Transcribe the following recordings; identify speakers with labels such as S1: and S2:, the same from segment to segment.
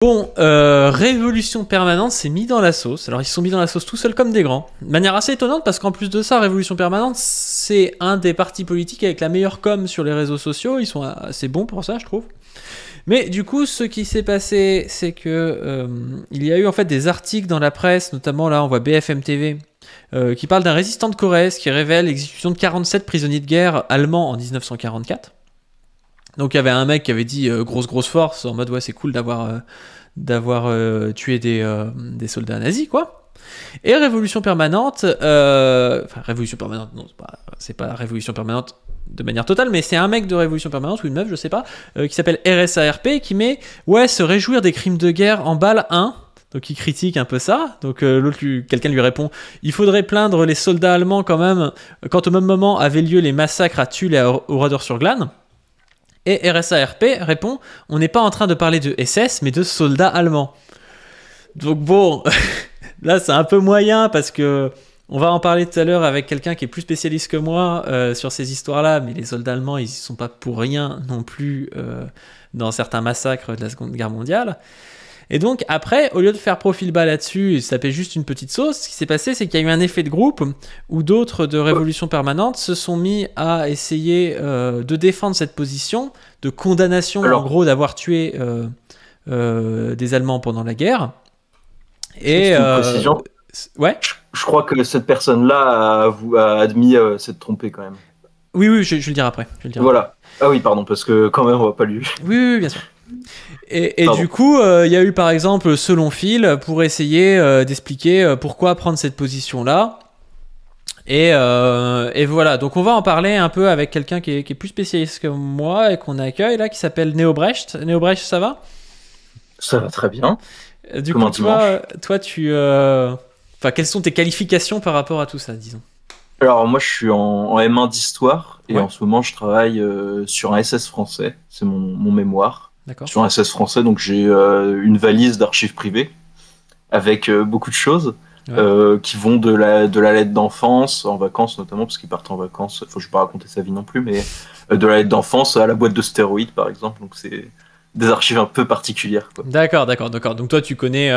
S1: Bon, Révolution Permanente s'est mis dans la sauce. Alors ils se sont mis dans la sauce tout seuls comme des grands. De manière assez étonnante parce qu'en plus de ça, Révolution Permanente, c'est un des partis politiques avec la meilleure com sur les réseaux sociaux. Ils sont assez bons pour ça, je trouve. Mais du coup, ce qui s'est passé, c'est que il y a eu en fait des articles dans la presse, notamment là, on voit BFM TV, qui parle d'un résistant de Corrèze qui révèle l'exécution de 47 prisonniers de guerre allemands en 1944. Donc il y avait un mec qui avait dit grosse force en mode ouais c'est cool d'avoir tué des soldats nazis quoi. Et Révolution Permanente, enfin Révolution Permanente non c'est pas Révolution Permanente de manière totale, mais c'est un mec de Révolution Permanente ou une meuf je sais pas qui s'appelle RSARP qui met ouais se réjouir des crimes de guerre en balle 1. Donc il critique un peu ça. Donc quelqu'un lui répond il faudrait plaindre les soldats allemands quand même quand au même moment avaient lieu les massacres à Tulle et au Rader-sur-Glane. Et RSARP répond on n'est pas en train de parler de SS mais de soldats allemands. Donc bon, là c'est un peu moyen parce que on va en parler tout à l'heure avec quelqu'un qui est plus spécialiste que moi sur ces histoires-là, mais les soldats allemands ils y sont pas pour rien non plus dans certains massacres de la Seconde Guerre mondiale. Et donc après, au lieu de faire profil bas là-dessus et se taper juste une petite sauce, ce qui s'est passé, c'est qu'il y a eu un effet de groupe où d'autres de Révolution Permanente se sont mis à essayer de défendre cette position de condamnation, en gros, d'avoir tué des Allemands pendant la guerre. Et
S2: précision.
S1: Ouais.
S2: Je crois que cette personne-là a admis s'être trompée quand même.
S1: Oui, je vais le dire après.
S2: Voilà. Ah oui, pardon, parce que quand même, on va pas lui.
S1: Oui, bien sûr. Et du coup, il y a eu par exemple Selon Fil pour essayer d'expliquer pourquoi prendre cette position-là. Et voilà, donc on va en parler un peu avec quelqu'un qui est plus spécialiste que moi et qu'on accueille là, qui s'appelle Néo Brecht. Néo Brecht, ça va ?
S2: Ça va très bien.
S1: Du coup, toi, enfin, quelles sont tes qualifications par rapport à tout ça, disons ?
S2: Alors moi, je suis en M1 d'histoire et en ce moment, je travaille sur un SS français. C'est mon mémoire.
S1: D'accord.
S2: Sur un SS français, donc j'ai une valise d'archives privées avec beaucoup de choses qui vont de la lettre d'enfance, en vacances notamment, parce qu'ils partent en vacances. Faut que je ne vais pas raconter sa vie non plus, mais de la lettre d'enfance à la boîte de stéroïdes, par exemple. Donc c'est des archives un peu particulières, quoi.
S1: D'accord. Donc toi, tu connais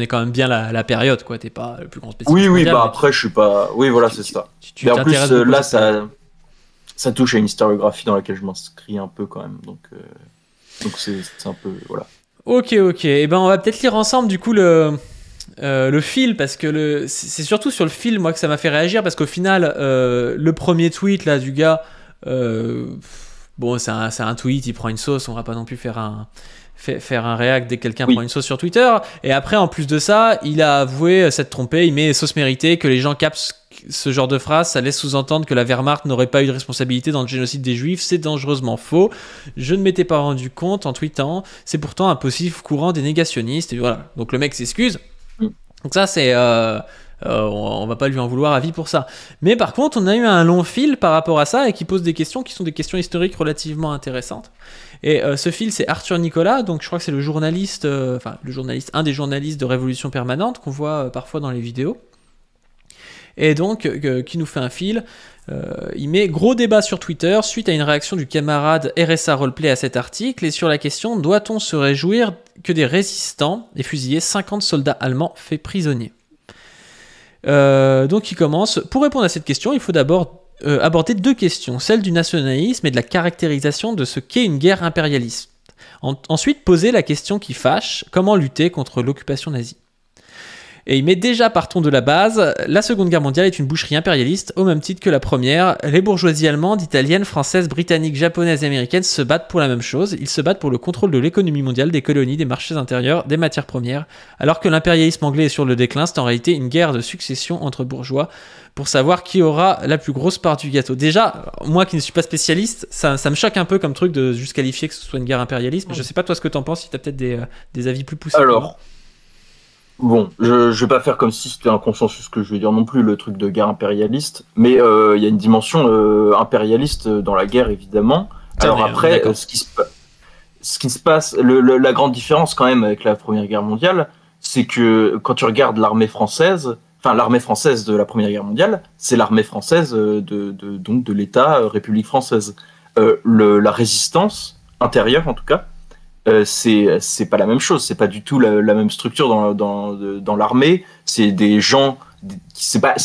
S1: quand même bien la période, quoi. T'es pas le plus grand spécialiste.
S2: Oui, bah après, je suis pas. Oui, voilà, c'est ça.
S1: Mais en plus,
S2: là, ça touche à une historiographie dans laquelle je m'inscris un peu quand même. Donc c'est un peu voilà.
S1: Ok. Et ben on va peut-être lire ensemble du coup le fil parce que c'est surtout sur le fil moi que ça m'a fait réagir parce qu'au final le premier tweet là du gars bon c'est un tweet, il prend une sauce, on va pas non plus faire un réact dès que quelqu'un prend une sauce sur Twitter. Et après en plus de ça il a avoué s'être trompé, il met sauce méritée, que les gens captent ce genre de phrase, ça laisse sous-entendre que la Wehrmacht n'aurait pas eu de responsabilité dans le génocide des Juifs, c'est dangereusement faux. Je ne m'étais pas rendu compte en tweetant, c'est pourtant un possible courant des négationnistes. Et voilà. Donc le mec s'excuse. Donc ça c'est, on va pas lui en vouloir à vie pour ça. Mais par contre, on a eu un long fil par rapport à ça et qui pose des questions qui sont des questions historiques relativement intéressantes. Et ce fil, c'est Arthur Nicolas, donc je crois que c'est le journaliste, un des journalistes de Révolution Permanente qu'on voit parfois dans les vidéos. Et donc, qui nous fait un fil. Il met gros débat sur Twitter suite à une réaction du camarade RSA Roleplay à cet article et sur la question doit-on se réjouir que des résistants aient fusillé 50 soldats allemands faits prisonniers. Donc il commence. Pour répondre à cette question, il faut d'abord aborder deux questions, celle du nationalisme et de la caractérisation de ce qu'est une guerre impérialiste. Ensuite, poser la question qui fâche, comment lutter contre l'occupation nazie. Et il met déjà, partons de la base, la Seconde Guerre mondiale est une boucherie impérialiste au même titre que la première. Les bourgeoisies allemandes, italiennes, françaises, britanniques, japonaises et américaines se battent pour la même chose. Ils se battent pour le contrôle de l'économie mondiale, des colonies, des marchés intérieurs, des matières premières. Alors que l'impérialisme anglais est sur le déclin, c'est en réalité une guerre de succession entre bourgeois pour savoir qui aura la plus grosse part du gâteau. Déjà, moi qui ne suis pas spécialiste, ça me choque un peu comme truc de juste qualifier que ce soit une guerre impérialiste. Mais je sais pas toi ce que t'en penses, si t'as peut-être des avis plus poussés.
S2: Alors... Bon, je vais pas faire comme si c'était un consensus que je vais dire non plus, le truc de guerre impérialiste, mais il y a une dimension impérialiste dans la guerre, évidemment. Alors après, ce qui se passe, la grande différence quand même avec la Première Guerre mondiale, c'est que quand tu regardes l'armée française de la Première Guerre mondiale, c'est l'armée française donc de l'État République française. La résistance intérieure, en tout cas, c'est pas la même chose, c'est pas du tout la même structure dans l'armée. C'est des gens, c'est pas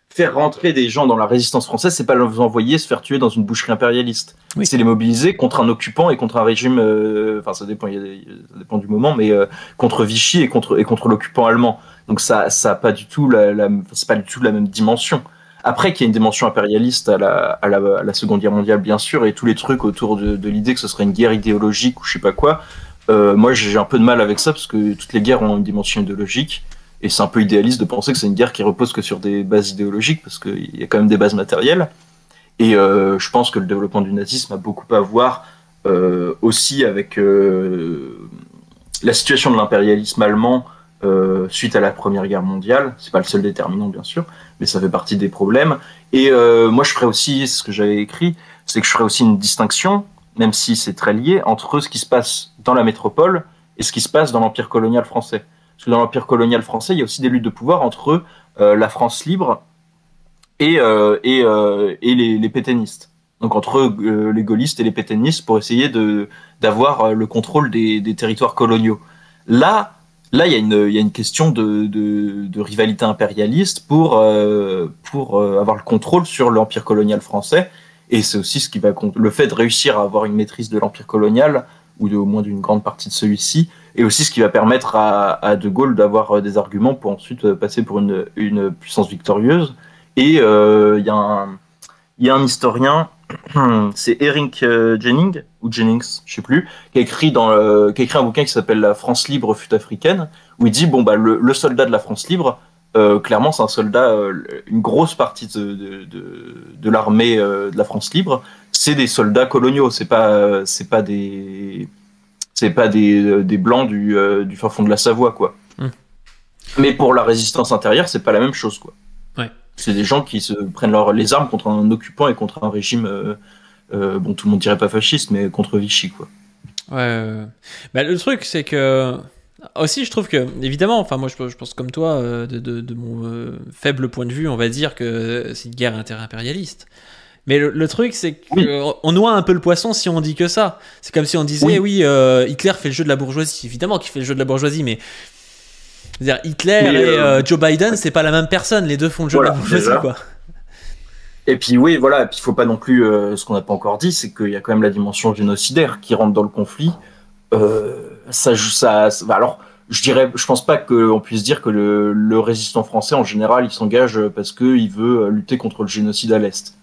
S2: faire rentrer des gens dans la résistance française, c'est pas les envoyer se faire tuer dans une boucherie impérialiste. Oui. C'est les mobiliser contre un occupant et contre un régime. Enfin, ça dépend du moment, mais contre Vichy et contre l'occupant allemand. Donc ça a pas du tout c'est pas du tout la même dimension. Après qu'il y a une dimension impérialiste à la Seconde Guerre mondiale, bien sûr, et tous les trucs autour de l'idée que ce serait une guerre idéologique ou je sais pas quoi. Moi, j'ai un peu de mal avec ça parce que toutes les guerres ont une dimension idéologique. Et c'est un peu idéaliste de penser que c'est une guerre qui repose que sur des bases idéologiques, parce qu'il y a quand même des bases matérielles. Et je pense que le développement du nazisme a beaucoup à voir aussi avec la situation de l'impérialisme allemand suite à la Première Guerre mondiale. C'est pas le seul déterminant, bien sûr, mais ça fait partie des problèmes. Et moi, je ferais aussi, ce que j'avais écrit, c'est que je ferais aussi une distinction, même si c'est très lié, entre ce qui se passe dans la métropole et ce qui se passe dans l'Empire colonial français. Parce que dans l'Empire colonial français, il y a aussi des luttes de pouvoir entre la France libre et les pétainistes. Donc entre les gaullistes et les pétainistes pour essayer d'avoir le contrôle des territoires coloniaux. Là, il y a une question de rivalité impérialiste pour avoir le contrôle sur l'Empire colonial français. Et c'est aussi ce qui va le fait de réussir à avoir une maîtrise de l'Empire colonial ou au moins d'une grande partie de celui-ci, et aussi ce qui va permettre à De Gaulle d'avoir des arguments pour ensuite passer pour une puissance victorieuse. Et il y a un historien, c'est Eric Jennings, je sais plus, qui a écrit un bouquin qui s'appelle La France libre fut africaine, où il dit le soldat de la France libre, clairement c'est un soldat, une grosse partie de l'armée de la France libre, c'est des soldats coloniaux, c'est pas des blancs du fin fond de la Savoie, quoi. Mais pour la résistance intérieure, c'est pas la même chose, quoi.
S1: Ouais.
S2: C'est des gens qui se prennent les armes contre un occupant et contre un régime, tout le monde dirait pas fasciste, mais contre Vichy, quoi.
S1: Ouais. Le truc, c'est que aussi, je trouve que, évidemment, enfin, moi, je pense comme toi, de mon faible point de vue, on va dire que c'est une guerre interimpérialiste. Mais le truc, c'est qu'on noie un peu le poisson si on dit que ça. C'est comme si on disait, Hitler fait le jeu de la bourgeoisie. Évidemment qu'il fait le jeu de la bourgeoisie, mais c'est-à-dire Hitler et Joe Biden, c'est pas la même personne. Les deux font le jeu de la bourgeoisie, quoi.
S2: Et puis et puis il faut pas non plus, ce qu'on n'a pas encore dit, c'est qu'il y a quand même la dimension génocidaire qui rentre dans le conflit. Alors, je pense pas qu'on puisse dire que le résistant français, en général, il s'engage parce qu'il veut lutter contre le génocide à l'Est.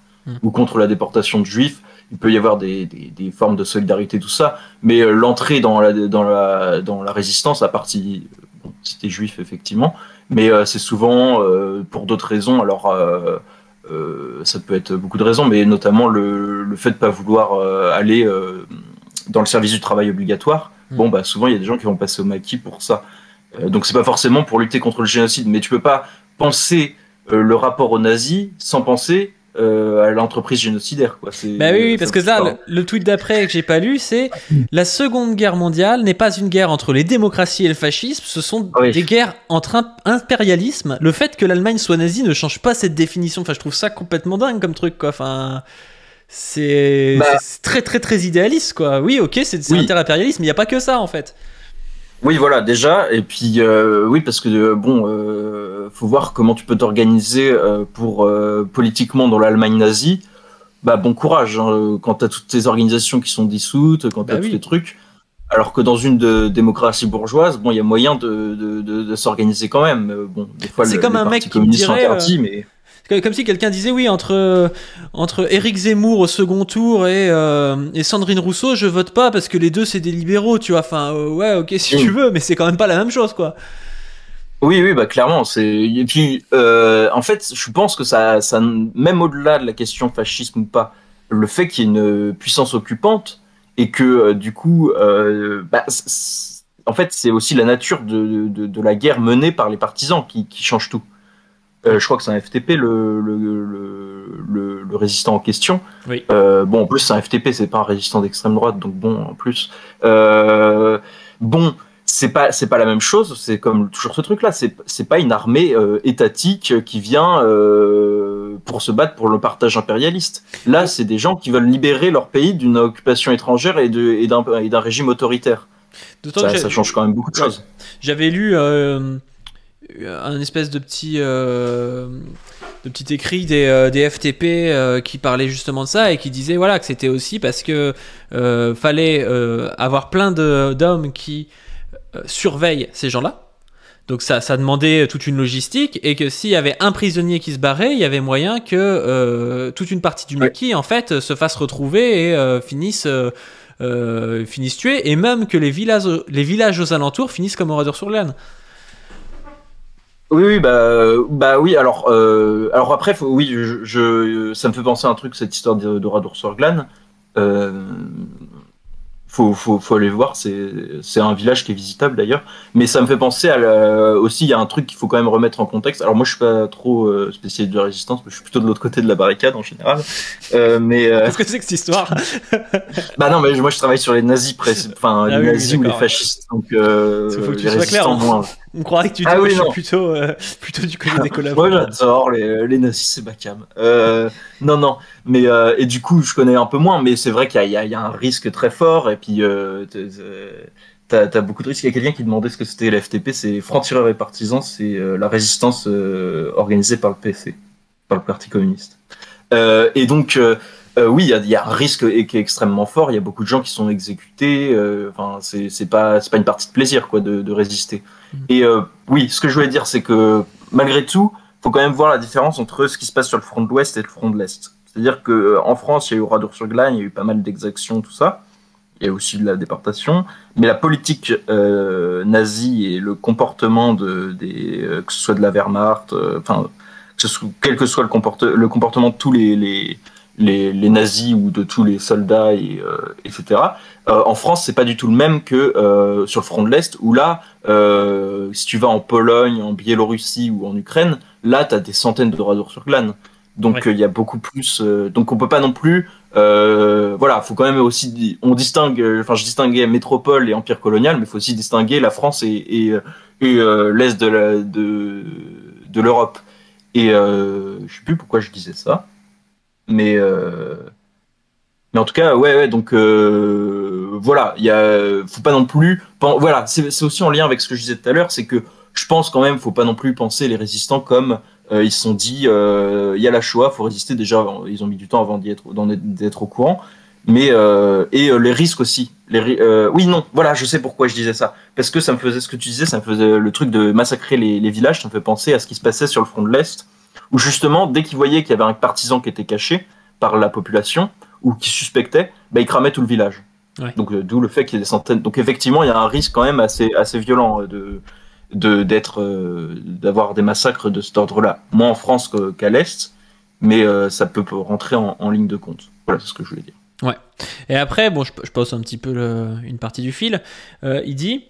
S2: Ou contre la déportation de juifs. Il peut y avoir des formes de solidarité, tout ça, mais l'entrée dans la résistance, à partie, si t'es juif, effectivement, mais c'est souvent pour d'autres raisons. Alors ça peut être beaucoup de raisons, mais notamment le fait de pas vouloir aller dans le service du travail obligatoire. Souvent il y a des gens qui vont passer au maquis pour ça. Donc c'est pas forcément pour lutter contre le génocide, mais tu peux pas penser le rapport aux nazis sans penser à l'entreprise génocidaire, quoi.
S1: Oui, parce que là, le tweet d'après que j'ai pas lu, c'est la Seconde Guerre mondiale n'est pas une guerre entre les démocraties et le fascisme, ce sont des guerres entre impérialisme. Le fait que l'Allemagne soit nazie ne change pas cette définition. Enfin, je trouve ça complètement dingue comme truc, quoi. Enfin, c'est très très très idéaliste, quoi. Oui, ok, c'est interimpérialisme, mais il y a pas que ça, en fait.
S2: Oui, voilà, déjà, et puis parce que faut voir comment tu peux t'organiser pour politiquement dans l'Allemagne nazie. Bon courage, hein, quand t'as toutes tes organisations qui sont dissoutes, quand t'as tous les trucs. Alors que dans une démocratie bourgeoise, il y a moyen de s'organiser quand même. Des fois,
S1: c'est comme un mec qui me dirait,
S2: interdit, mais
S1: comme si quelqu'un disait entre Éric Zemmour au second tour et Sandrine Rousseau, je vote pas parce que les deux c'est des libéraux, tu vois. Enfin, ok si tu veux, mais c'est quand même pas la même chose, quoi.
S2: Oui, clairement. Et puis, en fait, je pense que ça, même au-delà de la question fascisme ou pas, le fait qu'il y ait une puissance occupante et que du coup, en fait, c'est aussi la nature de la guerre menée par les partisans qui change tout. Je crois que c'est un FTP le résistant en question.
S1: Oui.
S2: En plus c'est un FTP, c'est pas un résistant d'extrême droite, donc en plus c'est pas la même chose. C'est comme toujours ce truc-là. C'est pas une armée étatique qui vient pour se battre pour le partage impérialiste. Là, c'est des gens qui veulent libérer leur pays d'une occupation étrangère et d'un régime autoritaire. Ça change quand même beaucoup de choses.
S1: J'avais lu un espèce de petit écrit des FTP qui parlait justement de ça et qui disait voilà que c'était aussi parce que fallait avoir plein d'hommes qui surveillent ces gens-là. Donc ça demandait toute une logistique et que s'il y avait un prisonnier qui se barrait, il y avait moyen que toute une partie du maquis en fait se fasse retrouver et finissent tués, et même que les villages aux alentours finissent comme Oradour-sur-Glane.
S2: Oui, bah oui. Alors après, ça me fait penser à un truc, cette histoire d'Oradour-sur-Glane. Faut aller voir. C'est un village qui est visitable d'ailleurs. Mais ça me fait penser aussi, il y a un truc qu'il faut quand même remettre en contexte. Alors moi, je suis pas trop spécialiste de la résistance, mais je suis plutôt de l'autre côté de la barricade en général.
S1: Qu'est-ce que c'est que cette histoire?
S2: Bah non, mais moi je travaille sur les nazis, les nazis ou les fascistes. Donc
S1: faut que tu sois clair. On croirait que tu dis je suis plutôt du côté des collaborateurs.
S2: Moi j'adore les nazis, c'est Bacam. Non, mais et du coup je connais un peu moins, mais c'est vrai qu'il y a un risque très fort, et puis t'as beaucoup de risques. Il y a quelqu'un qui demandait ce que c'était l'FTP, c'est Francs-Tireurs et Partisans, c'est la résistance organisée par le PC, par le Parti communiste. Et donc oui, il y a un risque qui est extrêmement fort. Il y a beaucoup de gens qui sont exécutés. Enfin, c'est pas une partie de plaisir quoi de résister. Et oui, ce que je voulais dire, c'est que malgré tout, faut quand même voir la différence entre ce qui se passe sur le front de l'Ouest et le front de l'Est. C'est-à-dire que en France, il y a eu Oradour-sur-Glane, il y a eu pas mal d'exactions, tout ça. Il y a aussi de la déportation, mais la politique nazie et le comportement que ce soit de la Wehrmacht, quel que soit le comportement de tous les nazis ou de tous les soldats, etc. En France, c'est pas du tout le même que sur le front de l'Est, où là, si tu vas en Pologne, en Biélorussie ou en Ukraine, là, t'as des centaines d'Oradour-sur-Glane. Donc il y a beaucoup plus. Donc on peut pas non plus. Voilà, faut quand même aussi. On distingue. Enfin, je distinguais métropole et empire colonial, mais il faut aussi distinguer la France et l'est de l'Europe. Et je sais plus pourquoi je disais ça. Mais en tout cas, ouais, donc voilà, faut pas non plus. Voilà, c'est aussi en lien avec ce que je disais tout à l'heure, c'est que je pense quand même, faut pas non plus penser les résistants comme ils se sont dit, il y a la Shoah, faut résister. Déjà, ils ont mis du temps avant d'être au courant, mais et les risques aussi. Oui, non, voilà, je sais pourquoi je disais ça, parce que ça me faisait ce que tu disais, ça me faisait le truc de massacrer les villages, ça me fait penser à ce qui se passait sur le front de l'Est. Où justement, dès qu'ils voyaient qu'il y avait un partisan qui était caché par la population, ou qui suspectait, bah, ils cramaient tout le village. Ouais. Donc d'où le fait qu'il y ait des centaines. Donc effectivement, il y a un risque quand même assez violent d'avoir des massacres de cet ordre-là. Moins en France qu'à l'Est, mais ça peut rentrer en ligne de compte. Voilà, c'est ce que je voulais dire.
S1: Ouais. Et après, bon, je pose un petit peu une partie du fil. Il dit...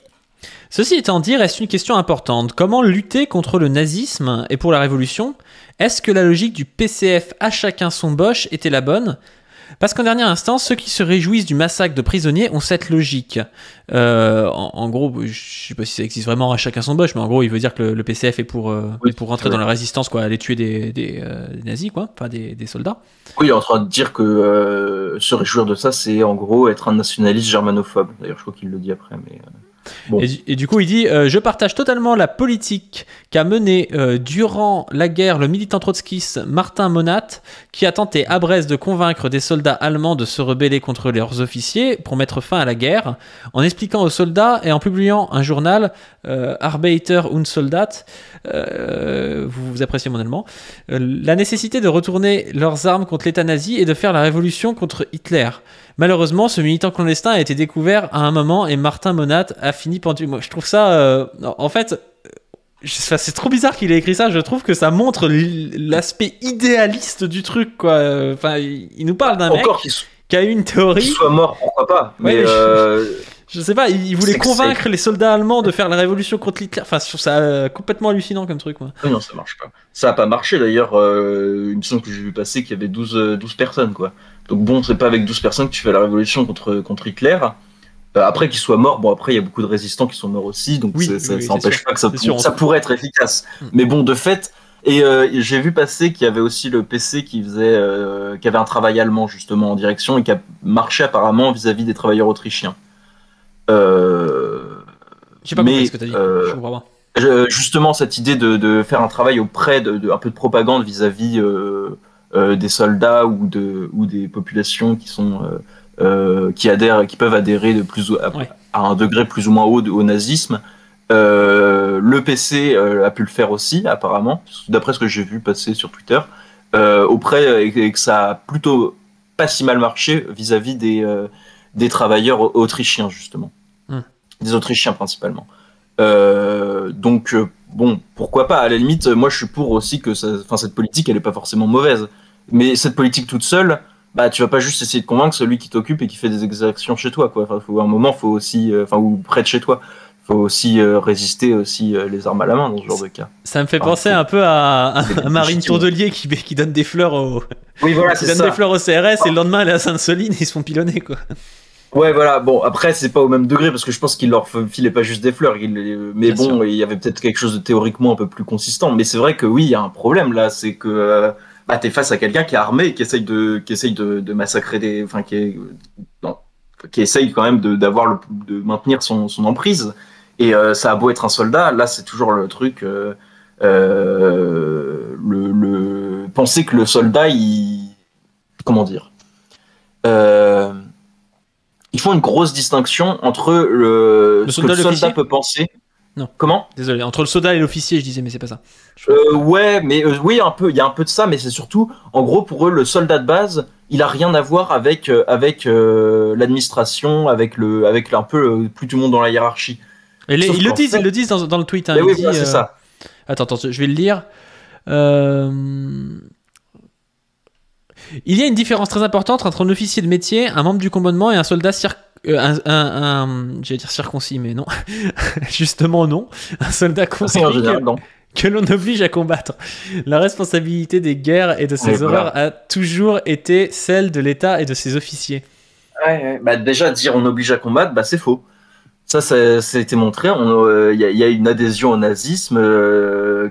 S1: Ceci étant dit, reste une question importante. Comment lutter contre le nazisme et pour la révolution? Est-ce que la logique du PCF à chacun son boche était la bonne? Parce qu'en dernière instance, ceux qui se réjouissent du massacre de prisonniers ont cette logique. En gros, je sais pas si ça existe vraiment à chacun son boche, mais en gros, il veut dire que le PCF est pour rentrer dans la résistance, quoi, aller tuer des nazis, quoi, enfin des soldats.
S2: Oui, il est en train de dire que se réjouir de ça, c'est en gros être un nationaliste germanophobe. D'ailleurs, je crois qu'il le dit après, mais... Bon.
S1: Et du coup, il dit je partage totalement la politique qu'a menée durant la guerre le militant trotskiste Martin Monat, qui a tenté à Brest de convaincre des soldats allemands de se rebeller contre leurs officiers pour mettre fin à la guerre, en expliquant aux soldats et en publiant un journal Arbeiter und Soldat, vous appréciez mon allemand, la nécessité de retourner leurs armes contre l'État nazi et de faire la révolution contre Hitler. Malheureusement, ce militant clandestin a été découvert à un moment et Martin Monat a fini pendu. Moi, je trouve ça... en fait, c'est trop bizarre qu'il ait écrit ça. Je trouve que ça montre l'aspect idéaliste du truc, quoi. Enfin, il nous parle d'un mec qui a eu une théorie...
S2: Qu'il soit mort, pourquoi pas. Mais
S1: je sais pas, il voulait convaincre les soldats allemands de faire la révolution contre Hitler. Enfin, je trouve ça complètement hallucinant comme truc, moi.
S2: Non, ça marche pas. Ça a pas marché, d'ailleurs. Il me semble que j'ai vu passer qu'il y avait 12 personnes, quoi. Donc bon, c'est pas avec 12 personnes que tu fais la révolution contre Hitler. Après qu'il soit mort, bon après il y a beaucoup de résistants qui sont morts aussi, donc ça n'empêche pas que ça pourrait être efficace. Mais bon, de fait, et j'ai vu passer qu'il y avait aussi le PC qui avait un travail allemand justement en direction et qui a marché apparemment vis-à-vis des travailleurs autrichiens.
S1: J'ai pas compris ce que t'as dit. Je comprends pas.
S2: Justement, cette idée de faire un travail auprès un peu de propagande vis-à-vis des soldats ou des populations qui sont qui peuvent adhérer à un degré plus ou moins haut au nazisme. Le PC a pu le faire aussi, apparemment, d'après ce que j'ai vu passer sur Twitter, et que ça a plutôt pas si mal marché vis-à-vis des travailleurs autrichiens, justement. Des Autrichiens, principalement. Donc, bon, pourquoi pas. À la limite, moi, je suis pour aussi que cette politique, elle est pas forcément mauvaise. Mais cette politique toute seule, bah, tu vas pas juste essayer de convaincre celui qui t'occupe et qui fait des exactions chez toi, quoi. Enfin, à un moment, faut aussi, ou près de chez toi, faut aussi résister aussi les armes à la main dans ce genre de cas.
S1: Ça me fait penser un peu à Marine Tourdelier qui donne des fleurs
S2: oui, voilà, c'est ça.
S1: Des fleurs au CRS et le lendemain, elle est à Sainte-Soline et ils se font pilonner, quoi.
S2: Ouais, voilà. Bon, après, c'est pas au même degré parce que je pense qu'il leur filait pas juste des fleurs. Mais bien sûr. Il y avait peut-être quelque chose de théoriquement un peu plus consistant. Mais c'est vrai que oui, il y a un problème là. C'est que t'es face à quelqu'un qui est armé et qui essaye de massacrer qui essaye quand même de maintenir son emprise. Et ça a beau être un soldat, là, c'est toujours le truc. Penser que le soldat, comment dire. Ils font une grosse distinction entre ce que le soldat peut penser.
S1: Non.
S2: Comment ?
S1: Désolé, entre le soldat et l'officier, je disais, mais c'est pas ça.
S2: Ouais, mais oui, il y a un peu de ça, mais c'est surtout, en gros, pour eux, le soldat de base, il a rien à voir avec l'administration, avec un peu plus tout le monde dans la hiérarchie.
S1: Ils le disent dans le tweet. Hein,
S2: oui, c'est ça.
S1: Attends, je vais le lire. Il y a une différence très importante entre un officier de métier, un membre du commandement et un soldat j'allais dire circoncis, mais non. Justement, non. Un soldat conscient que l'on oblige à combattre. La responsabilité des guerres et de ses horreurs a toujours été celle de l'État et de ses officiers.
S2: Ouais. Bah, déjà, dire on oblige à combattre, bah, c'est faux. Ça a été montré. Il y a une adhésion au nazisme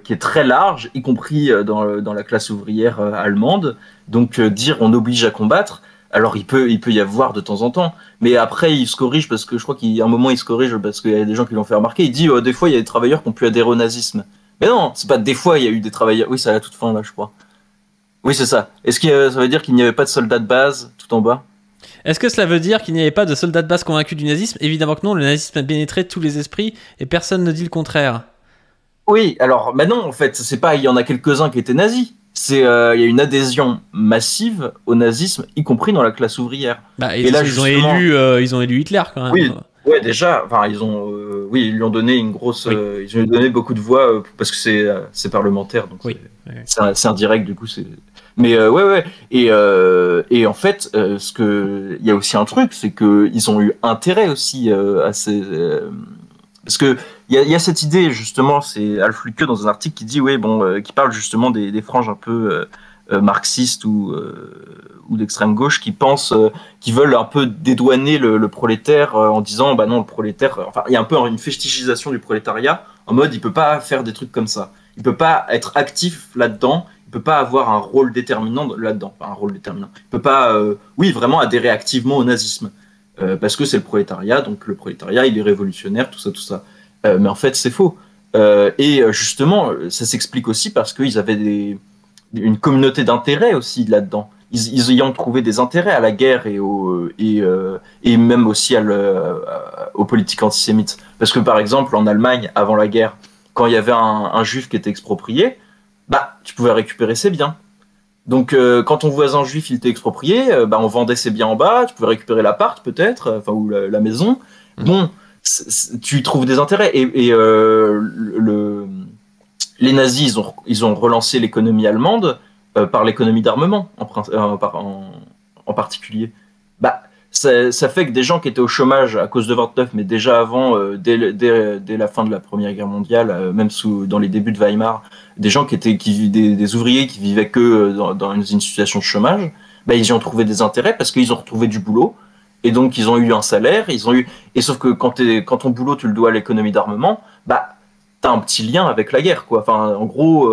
S2: qui est très large, y compris dans la classe ouvrière allemande. Donc dire on oblige à combattre, alors il peut y avoir de temps en temps. Mais après il se corrige parce que je crois qu'à un moment il se corrige parce qu'il y a des gens qui l'ont fait remarquer. Il dit des fois il y a des travailleurs qui ont pu adhérer au nazisme. Mais non, c'est pas des fois il y a eu des travailleurs. Oui, c'est à la toute fin là, je crois. Oui, c'est ça. Est-ce que ça veut dire qu'il n'y avait pas de soldats de base tout en bas ?
S1: Est-ce que cela veut dire qu'il n'y avait pas de soldats de base convaincus du nazisme ? Évidemment que non, le nazisme a pénétré tous les esprits et personne ne dit le contraire.
S2: Oui, alors, bah non, en fait, c'est pas, il y en a quelques-uns qui étaient nazis. Il y a une adhésion massive au nazisme, y compris dans la classe ouvrière.
S1: Bah, et là, ils ont élu Hitler quand même.
S2: Oui, ouais, déjà, enfin, ils lui ont donné une grosse, ils lui ont donné beaucoup de voix parce que c'est parlementaire, donc c'est indirect du coup. Mais ouais. Et en fait, il y a aussi un truc, c'est que ils ont eu intérêt aussi parce que il y a cette idée justement, c'est Alf Lucke dans un article qui dit qui parle justement des franges un peu marxistes ou d'extrême gauche qui veulent un peu dédouaner le prolétaire en disant bah non, le prolétaire, enfin il y a un peu une fétichisation du prolétariat en mode il peut pas faire des trucs comme ça, il peut pas être actif là-dedans. Il peut pas avoir un rôle déterminant là-dedans, enfin, un rôle déterminant. Il peut pas, vraiment adhérer activement au nazisme parce que c'est le prolétariat, donc le prolétariat il est révolutionnaire, tout ça. Mais en fait c'est faux. Et justement, ça s'explique aussi parce qu'ils avaient une communauté d'intérêts aussi là-dedans. Ils y ont trouvé des intérêts à la guerre et même aussi aux politiques antisémites. Parce que par exemple en Allemagne avant la guerre, quand il y avait un juif qui était exproprié, bah, tu pouvais récupérer ses biens. Donc, quand ton voisin juif il était exproprié, on vendait ses biens en bas, tu pouvais récupérer l'appart peut-être, ou la maison. Bon, tu trouves des intérêts. Et les nazis, ils ont relancé l'économie allemande par l'économie d'armement, en particulier. Bah, ça fait que des gens qui étaient au chômage à cause de 29, mais déjà avant, dès la fin de la Première Guerre mondiale, même dans les débuts de Weimar, des gens des ouvriers qui vivaient que dans une situation de chômage, bah, ils y ont trouvé des intérêts parce qu'ils ont retrouvé du boulot Et donc, ils ont eu un salaire, et sauf que quand ton boulot, tu le dois à l'économie d'armement, bah, t'as un petit lien avec la guerre, quoi. Enfin, en gros,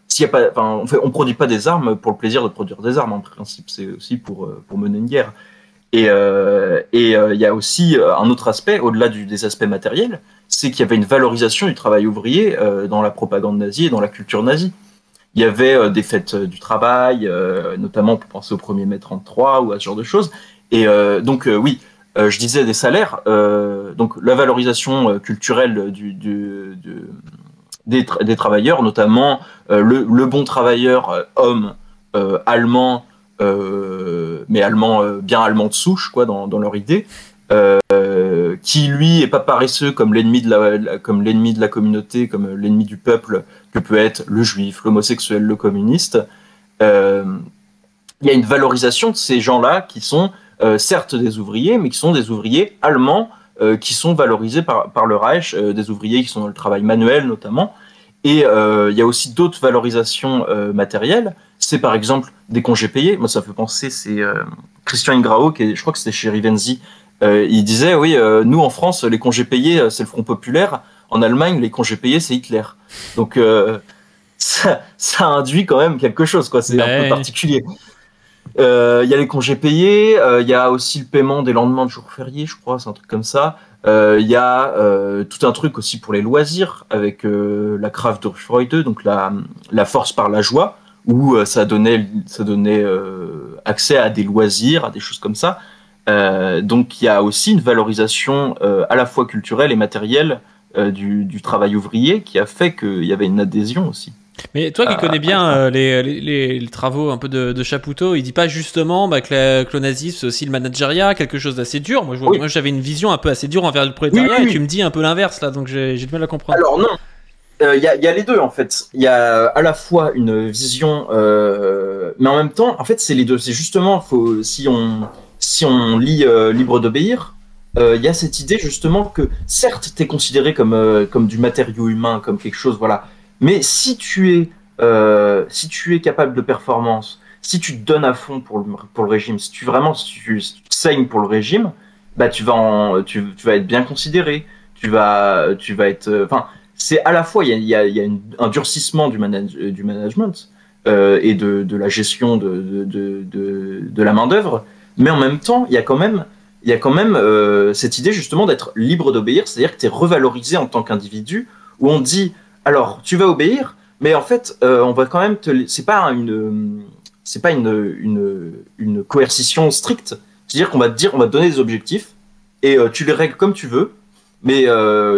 S2: s'il y a pas, enfin, on produit pas des armes pour le plaisir de produire des armes, en principe. C'est aussi pour mener une guerre. Et il y a aussi un autre aspect, au-delà des aspects matériels, c'est qu'il y avait une valorisation du travail ouvrier dans la propagande nazie et dans la culture nazie. Il y avait des fêtes du travail, notamment pour penser au 1er mai 33 ou à ce genre de choses. Et donc, oui, je disais des salaires. Donc, la valorisation culturelle des travailleurs, notamment le bon travailleur homme allemand, mais bien allemand de souche, quoi, dans leur idée, qui lui est pas paresseux comme l'ennemi de la communauté, comme l'ennemi du peuple que peut être le juif, l'homosexuel, le communiste. Il y a une valorisation de ces gens-là qui sont certes des ouvriers, mais qui sont des ouvriers allemands qui sont valorisés par le Reich, des ouvriers qui sont dans le travail manuel notamment. Et il y a aussi d'autres valorisations matérielles. C'est par exemple des congés payés. Moi, ça me fait penser, c'est Christian Ingrao, je crois que c'était chez Rivenzi. Il disait, oui, nous en France, les congés payés, c'est le Front Populaire. En Allemagne, les congés payés, c'est Hitler. Donc, ça induit quand même quelque chose, quoi. C'est un peu particulier. Il y a les congés payés, il y a aussi le paiement des lendemains de jours fériés, je crois, c'est un truc comme ça. Il y a tout un truc aussi pour les loisirs avec la Kraft durch Freude, donc la force par la joie, où ça donnait accès à des loisirs, à des choses comme ça. Donc il y a aussi une valorisation à la fois culturelle et matérielle du travail ouvrier qui a fait qu'il y avait une adhésion aussi.
S1: Mais toi qui connais bien les travaux un peu de Chapoutot, il dit pas justement que le nazisme c'est aussi le managériat, quelque chose d'assez dur. Moi j'avais une vision un peu assez dure envers le prolétariat, et tu me dis un peu l'inverse là, donc j'ai du mal à comprendre.
S2: Alors non, il y a les deux en fait. Il y a à la fois une vision, mais en même temps, en fait c'est les deux. C'est justement, si on lit Libre d'obéir, il y a cette idée justement que certes t'es considéré comme du matériau humain, comme quelque chose, voilà. Mais si tu es capable de performance, si tu te donnes à fond pour le régime, si tu saignes pour le régime, bah tu vas être bien considéré. Tu vas être, enfin, c'est à la fois il y a un durcissement du management et de la gestion de la main d'œuvre, mais en même temps il y a quand même cette idée justement d'être libre d'obéir, c'est-à-dire que tu es revalorisé en tant qu'individu, où on dit alors, tu vas obéir, mais en fait, on va quand même c'est pas une coercition stricte. C'est-à-dire qu'on va te dire, on va te donner des objectifs, et tu les règles comme tu veux, mais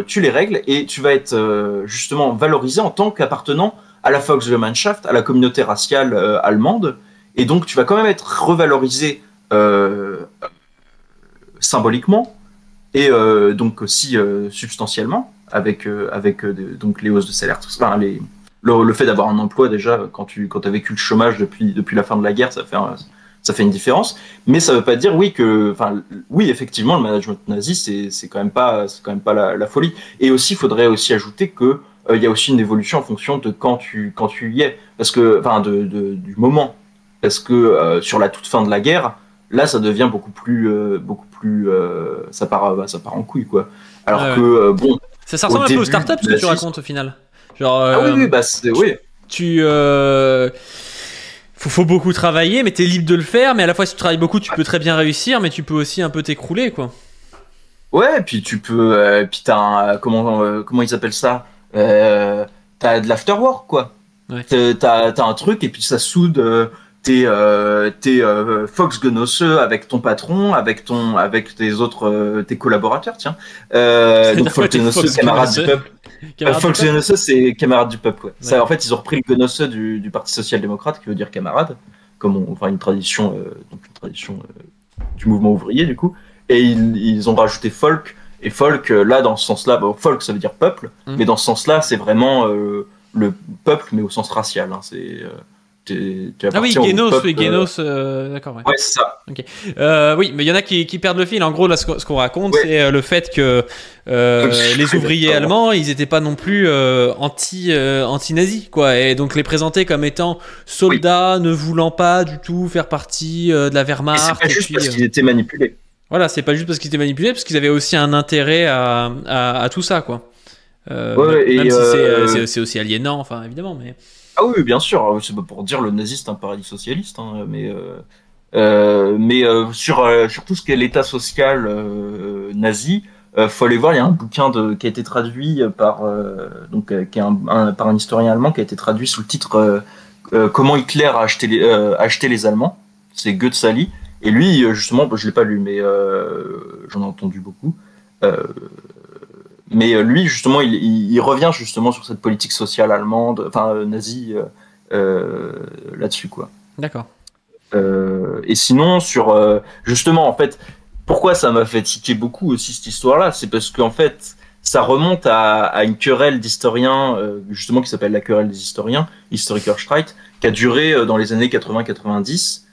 S2: tu les règles, et tu vas être justement valorisé en tant qu'appartenant à la Volksgemeinschaft, à la communauté raciale allemande, et donc tu vas quand même être revalorisé symboliquement, et donc aussi substantiellement, avec donc les hausses de salaire, tout ça, le fait d'avoir un emploi déjà quand tu as vécu le chômage depuis la fin de la guerre, ça fait une différence, mais ça veut pas dire oui effectivement le management nazi c'est quand même pas la folie. Et aussi il faudrait aussi ajouter que il y a aussi une évolution en fonction de quand tu y es, parce que du moment, parce que sur la toute fin de la guerre, là ça devient beaucoup plus ça part en couille, quoi. Alors que bon,
S1: ça ressemble un peu aux startups ce que tu racontes au final.
S2: Genre,
S1: faut beaucoup travailler, mais t'es libre de le faire. Mais à la fois, si tu travailles beaucoup, tu peux très bien réussir, mais tu peux aussi un peu t'écrouler, quoi.
S2: Ouais, puis tu peux, puis t'as comment ils appellent ça, t'as de l'afterwork, quoi. Ouais. T'as un truc et puis ça soude. T'es Volksgenosse avec ton patron, avec tes autres tes collaborateurs, tiens. Donc Volksgenosse, camarade du peuple. Volksgenosse, c'est camarade du peuple, ouais. Ça, en fait, ils ont repris le Genosse du Parti social-démocrate, qui veut dire camarade, une tradition du mouvement ouvrier, du coup. Et ils ont rajouté folk, et folk, là, dans ce sens-là, folk, ça veut dire peuple, mais dans ce sens-là, c'est vraiment le peuple, mais au sens racial, hein, c'est...
S1: Ah oui, Genos, d'accord. Ouais,
S2: c'est ça.
S1: Okay. Oui, mais il y en a qui perdent le fil. En gros, là, ce qu'on raconte, c'est le fait que les ouvriers allemands, ils n'étaient pas non plus anti-nazis, quoi. Et donc les présenter comme étant soldats, ne voulant pas du tout faire partie de la Wehrmacht.
S2: Et c'est pas juste parce qu'ils étaient manipulés.
S1: Voilà, c'est pas juste parce qu'ils étaient manipulés, parce qu'ils avaient aussi un intérêt à tout ça, quoi. Même si c'est aussi aliénant, enfin, évidemment, mais...
S2: Ah oui, bien sûr, c'est pas pour dire le nazi c'est un paradis socialiste, hein, sur tout ce qui est l'état social nazi, faut aller voir, il y a un bouquin qui a été traduit qui est par un historien allemand qui a été traduit sous le titre Comment Hitler a acheté les Allemands. C'est Goethe Sally. Et lui, justement, je l'ai pas lu, mais j'en ai entendu beaucoup. Mais lui, justement, il revient justement sur cette politique sociale allemande, enfin nazie, là-dessus, quoi.
S1: D'accord.
S2: Et sinon, justement, en fait, pourquoi ça m'a fait tiquer beaucoup aussi cette histoire-là, c'est parce qu'en fait, ça remonte à une querelle d'historiens, justement, qui s'appelle la querelle des historiens, Historikerstreit, qui a duré dans les années 80-90,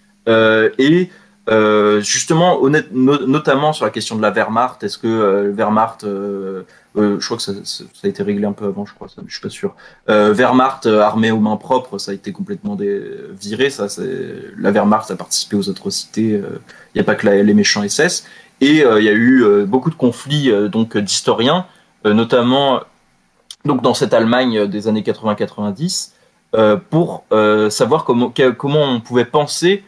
S2: justement, notamment sur la question de la Wehrmacht, est-ce que le Wehrmacht, je crois que ça a été réglé un peu avant, je crois, je suis pas sûr. Wehrmacht, armée aux mains propres, ça a été complètement viré. La Wehrmacht a participé aux atrocités. Il n'y a pas que les méchants SS. Et il y a eu beaucoup de conflits donc d'historiens, notamment donc dans cette Allemagne des années 80-90, pour savoir comment on pouvait penser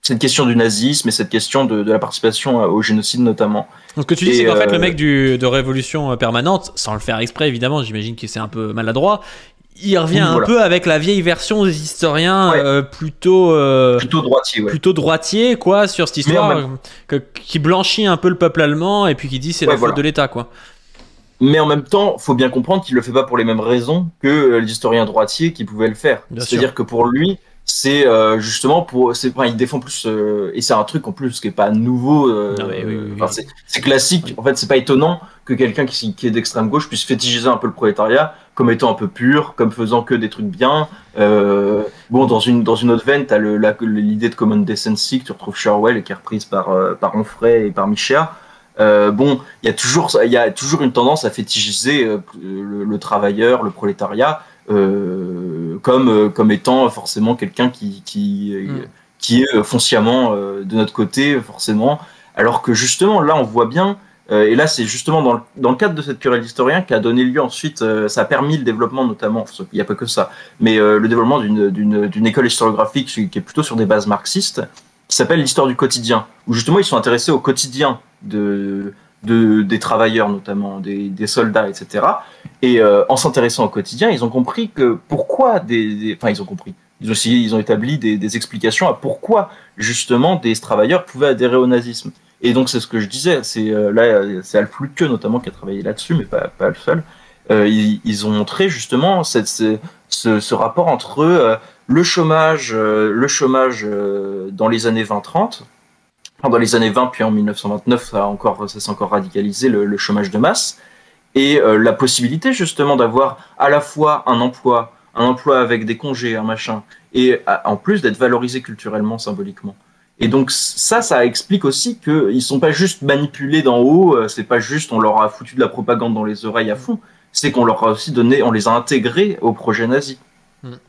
S2: cette question du nazisme et cette question de la participation au génocide notamment.
S1: Donc ce que tu dis, c'est qu'en fait le mec de Révolution Permanente, sans le faire exprès évidemment, j'imagine que c'est un peu maladroit, il revient un peu avec la vieille version des historiens plutôt
S2: droitier,
S1: plutôt droitier quoi, sur cette histoire qui blanchit un peu le peuple allemand et puis qui dit c'est la faute de l'État, quoi.
S2: Mais en même temps, faut bien comprendre qu'il le fait pas pour les mêmes raisons que les historiens droitiers qui pouvaient le faire. C'est-à-dire que pour lui, c'est justement il défend plus et c'est un truc en plus qui est pas nouveau. C'est classique. En fait, c'est pas étonnant que quelqu'un qui est d'extrême gauche puisse fétichiser un peu le prolétariat comme étant un peu pur, comme faisant que des trucs bien. Dans une autre veine, t'as l'idée de common decency que tu retrouves chez Orwell et qui est reprise par Onfray et par Michel. Il y a toujours une tendance à fétichiser le travailleur, le prolétariat, comme étant forcément quelqu'un qui est foncièrement de notre côté, forcément. Alors que justement, là, on voit bien, et là, c'est justement dans le cadre de cette querelle d'historiens qui a donné lieu ensuite, ça a permis le développement notamment, il n'y a pas que ça, mais le développement d'une école historiographique qui est plutôt sur des bases marxistes, qui s'appelle l'histoire du quotidien, où justement ils sont intéressés au quotidien des travailleurs, notamment des soldats, etc. Et en s'intéressant au quotidien, ils ont compris que ils ont établi des explications à pourquoi justement des travailleurs pouvaient adhérer au nazisme. Et donc c'est ce que je disais, c'est Alf Lübke notamment qui a travaillé là-dessus, mais pas le seul. Ils ont montré justement ce rapport entre le chômage dans les années 20-30, dans les années 20 puis en 1929 ça s'est encore radicalisé le chômage de masse, et la possibilité justement d'avoir à la fois un emploi avec des congés, un machin, et en plus d'être valorisé culturellement, symboliquement. Et donc ça explique aussi qu'ils sont pas juste manipulés d'en haut, c'est pas juste on leur a foutu de la propagande dans les oreilles à fond, c'est qu'on leur a aussi on les a intégrés au projet nazi.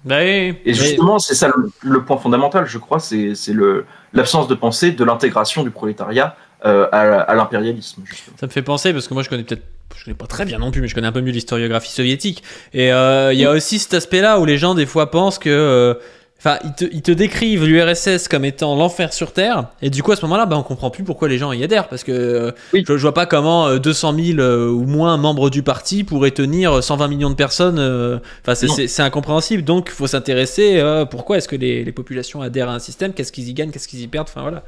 S2: Et justement, c'est ça le point fondamental, je crois, c'est l'absence de pensée de l'intégration du prolétariat à l'impérialisme. Justement.
S1: Ça me fait penser, parce que moi je connais pas très bien non plus, mais je connais un peu mieux l'historiographie soviétique. Et il y a aussi cet aspect-là où les gens des fois pensent que... ils te décrivent l'URSS comme étant l'enfer sur Terre, et du coup à ce moment-là, on comprend plus pourquoi les gens y adhèrent, parce que je vois pas comment 200 000 ou moins membres du parti pourraient tenir 120 millions de personnes. C'est incompréhensible, donc il faut s'intéresser pourquoi est-ce que les populations adhèrent à un système, qu'est-ce qu'ils y gagnent, qu'est-ce qu'ils y perdent, voilà.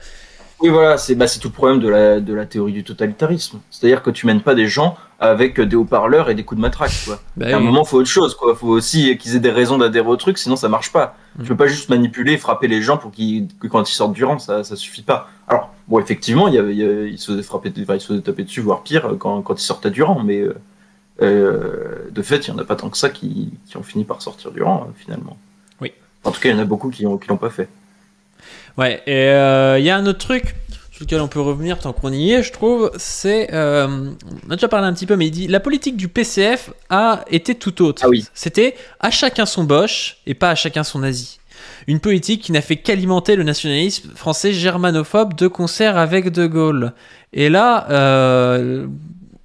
S2: Oui, voilà, c'est tout le problème de la théorie du totalitarisme. C'est-à-dire que tu mènes pas des gens avec des haut-parleurs et des coups de matraque, quoi. À un moment, il faut autre chose, quoi. Faut aussi qu'ils aient des raisons d'adhérer au truc, sinon ça marche pas. Tu peux pas juste manipuler, frapper les gens pour que quand ils sortent du rang, ça suffit pas. Alors, effectivement, ils se faisaient taper dessus, voire pire, quand ils sortaient du rang, mais de fait, il y en a pas tant que ça qui ont fini par sortir du rang, finalement.
S1: Oui.
S2: En tout cas, il y en a beaucoup qui l'ont pas fait.
S1: Ouais, et il y a un autre truc sur lequel on peut revenir tant qu'on y est, je trouve, c'est... on a déjà parlé un petit peu, mais il dit « La politique du PCF a été tout autre. »
S2: Ah oui.
S1: C'était à chacun son Bosch et pas à chacun son nazi. une politique qui n'a fait qu'alimenter le nationalisme français germanophobe de concert avec De Gaulle. Et là, je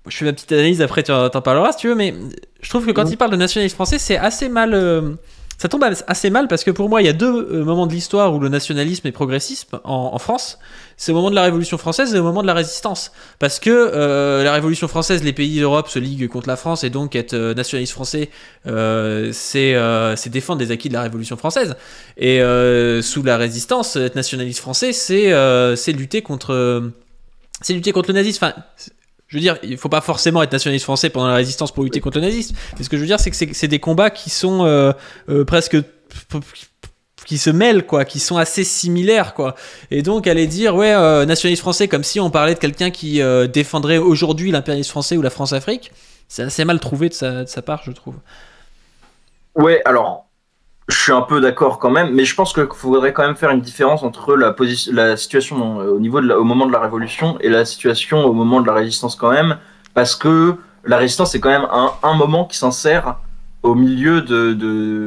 S1: fais ma petite analyse, après tu en parleras si tu veux, mais je trouve que quand il parle de nationalisme français, c'est assez mal... ça tombe assez mal parce que pour moi, il y a deux moments de l'histoire où le nationalisme est progressisme en France. C'est au moment de la Révolution française et au moment de la Résistance. Parce que la Révolution française, les pays d'Europe se liguent contre la France et donc être nationaliste français, c'est défendre les acquis de la Révolution française. Et sous la Résistance, être nationaliste français, c'est lutter contre le nazisme. Enfin, je veux dire, il faut pas forcément être nationaliste français pendant la Résistance pour lutter contre le nazisme. Mais ce que je veux dire, c'est que c'est des combats qui sont presque... qui se mêlent, quoi, qui sont assez similaires, quoi. Et donc, aller dire, ouais, nationaliste français, comme si on parlait de quelqu'un qui défendrait aujourd'hui l'impérialisme français ou la France-Afrique, c'est assez mal trouvé de sa part, je trouve.
S2: Ouais, alors, je suis un peu d'accord quand même, mais je pense qu'il faudrait quand même faire une différence entre la situation au moment de la Révolution et la situation au moment de la Résistance quand même, parce que la Résistance, c'est quand même un moment qui s'insère au milieu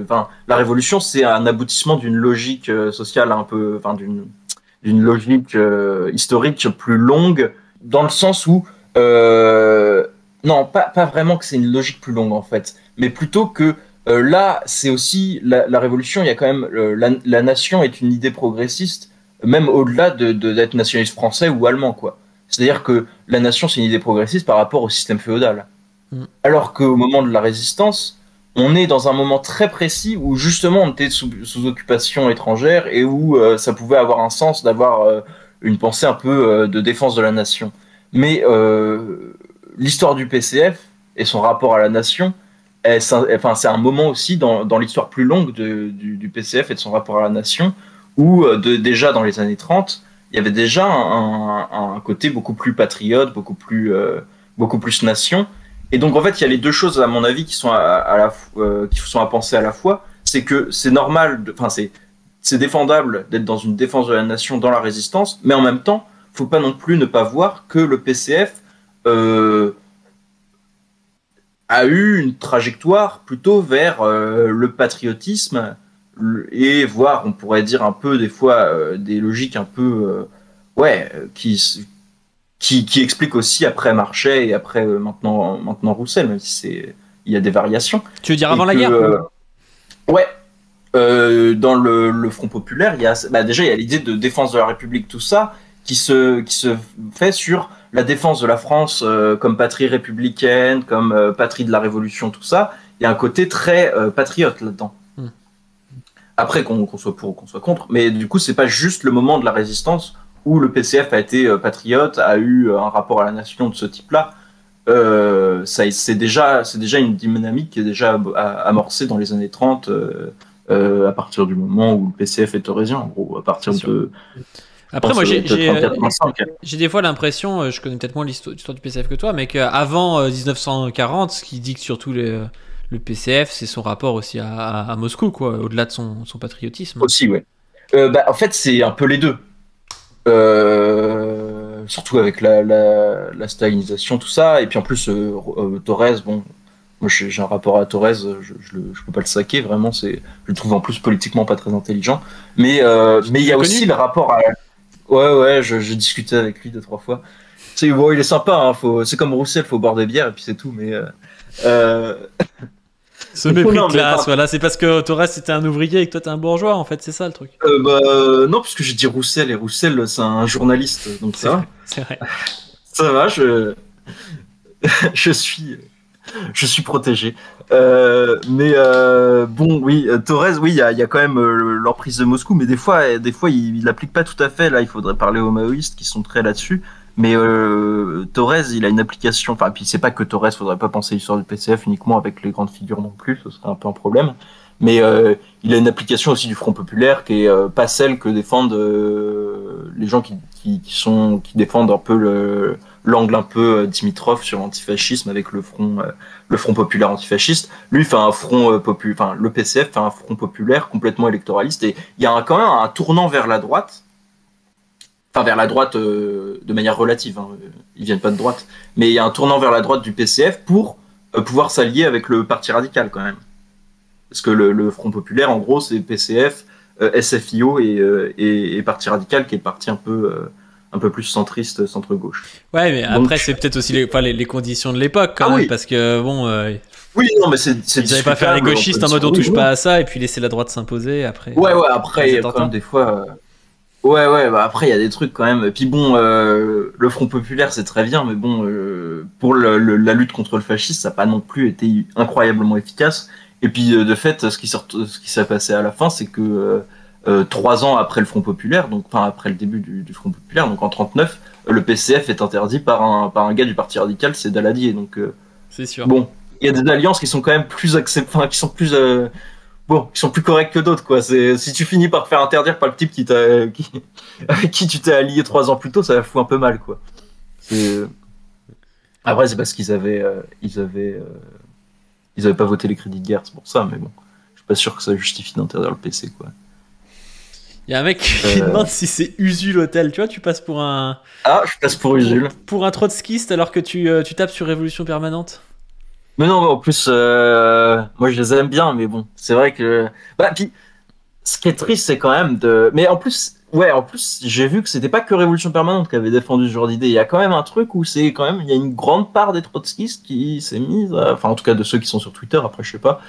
S2: enfin, la Révolution, c'est un aboutissement d'une logique sociale un peu, enfin, d'une logique historique plus longue, dans le sens où, non, pas vraiment que c'est une logique plus longue en fait, mais plutôt que là, c'est aussi la Révolution, il y a quand même, la nation est une idée progressiste, même au-delà d'être nationaliste français ou allemand, quoi. C'est-à-dire que la nation, c'est une idée progressiste par rapport au système féodal. Alors qu'au moment de la Résistance, on est dans un moment très précis où justement on était sous occupation étrangère et où ça pouvait avoir un sens d'avoir une pensée un peu de défense de la nation. Mais l'histoire du PCF et son rapport à la nation, enfin, c'est un moment aussi dans l'histoire plus longue du PCF et de son rapport à la nation où déjà dans les années 30, il y avait déjà un côté beaucoup plus patriote, beaucoup plus nation. Et donc, en fait, il y a les deux choses, à mon avis, qui sont qui sont à penser à la fois. C'est que c'est normal, enfin, c'est défendable d'être dans une défense de la nation dans la résistance, mais en même temps, faut pas non plus ne pas voir que le PCF a eu une trajectoire plutôt vers le patriotisme et voire, on pourrait dire un peu, des fois, des logiques un peu, qui explique aussi après Marchais et après maintenant Roussel, même si il y a des variations.
S1: Tu veux dire avant la guerre
S2: Ouais. Dans le Front populaire, déjà il y a l'idée de défense de la République, tout ça, qui se fait sur la défense de la France comme patrie républicaine, comme patrie de la Révolution, tout ça. Il y a un côté très patriote là-dedans. Après qu'on soit pour ou qu'on soit contre, mais du coup c'est pas juste le moment de la résistance où le PCF a été patriote, a eu un rapport à la nation de ce type-là. C'est déjà une dynamique qui est déjà amorcée dans les années 30, à partir du moment où le PCF est taurésien, en gros, à partir de...
S1: Après, moi, j'ai des fois l'impression, je connais peut-être moins l'histoire du PCF que toi, mais qu'avant 1940, ce qui dicte surtout le PCF, c'est son rapport aussi à Moscou, quoi, au-delà de son patriotisme.
S2: Aussi, ouais. En fait, c'est un peu les deux. Surtout avec la stalinisation, tout ça, et puis en plus Thorez, bon, moi j'ai un rapport à Thorez, je peux pas le saquer vraiment, je le trouve en plus politiquement pas très intelligent, mais il y a aussi le rapport à j'ai discuté avec lui 2-3 fois. Bon, il est sympa, hein, c'est comme Roussel, faut boire des bières et puis c'est tout, mais
S1: ce mépris de classe, voilà, c'est parce que Thorez c'était un ouvrier et que toi t'es un bourgeois, en fait, c'est ça le truc.
S2: Non, parce que j'ai dit Roussel, et Roussel c'est un journaliste, donc ça va.
S1: C'est vrai.
S2: Ça va, je suis protégé. Bon, oui, Thorez, oui, il y a quand même l'emprise de Moscou, mais des fois il l'applique pas tout à fait. Là, il faudrait parler aux maoïstes qui sont très là-dessus. Mais Thorez, il a une application. Enfin, puis c'est pas que Thorez, faudrait pas penser l'histoire du PCF uniquement avec les grandes figures non plus, ce serait un peu un problème. Mais il a une application aussi du Front populaire qui est pas celle que défendent les gens qui défendent un peu l'angle un peu Dimitrov sur l'antifascisme avec le Front populaire antifasciste. Lui fait un front populaire, enfin le PCF fait un Front populaire complètement électoraliste, et il y a quand même un tournant vers la droite. Enfin, vers la droite de manière relative, hein. Ils viennent pas de droite, mais il y a un tournant vers la droite du PCF pour pouvoir s'allier avec le Parti radical quand même. Parce que le Front populaire, en gros, c'est PCF, SFIO et Parti Radical, qui est le parti un peu plus centriste, centre-gauche.
S1: Ouais, mais donc, après, c'est peut-être aussi les conditions de l'époque, quand même,
S2: oui.
S1: parce que, bon...
S2: oui, non, mais c'est
S1: ils n'avaient pas faire les gauchistes en mode on touche pas à ça, et puis laisser la droite s'imposer, après...
S2: Ouais, après, il y a quand même des fois... Ouais, bah après, il y a des trucs quand même. Et puis bon, le Front Populaire, c'est très bien, mais bon, pour la lutte contre le fascisme, ça n'a pas non plus été incroyablement efficace. Et puis, de fait, ce qui s'est passé à la fin, c'est que 3 ans après le Front Populaire, donc enfin après le début du Front Populaire, donc en 39, le PCF est interdit par un gars du Parti Radical, c'est Daladier. Donc,
S1: c'est sûr.
S2: Bon, il y a des alliances qui sont quand même plus enfin, qui sont plus... Bon, ils sont plus corrects que d'autres, quoi. Si tu finis par te faire interdire par le type avec qui tu t'es allié 3 ans plus tôt, ça fout un peu mal, quoi. Après, c'est parce qu'ils avaient pas voté les crédits de guerre, c'est pour ça, mais bon. Je suis pas sûr que ça justifie d'interdire le PC, quoi.
S1: Il y a un mec qui demande si c'est Usul Hôtel. Tu vois, tu passes pour un...
S2: Ah, je passe pour Usul.
S1: Pour un trotskiste alors que tu tapes sur Révolution Permanente.
S2: Mais non, en plus, moi je les aime bien, mais bon, c'est vrai que... Bah, puis, ce qui est triste, c'est quand même de... Mais en plus, j'ai vu que c'était pas que Révolution Permanente qui avait défendu ce genre d'idée. Il y a quand même un truc où il y a une grande part des trotskistes qui s'est mise, enfin, en tout cas de ceux qui sont sur Twitter, après, je sais pas.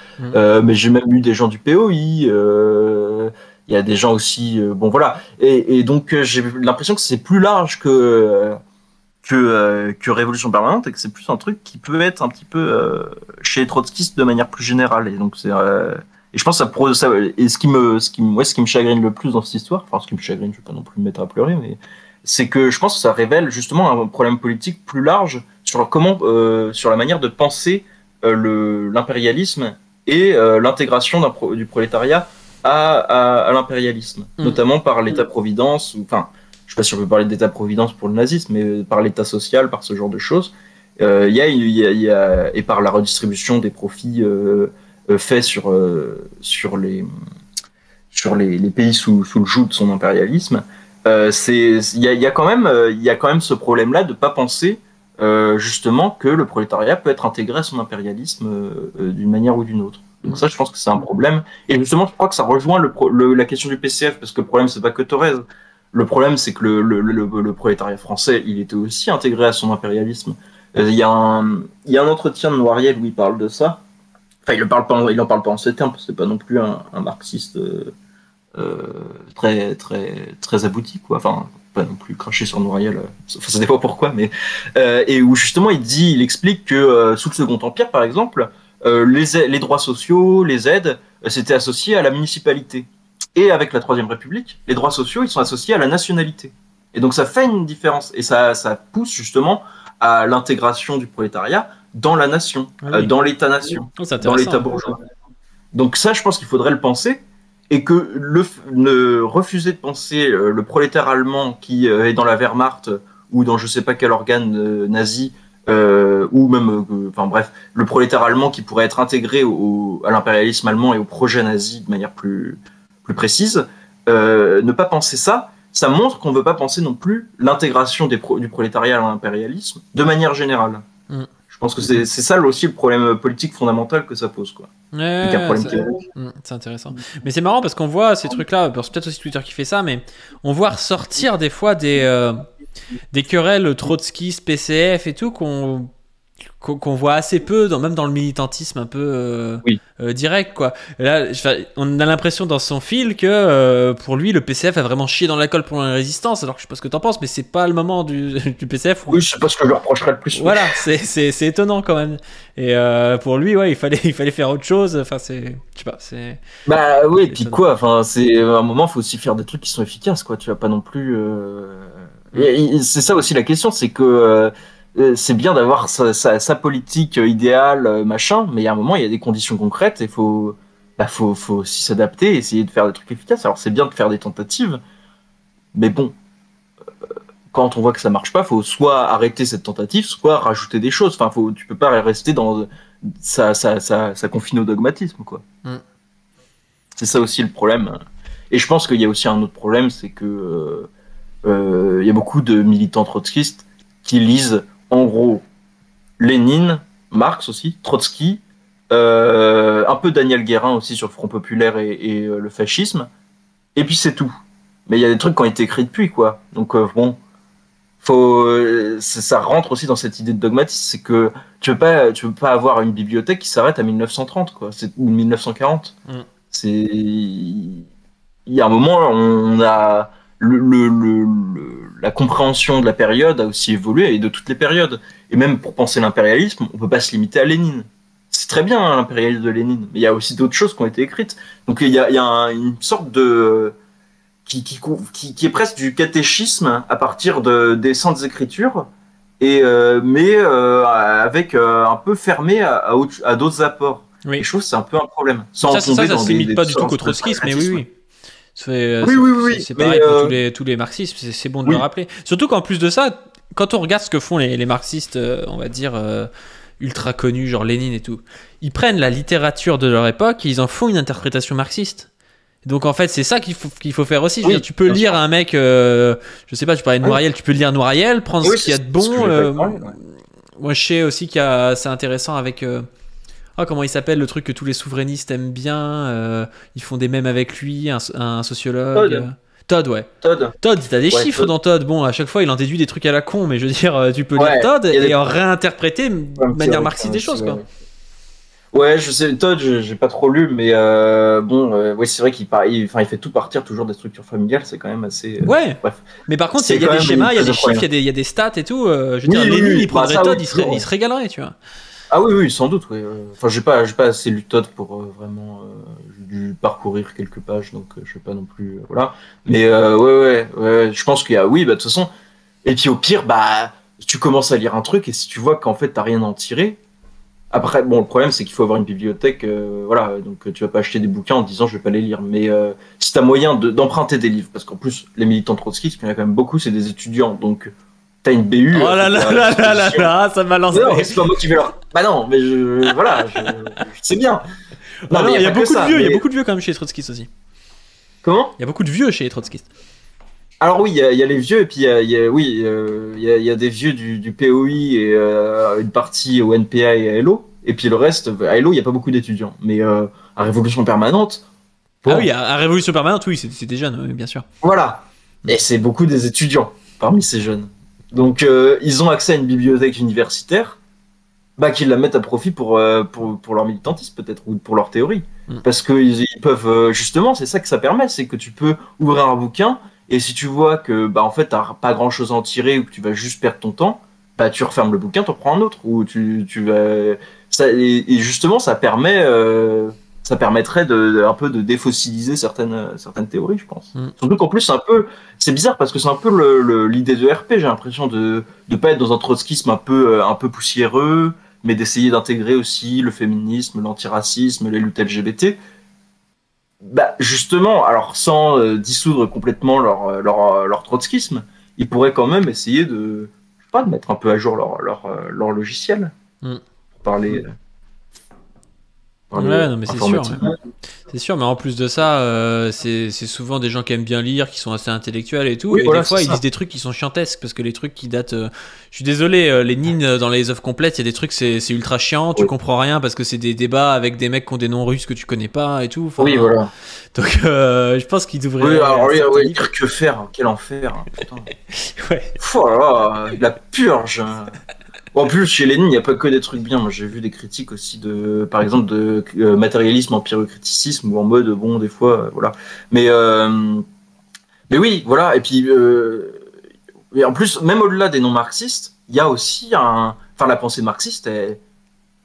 S2: Mais j'ai même eu des gens du POI, il y a des gens aussi... bon, voilà. Et donc, j'ai l'impression que c'est plus large que Révolution Permanente, et que c'est plus un truc qui peut être un petit peu chez les trotskistes de manière plus générale. Et donc et je pense que ça et ce qui me chagrine le plus dans cette histoire, enfin ce qui me chagrine, je vais pas non plus me mettre à pleurer, mais c'est que je pense que ça révèle justement un problème politique plus large sur sur la manière de penser l'impérialisme et l'intégration du prolétariat à l'impérialisme, notamment par l'État-providence, enfin, je sais pas si on peut parler d'État-providence pour le nazisme, mais par l'État social, par ce genre de choses. Et par la redistribution des profits faits sur les pays sous le joug de son impérialisme. Il y a quand même ce problème-là de pas penser justement que le prolétariat peut être intégré à son impérialisme d'une manière ou d'une autre. Donc ça, je pense que c'est un problème. Et justement, je crois que ça rejoint la question du PCF, parce que le problème, c'est pas que Thorez. Le problème, c'est que le prolétariat français, il était aussi intégré à son impérialisme. Il y a un entretien de Noiriel où il parle de ça. Enfin, il en parle pas en ces termes, parce que c'est pas non plus un marxiste très très abouti, quoi. Enfin, pas non plus cracher sur Noiriel. Enfin, ça dépend pourquoi, mais et où justement il explique que sous le Second Empire, par exemple, les droits sociaux, les aides, c'était associé à la municipalité. Et avec la Troisième République, les droits sociaux, ils sont associés à la nationalité. Et donc ça fait une différence. Et ça pousse justement à l'intégration du prolétariat dans la nation, dans l'État-nation, dans l'État bourgeois. Donc ça, je pense qu'il faudrait le penser. Et que ne refuser de penser le prolétaire allemand qui est dans la Wehrmacht ou dans je sais pas quel organe nazi, ou même, enfin bref, le prolétaire allemand qui pourrait être intégré à l'impérialisme allemand et au projet nazi de manière plus précise, ne pas penser ça montre qu'on ne veut pas penser non plus l'intégration du prolétariat à l'impérialisme de manière générale. Je pense que c'est ça aussi le problème politique fondamental que ça pose, quoi.
S1: C'est intéressant. Mais c'est marrant parce qu'on voit ces trucs-là, c'est peut-être aussi Twitter qui fait ça, mais on voit ressortir des fois des querelles trotskistes, PCF et tout qu'on voit assez peu, même dans le militantisme un peu direct, quoi. Là, on a l'impression dans son fil que pour lui, le PCF a vraiment chié dans la colle pour la résistance, alors que je sais pas ce que t'en penses, mais c'est pas le moment du PCF.
S2: Oui, c'est pas ce que je lui reprocherais le plus.
S1: Voilà, c'est étonnant quand même. Et pour lui, ouais, il fallait faire autre chose. Enfin, je sais pas, c'est.
S2: Bah oui, et puis quoi, enfin, c'est à un moment, faut aussi faire des trucs qui sont efficaces, quoi. Tu vas pas non plus. C'est ça aussi la question, c'est que. C'est bien d'avoir sa politique idéale, machin, mais à un moment, il y a des conditions concrètes et faut aussi s'adapter, essayer de faire des trucs efficaces. Alors, c'est bien de faire des tentatives, mais bon, quand on voit que ça marche pas, faut soit arrêter cette tentative, soit rajouter des choses. Enfin, tu peux pas rester dans ça confine au dogmatisme, quoi. C'est ça aussi le problème. Et je pense qu'il y a aussi un autre problème, c'est que il y a beaucoup de militants trotskistes qui lisent en gros Lénine, Marx aussi, Trotsky, un peu Daniel Guérin aussi sur le Front Populaire et le fascisme, et puis c'est tout. Mais il y a des trucs qui ont été écrits depuis, quoi. Donc bon, ça rentre aussi dans cette idée de dogmatisme, c'est que tu peux pas avoir une bibliothèque qui s'arrête à 1930, quoi, ou 1940. Il y a un moment, on a la compréhension de la période a aussi évolué, et de toutes les périodes. Et même pour penser l'impérialisme, on peut pas se limiter à Lénine. C'est très bien, hein, l'impérialisme de Lénine, mais il y a aussi d'autres choses qui ont été écrites. Donc il y a une sorte de qui est presque du catéchisme à partir des saintes écritures, mais avec un peu fermé à d'autres apports.
S1: Oui.
S2: Et je trouve que c'est un peu un problème.
S1: Ça se limite pas du tout qu'au trotskisme, mais oui. C'est pareil pour tous les marxistes, c'est bon de le rappeler. Surtout qu'en plus de ça, quand on regarde ce que font les marxistes, on va dire ultra connus, genre Lénine et tout, ils prennent la littérature de leur époque et ils en font une interprétation marxiste. Donc en fait, c'est ça qu'il faut faire aussi. Tu peux lire un mec, je sais pas, tu parlais de Noiriel, tu peux lire Noiriel, prendre ce qu'il y a de bon. Moi, je sais aussi c'est intéressant avec. Comment il s'appelle, le truc que tous les souverainistes aiment bien, ils font des mèmes avec lui, un sociologue. Todd, ouais. Todd, t'as des chiffres dans Todd. Bon, à chaque fois, il en déduit des trucs à la con, mais je veux dire, tu peux lire Todd et en réinterpréter de manière marxiste des choses, quoi.
S2: Ouais, je sais, Todd, j'ai pas trop lu, mais ouais, c'est vrai qu'il fait tout partir toujours des structures familiales, c'est quand même assez.
S1: Ouais. Bref. Mais par contre, il y a des schémas, il y a des chiffres, il y a des stats et tout. Je veux dire, Lénine, il prendrait Todd, il se régalerait, tu vois.
S2: Ah oui, sans doute, oui. Enfin, j'ai pas assez lu Todd pour vraiment dû parcourir quelques pages, donc je sais pas non plus, voilà. Mais ouais, je pense qu'il y a, oui, bah de toute façon. Et puis au pire, bah, tu commences à lire un truc et si tu vois qu'en fait t'as rien à en tirer. Après, bon, le problème c'est qu'il faut avoir une bibliothèque, voilà. Donc tu vas pas acheter des bouquins en disant je vais pas les lire. Mais si t'as moyen d'emprunter des livres, parce qu'en plus les militants trotskistes, il y en a quand même beaucoup, c'est des étudiants, donc. T'as une BU.
S1: Oh là, ça m'a lancé.
S2: Non, c'est pas moi qui vais leur. Bah non, mais voilà, je sais bien.
S1: Non, il y a beaucoup de vieux, il y a beaucoup de vieux quand même chez les trotskistes aussi.
S2: Comment ?
S1: Il y a beaucoup de vieux chez les trotskistes.
S2: Alors oui, il y a les vieux, et puis il y a des vieux du POI et une partie au NPA et à LO, et puis le reste, à LO, il n'y a pas beaucoup d'étudiants. Mais à Révolution Permanente.
S1: Bon. Ah oui, à Révolution Permanente, oui, c'est des jeunes, bien sûr.
S2: Voilà. Et c'est beaucoup des étudiants parmi ces jeunes. Donc ils ont accès à une bibliothèque universitaire, bah qu'ils la mettent à profit pour leur militantisme peut-être, ou pour leur théorie. Parce qu'ils peuvent, justement, c'est ça que ça permet, c'est que tu peux ouvrir un bouquin, et si tu vois que bah en fait t'as pas grand chose à en tirer, ou que tu vas juste perdre ton temps, bah tu refermes le bouquin, t'en prends un autre, ou tu vas... Ça, et justement ça permet... ça permettrait un peu de défossiliser certaines théories, je pense. Surtout qu'en plus, c'est bizarre parce que c'est un peu l'idée de RP, j'ai l'impression de pas être dans un trotskisme un peu poussiéreux, mais d'essayer d'intégrer aussi le féminisme, l'antiracisme, les luttes LGBT. Bah, justement, alors sans dissoudre complètement leur trotskisme, ils pourraient quand même essayer de mettre un peu à jour leur logiciel. Pour parler...
S1: Ouais, non, mais c'est sûr. Ouais. C'est sûr, mais en plus de ça, c'est souvent des gens qui aiment bien lire, qui sont assez intellectuels et tout. Oui, et voilà, des fois, ils disent des trucs qui sont chiantesques parce que les trucs qui datent. Je suis désolé, Lénine, dans les œuvres complètes, il y a des trucs, c'est ultra chiant, tu comprends rien parce que c'est des débats avec des mecs qui ont des noms russes que tu connais pas et tout. Enfin,
S2: oui, voilà.
S1: Donc, je pense qu'ils devraient.
S2: Oui, alors, dire que faire, quel enfer. Hein, putain.
S1: Ouais.
S2: Oh là là, la purge. En plus, chez Lénine, il n'y a pas que des trucs bien. Moi, j'ai vu des critiques aussi par exemple, de matérialisme, empyrocriticisme, ou en mode, bon, des fois, voilà. Mais oui, voilà. Et puis, et en plus, même au-delà des non-marxistes, il y a aussi la pensée marxiste, elle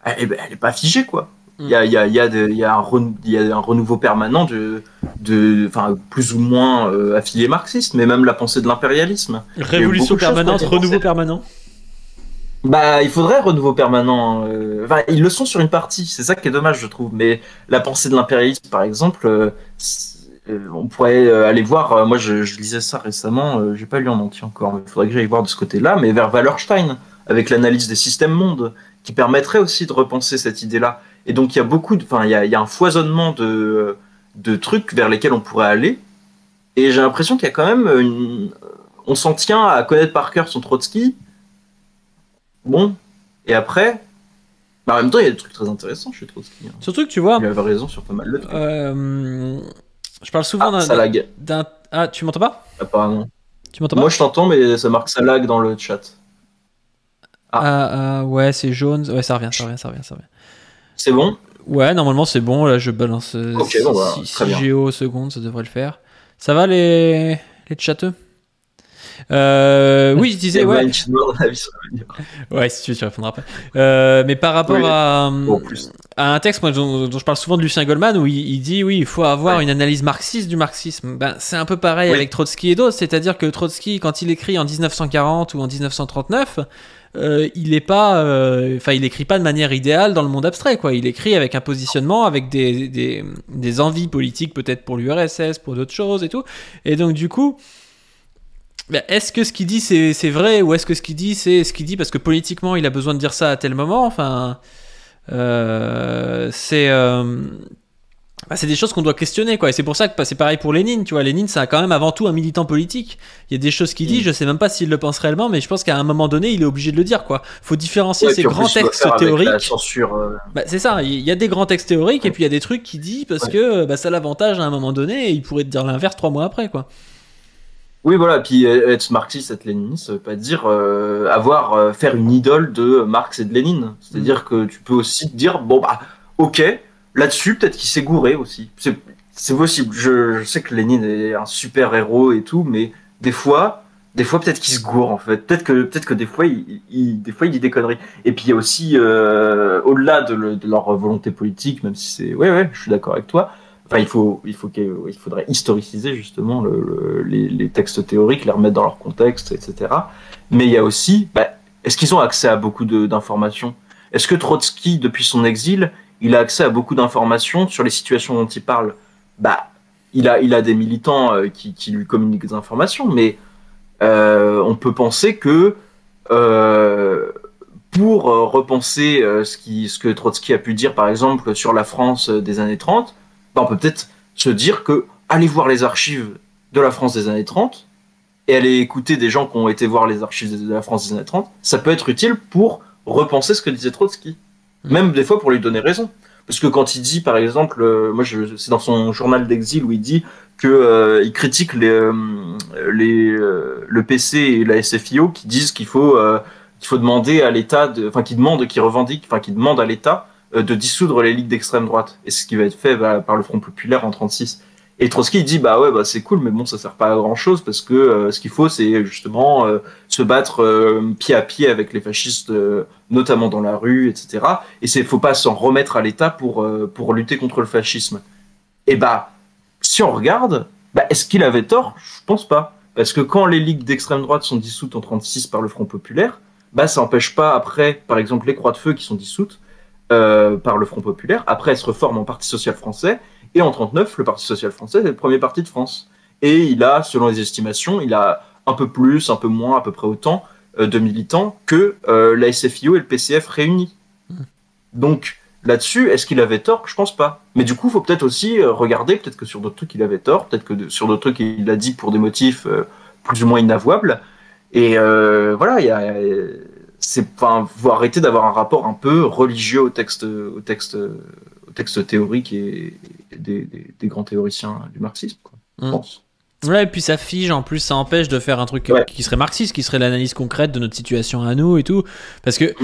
S2: est pas figée, quoi. Il y a un renouveau permanent plus ou moins affilié marxiste, mais même la pensée de l'impérialisme.
S1: Révolution permanente, renouveau permanent.
S2: Bah, il faudrait renouveau permanent. Enfin, ils le sont sur une partie, c'est ça qui est dommage, je trouve. Mais la pensée de l'impérialisme, par exemple, on pourrait aller voir. Moi, je lisais ça récemment. J'ai pas lu en entier encore, mais il faudrait que j'aille voir de ce côté-là. Mais vers Wallerstein, avec l'analyse des systèmes mondes, qui permettrait aussi de repenser cette idée-là. Et donc, il y a il y a un foisonnement de trucs vers lesquels on pourrait aller. Et j'ai l'impression qu'il y a quand même on s'en tient à connaître par cœur son Trotsky. Bon, et après, en même temps, il y a des trucs très intéressants chez Trotsky. Hein.
S1: Surtout que tu vois,
S2: il avait raison sur pas mal de trucs.
S1: Je parle souvent
S2: ça lag.
S1: Ah, tu m'entends pas?
S2: Apparemment.
S1: Tu m'entends pas?
S2: Moi je t'entends, mais ça marque ça lag dans le chat.
S1: Ouais, c'est jaune. Ouais, ça revient.
S2: C'est bon?
S1: Ouais, normalement c'est bon. Là, je balance
S2: Ok, bon, bah, très bien.
S1: GO secondes, ça devrait le faire. Ça va les chatteux? Oui, je disais, ouais. Ouais, si tu répondras après. Mais par rapport à un texte moi, dont je parle souvent de Lucien Goldman, où il dit, oui, il faut avoir une analyse marxiste du marxisme. Ben, c'est un peu pareil avec Trotsky et d'autres, c'est-à-dire que Trotsky, quand il écrit en 1940 ou en 1939, il est pas, il écrit pas de manière idéale dans le monde abstrait, quoi. Il écrit avec un positionnement, avec des envies politiques, peut-être pour l'URSS, pour d'autres choses et tout. Et donc, du coup, est-ce que ce qu'il dit c'est vrai, ou est-ce que ce qu'il dit c'est ce qu'il dit parce que politiquement il a besoin de dire ça à tel moment? Enfin, c'est des choses qu'on doit questionner, quoi. Et c'est pour ça que c'est pareil pour Lénine, tu vois. Lénine, c'est quand même avant tout un militant politique. Il y a des choses qu'il dit, je sais même pas s'il le pense réellement, mais je pense qu'à un moment donné, il est obligé de le dire, quoi. Faut différencier ces grands textes théoriques. C'est ça. Il y a des grands textes théoriques et puis il y a des trucs qu'il dit parce que ça l'avantage à un moment donné et il pourrait te dire l'inverse 3 mois après, quoi.
S2: Oui, voilà, puis être marxiste, être léniniste, ça veut pas dire faire une idole de Marx et de Lénine. C'est-à-dire que tu peux aussi te dire, bon, bah, ok, là-dessus, peut-être qu'il s'est gouré aussi. C'est possible. Je sais que Lénine est un super héros et tout, mais des fois peut-être qu'il se gourre, en fait. Peut-être que des fois, il dit des conneries. Et puis, il y a aussi, au-delà de leur volonté politique, même si c'est, ouais, je suis d'accord avec toi. Enfin, il faudrait historiciser justement les textes théoriques, les remettre dans leur contexte, etc. Mais il y a aussi, est-ce qu'ils ont accès à beaucoup d'informations? Est-ce que Trotsky, depuis son exil, il a accès à beaucoup d'informations sur les situations dont il parle? Il a des militants qui lui communiquent des informations, mais on peut penser que pour repenser ce que Trotsky a pu dire, par exemple, sur la France des années 30, on peut peut-être se dire que aller voir les archives de la France des années 30 et aller écouter des gens qui ont été voir les archives de la France des années 30, ça peut être utile pour repenser ce que disait Trotsky. Même des fois pour lui donner raison. Parce que quand il dit, par exemple, c'est dans son journal d'exil où il dit que il critique le PC et la SFIO qui disent qu'il faut demander à l'État, qui demande à l'État de dissoudre les ligues d'extrême droite. Et c'est ce qui va être fait par le Front populaire en 36. Et Trotsky il dit c'est cool, mais bon, ça sert pas à grand chose parce que ce qu'il faut c'est justement se battre pied à pied avec les fascistes, notamment dans la rue, etc. Et faut pas s'en remettre à l'État pour lutter contre le fascisme. Et si on regarde, est-ce qu'il avait tort? Je pense pas. Parce que quand les ligues d'extrême droite sont dissoutes en 36 par le Front populaire, ça empêche pas après, par exemple, les Croix de Feu qui sont dissoutes par le Front populaire. Après, elles se reforment en Parti social français. Et en 39, le Parti social français est le premier parti de France. Et il a, selon les estimations, il a un peu plus, un peu moins, à peu près autant de militants que la SFIO et le PCF réunis. Donc, là-dessus, est-ce qu'il avait tort? Je pense pas. Mais du coup, il faut peut-être aussi regarder, peut-être que sur d'autres trucs, il avait tort, peut-être que sur d'autres trucs, il l'a dit pour des motifs plus ou moins inavouables. Et voilà, faut arrêter d'avoir un rapport un peu religieux au texte théorique et des grands théoriciens du marxisme, quoi, je pense.
S1: Ouais, et puis ça fige, en plus ça empêche de faire un truc qui serait marxiste, qui serait l'analyse concrète de notre situation à nous et tout. Parce que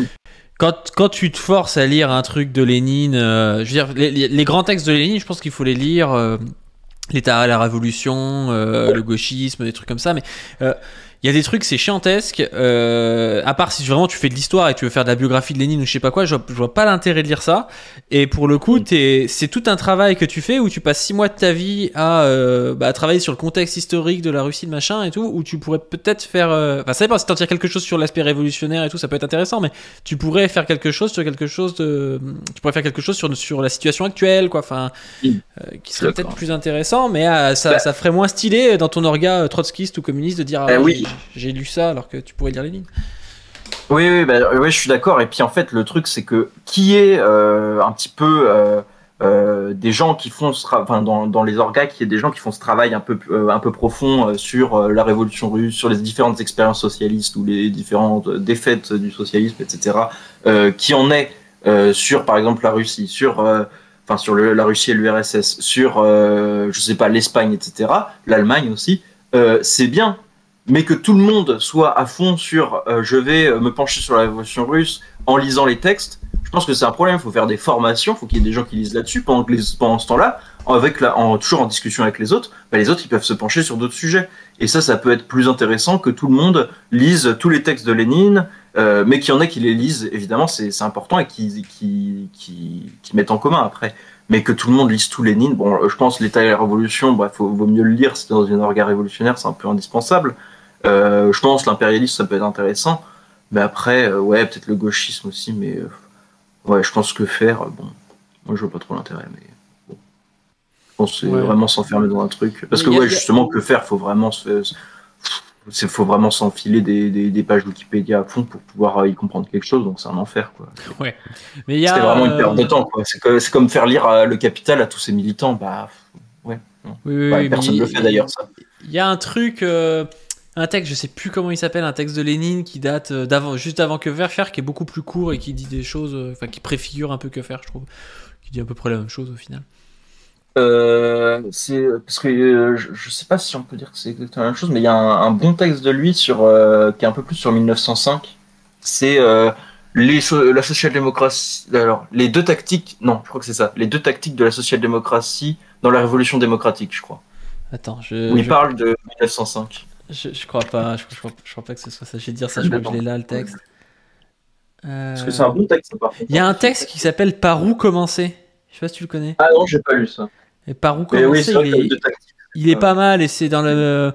S1: quand tu te forces à lire un truc de Lénine, je veux dire, les grands textes de Lénine, je pense qu'il faut les lire, l'État, la Révolution, le gauchisme, des trucs comme ça, mais il y a des trucs, c'est chiantesque, à part si vraiment tu fais de l'histoire et tu veux faire de la biographie de Lénine ou je sais pas quoi, je vois pas l'intérêt de lire ça. Et pour le coup, c'est tout un travail que tu fais où tu passes 6 mois de ta vie à travailler sur le contexte historique de la Russie, de machin et tout, où tu pourrais peut-être faire... ça dépend, si t'en tires quelque chose sur l'aspect révolutionnaire et tout, ça peut être intéressant, mais tu pourrais faire quelque chose sur quelque chose de... Tu pourrais faire quelque chose sur la situation actuelle, quoi, qui serait peut-être plus intéressant, mais ça ferait moins stylé dans ton orga trotskiste ou communiste de dire j'ai lu ça alors que tu pourrais lire Lénine.
S2: Oui, je suis d'accord. Et puis en fait, le truc, c'est que qui est un petit peu des gens qui font dans les orgas, qui est des gens qui font ce travail un peu profond sur la révolution russe, sur les différentes expériences socialistes ou les différentes défaites du socialisme, etc. Qui en est sur, par exemple, la Russie, sur enfin sur la Russie et l'URSS, sur, je sais pas, l'Espagne, etc., l'Allemagne aussi, c'est bien. Mais que tout le monde soit à fond sur je vais me pencher sur la révolution russe en lisant les textes, je pense que c'est un problème. Il faut faire des formations, il faut qu'il y ait des gens qui lisent là-dessus pendant ce temps-là, toujours en discussion avec les autres, les autres ils peuvent se pencher sur d'autres sujets. Et ça peut être plus intéressant que tout le monde lise tous les textes de Lénine, mais qu'il y en ait qui les lisent, évidemment, c'est important, et qui mettent en commun après. Mais que tout le monde lise tout Lénine, bon, je pense l'État et la Révolution, vaut mieux le lire, c'est dans une regard révolutionnaire, c'est un peu indispensable. Je pense l'impérialisme, ça peut être intéressant, mais après, ouais, peut-être le gauchisme aussi, mais ouais, je pense que faire, bon, moi je vois pas trop l'intérêt, mais bon. Je pense que c'est vraiment s'enfermer dans un truc. Parce que justement, que faire, faut vraiment s'enfiler des pages Wikipédia à fond pour pouvoir y comprendre quelque chose, donc c'est un enfer, quoi.
S1: Ouais. Mais
S2: c'est vraiment une perte de temps, quoi. C'est comme faire lire Le Capital à tous ces militants, bah ouais.
S1: Oui,
S2: personne ne le fait d'ailleurs, ça.
S1: Il y a un truc. Un texte, je sais plus comment il s'appelle, un texte de Lénine qui date juste avant que faire, qui est beaucoup plus court et qui dit des choses, qui préfigure un peu que faire, je trouve, qui dit à peu près la même chose au final.
S2: C'est parce que je sais pas si on peut dire que c'est exactement la même chose, mais il y a un bon texte de lui qui est un peu plus sur 1905. C'est la social-démocratie. Alors les deux tactiques, non, je crois que c'est ça, les deux tactiques de la social-démocratie dans la révolution démocratique, je crois.
S1: Attends,
S2: où il parle de 1905.
S1: Je crois pas, je crois pas que ce soit ça. Je vais te dire ça, je crois que je l'ai là, le texte.
S2: Parce que c'est un bon texte, par contre.
S1: Il y a un texte qui s'appelle Par où commencer. Je sais pas si tu le connais.
S2: Ah non, j'ai pas lu ça.
S1: Et Par où commencer, oui, il est pas mal et c'est dans la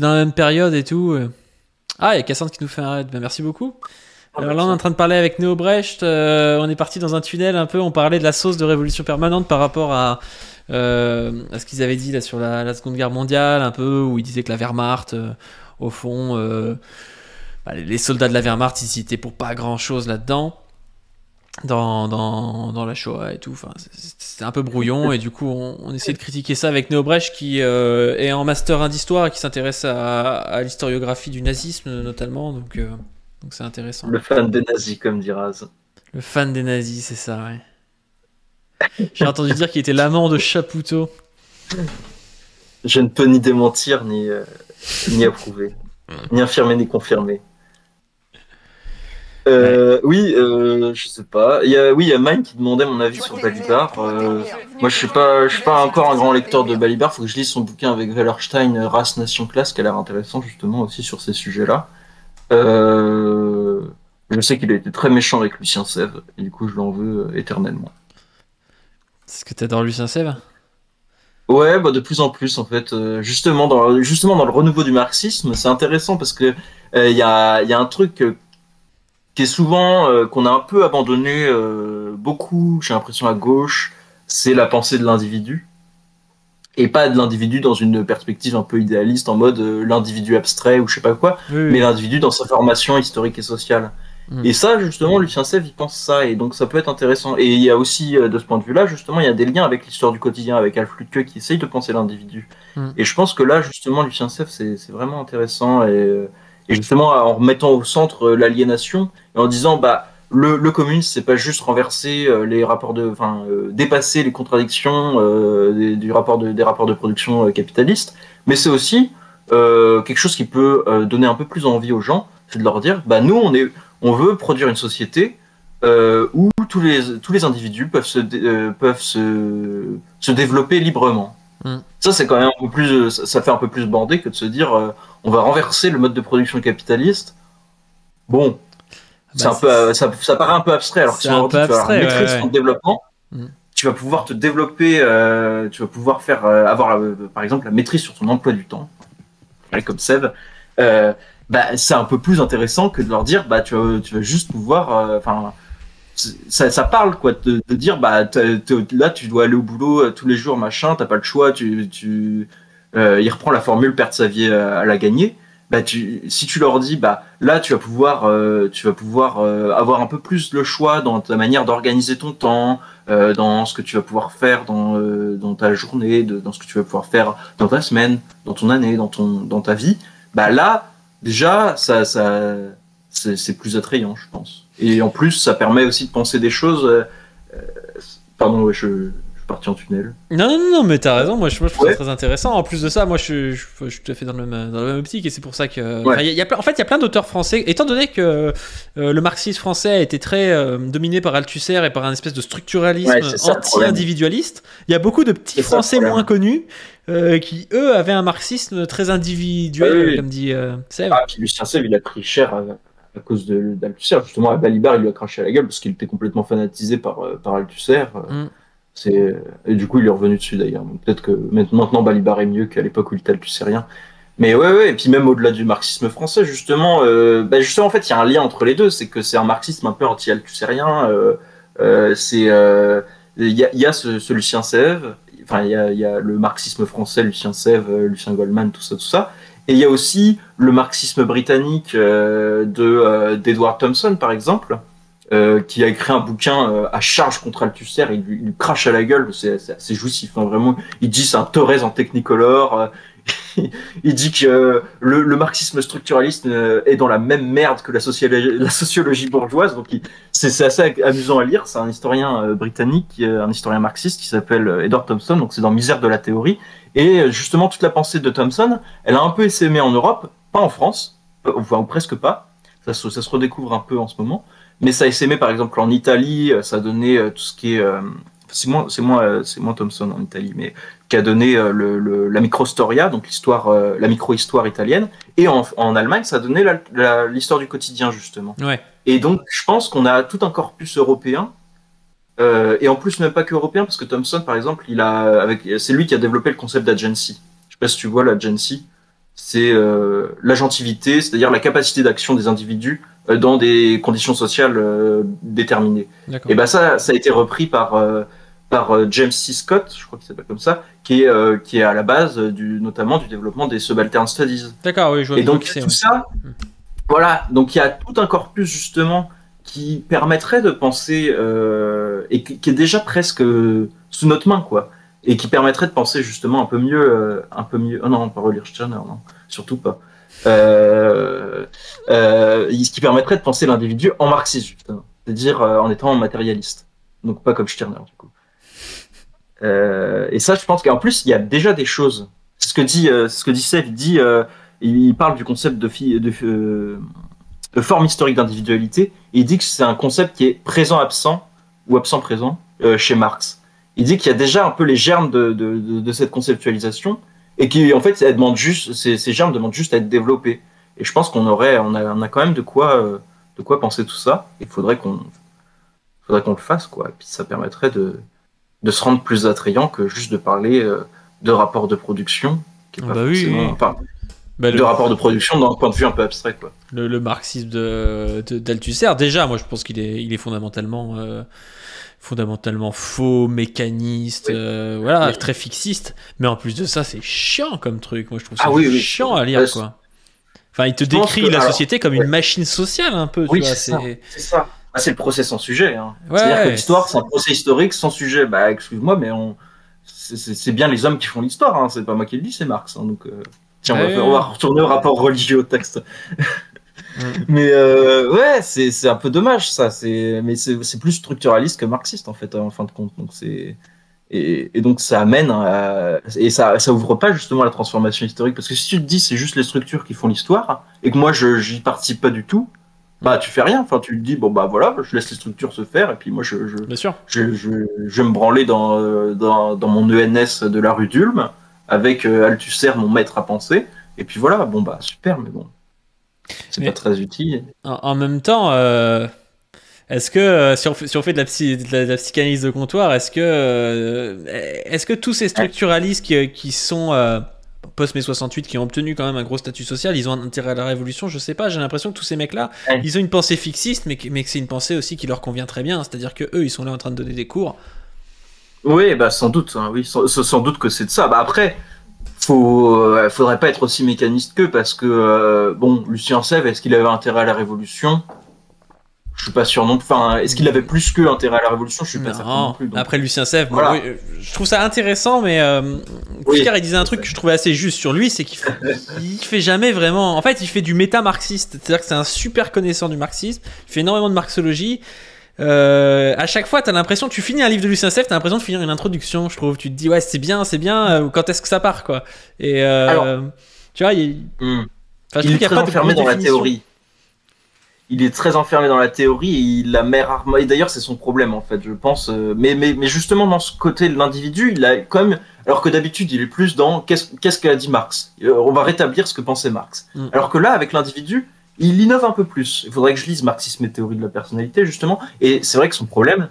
S1: même période et tout. Ah, il y a Cassandre qui nous fait un raid. Ben, merci beaucoup. Alors là, on est en train de parler avec Néo Brecht. On est parti dans un tunnel un peu. On parlait de la sauce de révolution permanente par rapport à ce qu'ils avaient dit là sur la Seconde Guerre mondiale, un peu, où ils disaient que la Wehrmacht, au fond, les soldats de la Wehrmacht, ils étaient pour pas grand chose là-dedans, dans la Shoah et tout. Enfin, c'était un peu brouillon, et du coup, on essayait de critiquer ça avec Néo Brecht, qui est en master 1 d'histoire et qui s'intéresse à l'historiographie du nazisme notamment, donc c'est intéressant.
S2: Le fan des nazis, comme dit Raz.
S1: Le fan des nazis, c'est ça, ouais. J'ai entendu dire qu'il était l'amant de Chapoutot.
S2: Je ne peux ni démentir, ni approuver. Ni infirmer, ni confirmer. Oui, je sais pas. Il y a Mine qui demandait mon avis sur Balibar. Moi, je suis pas encore un grand lecteur de Balibar. Faut que je lise son bouquin avec Wallerstein, Race, Nation, Classe, qui a l'air intéressant justement aussi sur ces sujets-là. Je sais qu'il a été très méchant avec Lucien Sèvres, et du coup, je l'en veux éternellement.
S1: C'est ce que t'adores Lucien Sèvres ?
S2: Ouais, de plus en plus en fait. Justement dans le renouveau du marxisme, c'est intéressant parce que il y a un truc qui est souvent qu'on a un peu abandonné beaucoup, j'ai l'impression à gauche, c'est la pensée de l'individu. Et pas de l'individu dans une perspective un peu idéaliste en mode l'individu abstrait ou je sais pas quoi, mais l'individu dans sa formation historique et sociale. Et ça, justement, Lucien Sèvres, il pense ça, et donc ça peut être intéressant. Et il y a aussi, de ce point de vue-là, justement, il y a des liens avec l'histoire du quotidien, avec Alf Lütke qui essaye de penser l'individu. Et je pense que là, justement, Lucien Sèvres, c'est vraiment intéressant, et justement, en remettant au centre l'aliénation, et en disant, le communisme, c'est pas juste renverser les rapports dépasser les contradictions des rapports de production capitalistes, mais c'est aussi quelque chose qui peut donner un peu plus envie aux gens, c'est de leur dire, nous, on veut produire une société où tous les individus peuvent se développer librement. Ça, c'est quand même un peu plus, ça fait un peu plus bandé que de se dire, on va renverser le mode de production capitaliste. Bon, ça paraît un peu abstrait. Alors que si on dit, tu vas avoir maîtrise ton développement, tu vas pouvoir te développer, tu vas pouvoir avoir par exemple la maîtrise sur ton emploi du temps, comme Sèvres. C'est un peu plus intéressant que de leur dire tu vas juste pouvoir ça parle quoi de dire là tu dois aller au boulot tous les jours machin, t'as pas le choix, il reprend la formule perdre sa vie à la gagner. Si tu leur dis là tu vas pouvoir avoir un peu plus le choix dans ta manière d'organiser ton temps, dans ce que tu vas pouvoir faire dans ta journée, dans ce que tu vas pouvoir faire dans ta semaine, dans ton année, dans ta vie, là déjà, c'est plus attrayant, je pense. Et en plus, ça permet aussi de penser des choses Pardon, ouais, je suis parti en tunnel.
S1: Non, mais t'as raison, moi je trouve ça très intéressant. En plus de ça, moi je suis tout à fait dans la même optique, et c'est pour ça que. En fait, il y a plein d'auteurs français, étant donné que le marxisme français a été très dominé par Althusser et par un espèce de structuralisme anti-individualiste, il y a beaucoup de petits français moins connus qui, eux, avaient un marxisme très individuel, comme dit Sèvres.
S2: Ah, puis Lucien Sèvres, il a pris cher à cause d'Althusser. Justement, à Balibar, il lui a craché à la gueule parce qu'il était complètement fanatisé par Althusser. Et du coup, il est revenu dessus d'ailleurs. Donc peut-être que maintenant, Balibar est mieux qu'à l'époque où il était althusserien. Mais ouais, et puis même au-delà du marxisme français, justement, en fait, il y a un lien entre les deux. C'est que c'est un marxisme un peu anti-althusserien. Il y a ce Lucien Sèvres. Enfin, il y a le marxisme français, Lucien Sèvres, Lucien Goldman, tout ça. Et il y a aussi le marxisme britannique d'Edward Thompson, par exemple, qui a écrit un bouquin à charge contre Althusser. Il lui crache à la gueule, c'est assez jouissif, hein, vraiment. Il dit c'est un Thorez en technicolor. Il dit que le marxisme structuraliste est dans la même merde que la sociologie bourgeoise. Donc c'est assez amusant à lire. C'est un historien britannique, un historien marxiste qui s'appelle Edward Thompson. Donc c'est dans Misère de la théorie. Et justement, toute la pensée de Thompson, elle a un peu essaimé en Europe, pas en France, enfin, ou presque pas. Ça se redécouvre un peu en ce moment. Mais ça a essaimé, par exemple, en Italie. Ça a donné tout ce qui est... c'est moins Thompson en Italie, mais qui a donné la microstoria, donc la micro-histoire italienne. Et en Allemagne, ça a donné l'histoire du quotidien, justement.
S1: Ouais.
S2: Et donc, je pense qu'on a tout un corpus européen. Et en plus, même pas qu'européen, parce que Thompson, par exemple, c'est lui qui a développé le concept d'agency. Je sais pas si tu vois l'agency. C'est l'agentivité, c'est-à-dire la capacité d'action des individus dans des conditions sociales déterminées.
S1: D'accord.
S2: Et ça a été repris par James C. Scott, je crois qu'il s'appelle comme ça, qui est à la base notamment du développement des subaltern studies.
S1: D'accord, oui, je vois.
S2: Et donc tout ça, voilà, donc il y a tout un corpus justement qui permettrait de penser et qui est déjà presque sous notre main, quoi, et qui permettrait de penser justement un peu mieux. Oh non, pas relire Stirner, non, surtout pas. Ce qui permettrait de penser l'individu en marxiste, justement, c'est-à-dire en étant matérialiste, donc pas comme Stirner du coup. Et ça, je pense qu'en plus, il y a déjà des choses. C'est ce que dit Sèvres. Il parle du concept de forme historique d'individualité. Et il dit que c'est un concept qui est présent-absent ou absent-présent chez Marx. Il dit qu'il y a déjà un peu les germes de cette conceptualisation et qui, en fait, ces germes demandent juste à être développés. Et je pense qu'on a quand même de quoi penser tout ça. Il faudrait qu'on le fasse, quoi. Et puis ça permettrait de se rendre plus attrayant que juste de parler de rapport de production, qui est pas forcément... de rapport de production d'un point de vue un peu abstrait, quoi.
S1: Le marxisme d'Althusser, déjà, moi je pense qu'il est fondamentalement faux, mécaniste, très fixiste. Mais en plus de ça, c'est chiant comme truc. Moi je trouve ça chiant à lire, quoi. Enfin, il te décrit la société comme une machine sociale, un peu.
S2: Oui, c'est ça. C'est le procès sans sujet. Hein. C'est-à-dire que l'histoire, c'est un procès historique sans sujet. Excuse-moi, mais c'est bien les hommes qui font l'histoire. Hein. C'est pas moi qui le dis, c'est Marx. Hein. Donc, tiens, on va retourner au rapport religieux au texte. Mais c'est un peu dommage, ça. Mais c'est plus structuraliste que marxiste, en fait, en fin de compte. Donc, et donc, ça amène et ça ouvre pas justement à la transformation historique. Parce que si tu te dis c'est juste les structures qui font l'histoire, et que moi, j'y participe pas du tout, tu fais rien. Enfin, tu te dis voilà, je laisse les structures se faire et puis moi je vais me branler dans mon ENS de la rue d'Ulm avec Althusser, mon maître à penser, et puis voilà, super, mais bon, c'est pas très utile.
S1: En même temps, est-ce que si on fait de la psychanalyse de comptoir, est-ce que tous ces structuralistes qui sont post-mai 68, qui ont obtenu quand même un gros statut social, ils ont un intérêt à la révolution? Je sais pas, j'ai l'impression que tous ces mecs-là, ils ont une pensée fixiste, mais que c'est une pensée aussi qui leur convient très bien, c'est-à-dire que eux, ils sont là en train de donner des cours.
S2: Oui, sans doute, hein, oui, sans doute que c'est de ça. Après, faudrait pas être aussi mécaniste qu'eux, parce que Lucien Sèvres, est-ce qu'il avait intérêt à la révolution? Je suis pas sûr non plus. Enfin, est-ce qu'il avait plus que intérêt à la révolution? Je suis pas certain non plus. Donc.
S1: Après Lucien Sèvres, voilà. Je trouve ça intéressant, mais Picard il disait un truc que je trouvais assez juste sur lui, c'est qu'il fait jamais vraiment. En fait, il fait du méta-marxiste, c'est-à-dire que c'est un super connaissant du marxisme. Il fait énormément de marxologie. à chaque fois, t'as l'impression, tu finis un livre de Lucien Sèvres, t'as l'impression de finir une introduction, je trouve. Tu te dis, ouais, c'est bien, quand est-ce que ça part, quoi. Et alors, tu vois,
S2: il est très enfermé dans la théorie. Il est très enfermé dans la théorie et il la met rarement. Et d'ailleurs, c'est son problème, en fait, je pense. Mais justement, dans ce côté de l'individu, il a quand même. Alors que d'habitude, il est plus dans qu'est-ce qu'a dit Marx. On va rétablir ce que pensait Marx. Alors que là, avec l'individu, il innove un peu plus. Il faudrait que je lise Marxisme et théorie de la personnalité, justement. Et c'est vrai que son problème,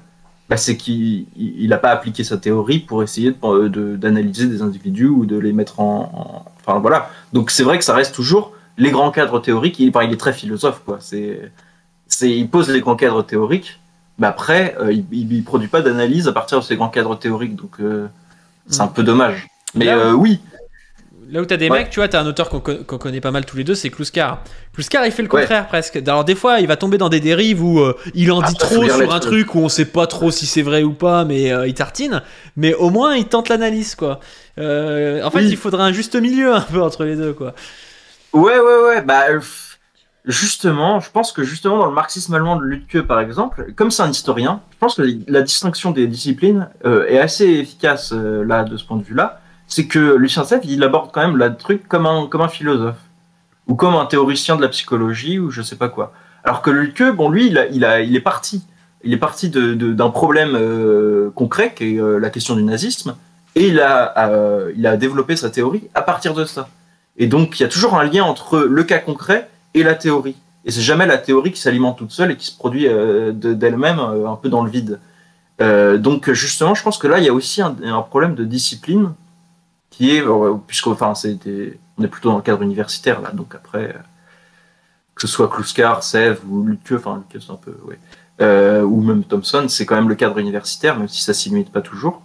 S2: c'est qu'il n'a pas appliqué sa théorie pour essayer d'analyser des individus ou de les mettre Enfin, voilà. Donc, c'est vrai que ça reste toujours les grands cadres théoriques. Il est très philosophe, quoi. Il pose les grands cadres théoriques, mais après, il produit pas d'analyse à partir de ces grands cadres théoriques. Donc, c'est un peu dommage. Mais oui.
S1: Là où t'as des mecs, tu vois, t'as un auteur qu'on connaît pas mal tous les deux, c'est Kluskar. Kluskar, il fait le contraire presque. Alors des fois, il va tomber dans des dérives où il en dit trop sur un truc où on sait pas trop si c'est vrai ou pas, mais il tartine. Mais au moins, il tente l'analyse, quoi. En fait, il faudrait un juste milieu un peu entre les deux, quoi.
S2: Ouais. Justement, je pense que justement dans le marxisme allemand de Lütke, par exemple, comme c'est un historien, je pense que la distinction des disciplines est assez efficace là de ce point de vue-là. C'est que Lucien Sèvres, il aborde quand même le truc comme un philosophe ou comme un théoricien de la psychologie ou je sais pas quoi. Alors que Lütke, bon, lui, il est parti d'un problème concret qui est la question du nazisme et il a développé sa théorie à partir de ça. Et donc il y a toujours un lien entre le cas concret et la théorie. Et c'est jamais la théorie qui s'alimente toute seule et qui se produit d'elle-même un peu dans le vide. Donc justement, je pense que là, il y a aussi un problème de discipline qui est, on est plutôt dans le cadre universitaire là, donc après, que ce soit Kluskar, Sèvres ou Lütke, Lütke c'est un peu, ou même Thomson, c'est quand même le cadre universitaire, même si ça s'y limite pas toujours.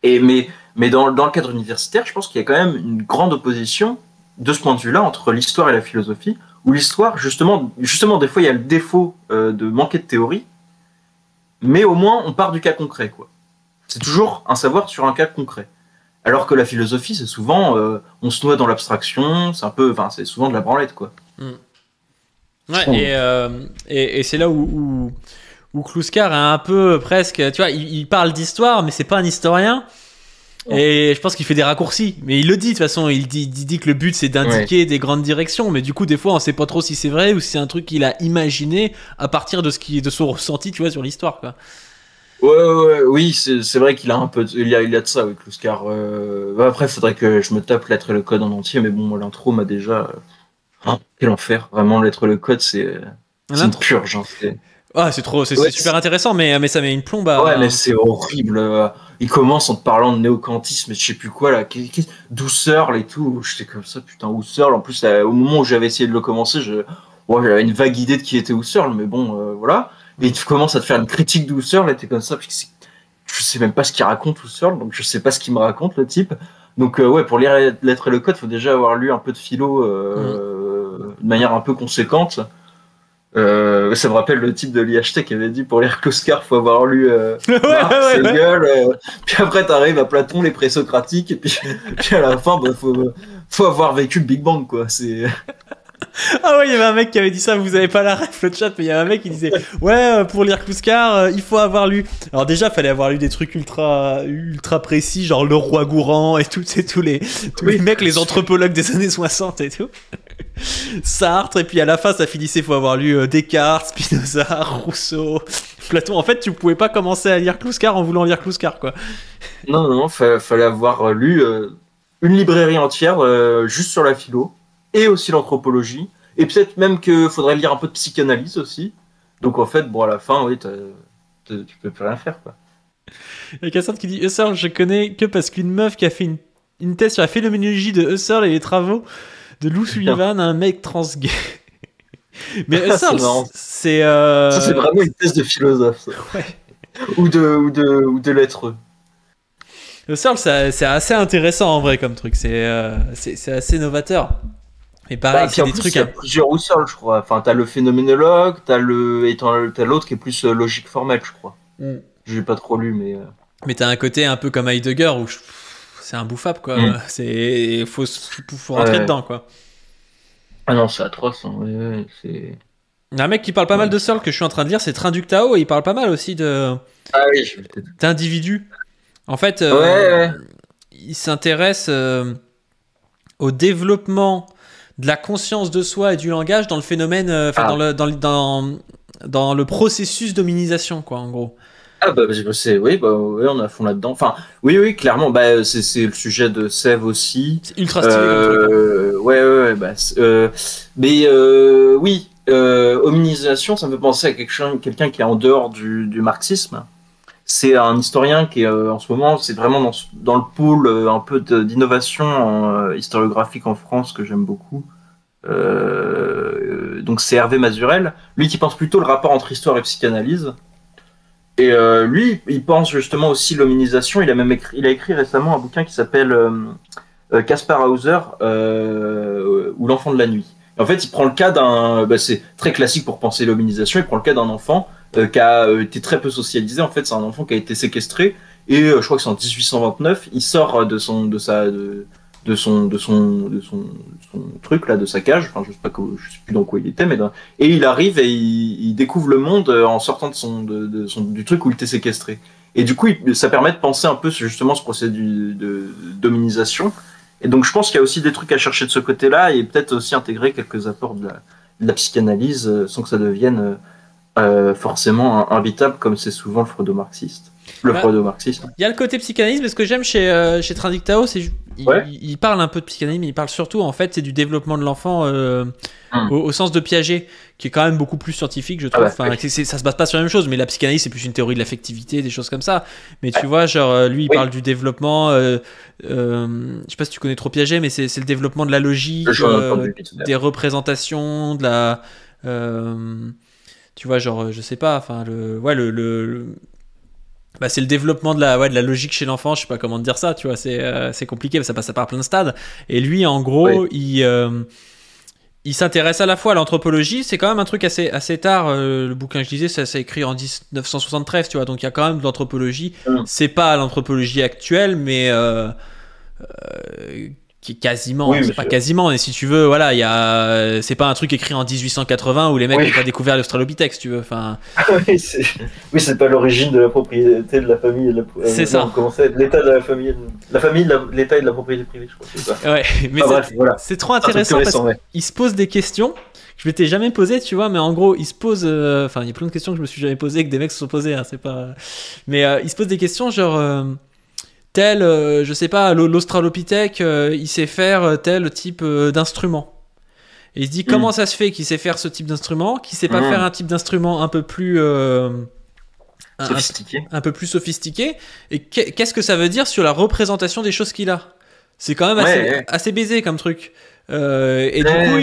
S2: Mais dans le cadre universitaire, je pense qu'il y a quand même une grande opposition de ce point de vue-là entre l'histoire et la philosophie, où l'histoire, justement, des fois, il y a le défaut de manquer de théorie, mais au moins, on part du cas concret, quoi. C'est toujours un savoir sur un cas concret. Alors que la philosophie, c'est souvent, on se noie dans l'abstraction, c'est souvent de la branlette, quoi.
S1: Ouais, et c'est là où Kluskar est un peu presque, tu vois, il parle d'histoire, mais c'est pas un historien. Et je pense qu'il fait des raccourcis, mais il le dit de toute façon. Il dit que le but c'est d'indiquer des grandes directions, mais du coup des fois on sait pas trop si c'est vrai ou si c'est un truc qu'il a imaginé à partir de son ressenti, tu vois, sur l'histoire, quoi.
S2: Oui, c'est vrai qu'il a un peu, il y a de ça, oui, Kluskar. Après, faudrait que je me tape Lettre et le Code en entier, mais bon, moi, l'intro m'a déjà. Quel enfer, vraiment, Lettre et le Code, c'est une purge.
S1: C'est super intéressant, mais ça met une plombe à.
S2: Ouais, mais c'est horrible. Il commence en te parlant de néocantisme et je sais plus quoi là, Husserl et tout. J'étais comme ça, putain, Husserl. En plus, au moment où j'avais essayé de le commencer, j'avais une vague idée de qui était Husserl, mais bon, voilà. Et tu commences à te faire une critique de Husserl et t'es comme ça, je sais même pas ce qu'il raconte Husserl, donc je sais pas ce qu'il me raconte le type. Donc pour lire Lettres et le Code, faut déjà avoir lu un peu de philo de manière un peu conséquente. Ça me rappelle le type de l'IHT qui avait dit pour lire Kluskar, faut avoir lu Marx, Hegel, puis après t'arrives à Platon, les présocratiques, et puis à la fin, faut avoir vécu le Big Bang, quoi. C'est.
S1: Ah ouais, il y avait un mec qui avait dit ça, vous avez pas la ref, le chat, mais il y avait un mec qui disait pour lire Kluskar, il faut avoir lu. Alors déjà, fallait avoir lu des trucs ultra précis, genre Le Roi Gourand et tout, c'est tous les mecs, les anthropologues des années 60 et tout. Sartre, et puis à la fin, ça finissait, faut avoir lu Descartes, Spinoza, Rousseau, Platon. En fait, tu pouvais pas commencer à lire Kluskar en voulant lire Kluskar, quoi.
S2: Non, fallait avoir lu une librairie entière juste sur la philo. Et aussi l'anthropologie, et peut-être même qu'il faudrait lire un peu de psychanalyse aussi. Donc en fait, à la fin, oui, tu peux plus rien faire, quoi.
S1: Il y a Cassandre qui dit Husserl, je connais que parce qu'une meuf qui a fait une thèse sur la phénoménologie de Husserl et les travaux de Lou Sullivan, un mec trans gay. Mais Husserl, c'est.
S2: Ça, c'est vraiment une thèse de philosophe, ça.
S1: Ouais.
S2: ou de lettreux.
S1: Husserl, c'est assez intéressant en vrai comme truc. C'est assez novateur. Et pareil, c'est des trucs.
S2: Il y a plusieurs Husserl, je crois. Enfin, t'as le phénoménologue, t'as l'autre qui est plus logique formelle, je crois. J'ai pas trop lu, mais.
S1: Mais t'as un côté un peu comme Heidegger où c'est imbouffable, quoi. C'est faut rentrer dedans, quoi.
S2: Ah non, c'est atroce. Hein. Ouais, c'est.
S1: Il y a un mec qui parle pas mal de Searle que je suis en train de lire, c'est Train-Duc Tao, et il parle pas mal aussi d'individus. En fait, il s'intéresse au développement de la conscience de soi et du langage dans le phénomène, dans le processus d'hominisation, quoi, en gros.
S2: Ah bah on est à fond là-dedans. Enfin, oui, clairement. Bah, c'est le sujet de Sève aussi.
S1: C'est ultra stylé.
S2: Oui, hominisation, ça me fait penser à quelqu'un qui est en dehors du marxisme. C'est un historien qui est en ce moment, c'est vraiment dans le pôle un peu d'innovation historiographique en France que j'aime beaucoup. Donc c'est Hervé Mazurel, lui qui pense plutôt le rapport entre histoire et psychanalyse. Et lui, il pense justement aussi l'hominisation. Il a écrit récemment un bouquin qui s'appelle Kaspar Hauser ou l'enfant de la nuit. Et en fait, il prend le cas c'est très classique pour penser l'hominisation. Il prend le cas d'un enfant qui a été très peu socialisé. En fait, c'est un enfant qui a été séquestré et je crois que c'est en 1829. Il sort de son truc là, de sa cage. Enfin, je sais plus dans quoi il était, et il arrive et il découvre le monde en sortant du truc où il était séquestré. Et du coup, ça permet de penser un peu justement ce procédé d'hominisation. Et donc, je pense qu'il y a aussi des trucs à chercher de ce côté-là et peut-être aussi intégrer quelques apports de la psychanalyse sans que ça devienne forcément invitable comme c'est souvent le freudo-marxiste. Freudo-marxisme.
S1: Il y a le côté psychanalyse, mais ce que j'aime chez Train-Duc Tao, c'est il parle un peu de psychanalyse, mais il parle surtout, en fait, c'est du développement de l'enfant au sens de Piaget, qui est quand même beaucoup plus scientifique, je trouve. Ça se base pas sur la même chose, mais la psychanalyse, c'est plus une théorie de l'affectivité, des choses comme ça. Mais tu vois, genre, lui, il parle du développement, je sais pas si tu connais trop Piaget, mais c'est le développement de la logique, des représentations, de la... tu vois, genre, je sais pas, enfin, c'est le développement de la logique chez l'enfant, je sais pas comment te dire ça, tu vois, c'est compliqué, ça passe par plein de stades. Et lui, en gros, il s'intéresse à la fois à l'anthropologie, c'est quand même un truc assez tard, le bouquin que je disais, ça écrit en 1973, tu vois, donc il y a quand même de l'anthropologie. C'est pas l'anthropologie actuelle, mais qui est quasiment, c'est pas quasiment, mais si tu veux, voilà, c'est pas un truc écrit en 1880 où les mecs n'ont pas découvert l'Australopithèque, si tu veux, enfin.
S2: c'est pas l'origine de la propriété de la famille.
S1: C'est ça.
S2: Comment c'est l'état de la famille, l'état et de la propriété privée, je crois. C'est ça.
S1: Ouais, mais c'est trop intéressant parce qu'il se pose des questions que je m'étais jamais posées, tu vois, mais en gros, il se pose, enfin, il y a plein de questions que je me suis jamais posées, que des mecs se sont posées, hein, c'est pas, mais il se pose des questions genre. Je sais pas, l'Australopithèque, il sait faire tel type d'instrument. Et il se dit comment ça se fait qu'il sait faire ce type d'instrument, qu'il sait pas faire un type d'instrument un peu plus sophistiqué. Et qu'est-ce que ça veut dire sur la représentation des choses qu'il a? C'est quand même assez baisé comme truc. Du coup,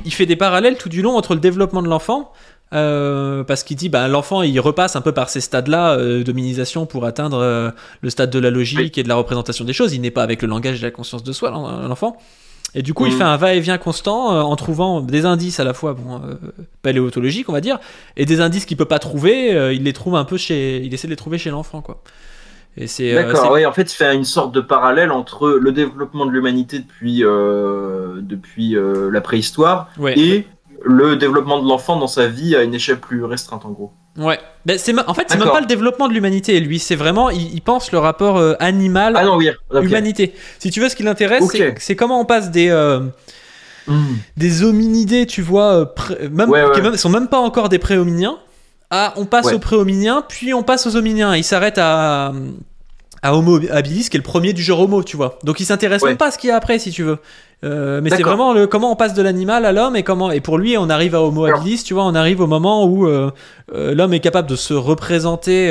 S1: il fait des parallèles tout du long entre le développement de l'enfant. Parce qu'il dit l'enfant il repasse un peu par ces stades-là d'hominisation pour atteindre le stade de la logique et de la représentation des choses. Il n'est pas avec le langage et la conscience de soi, l'enfant. Et du coup, il fait un va-et-vient constant en trouvant des indices à la fois paléontologiques, on va dire, et des indices qu'il peut pas trouver. Il essaie de les trouver chez l'enfant, quoi. Et
S2: d'accord, oui, en fait, il fait une sorte de parallèle entre le développement de l'humanité depuis la préhistoire et le développement de l'enfant dans sa vie à une échelle plus restreinte, en gros.
S1: Ouais, c'est même pas le développement de l'humanité, lui, c'est vraiment, il pense le rapport animal-humanité. Si tu veux, ce qui l'intéresse, c'est comment on passe des hominidés, tu vois, qui sont même pas encore des préhominiens, on passe aux préhominiens, puis on passe aux hominiens. Il s'arrête à Homo habilis, qui est le premier du genre Homo, tu vois. Donc il s'intéresse même pas à ce qu'il y a après, si tu veux. Mais c'est vraiment comment on passe de l'animal à l'homme et pour lui on arrive à Homo habilis, tu vois, on arrive au moment où l'homme est capable de se représenter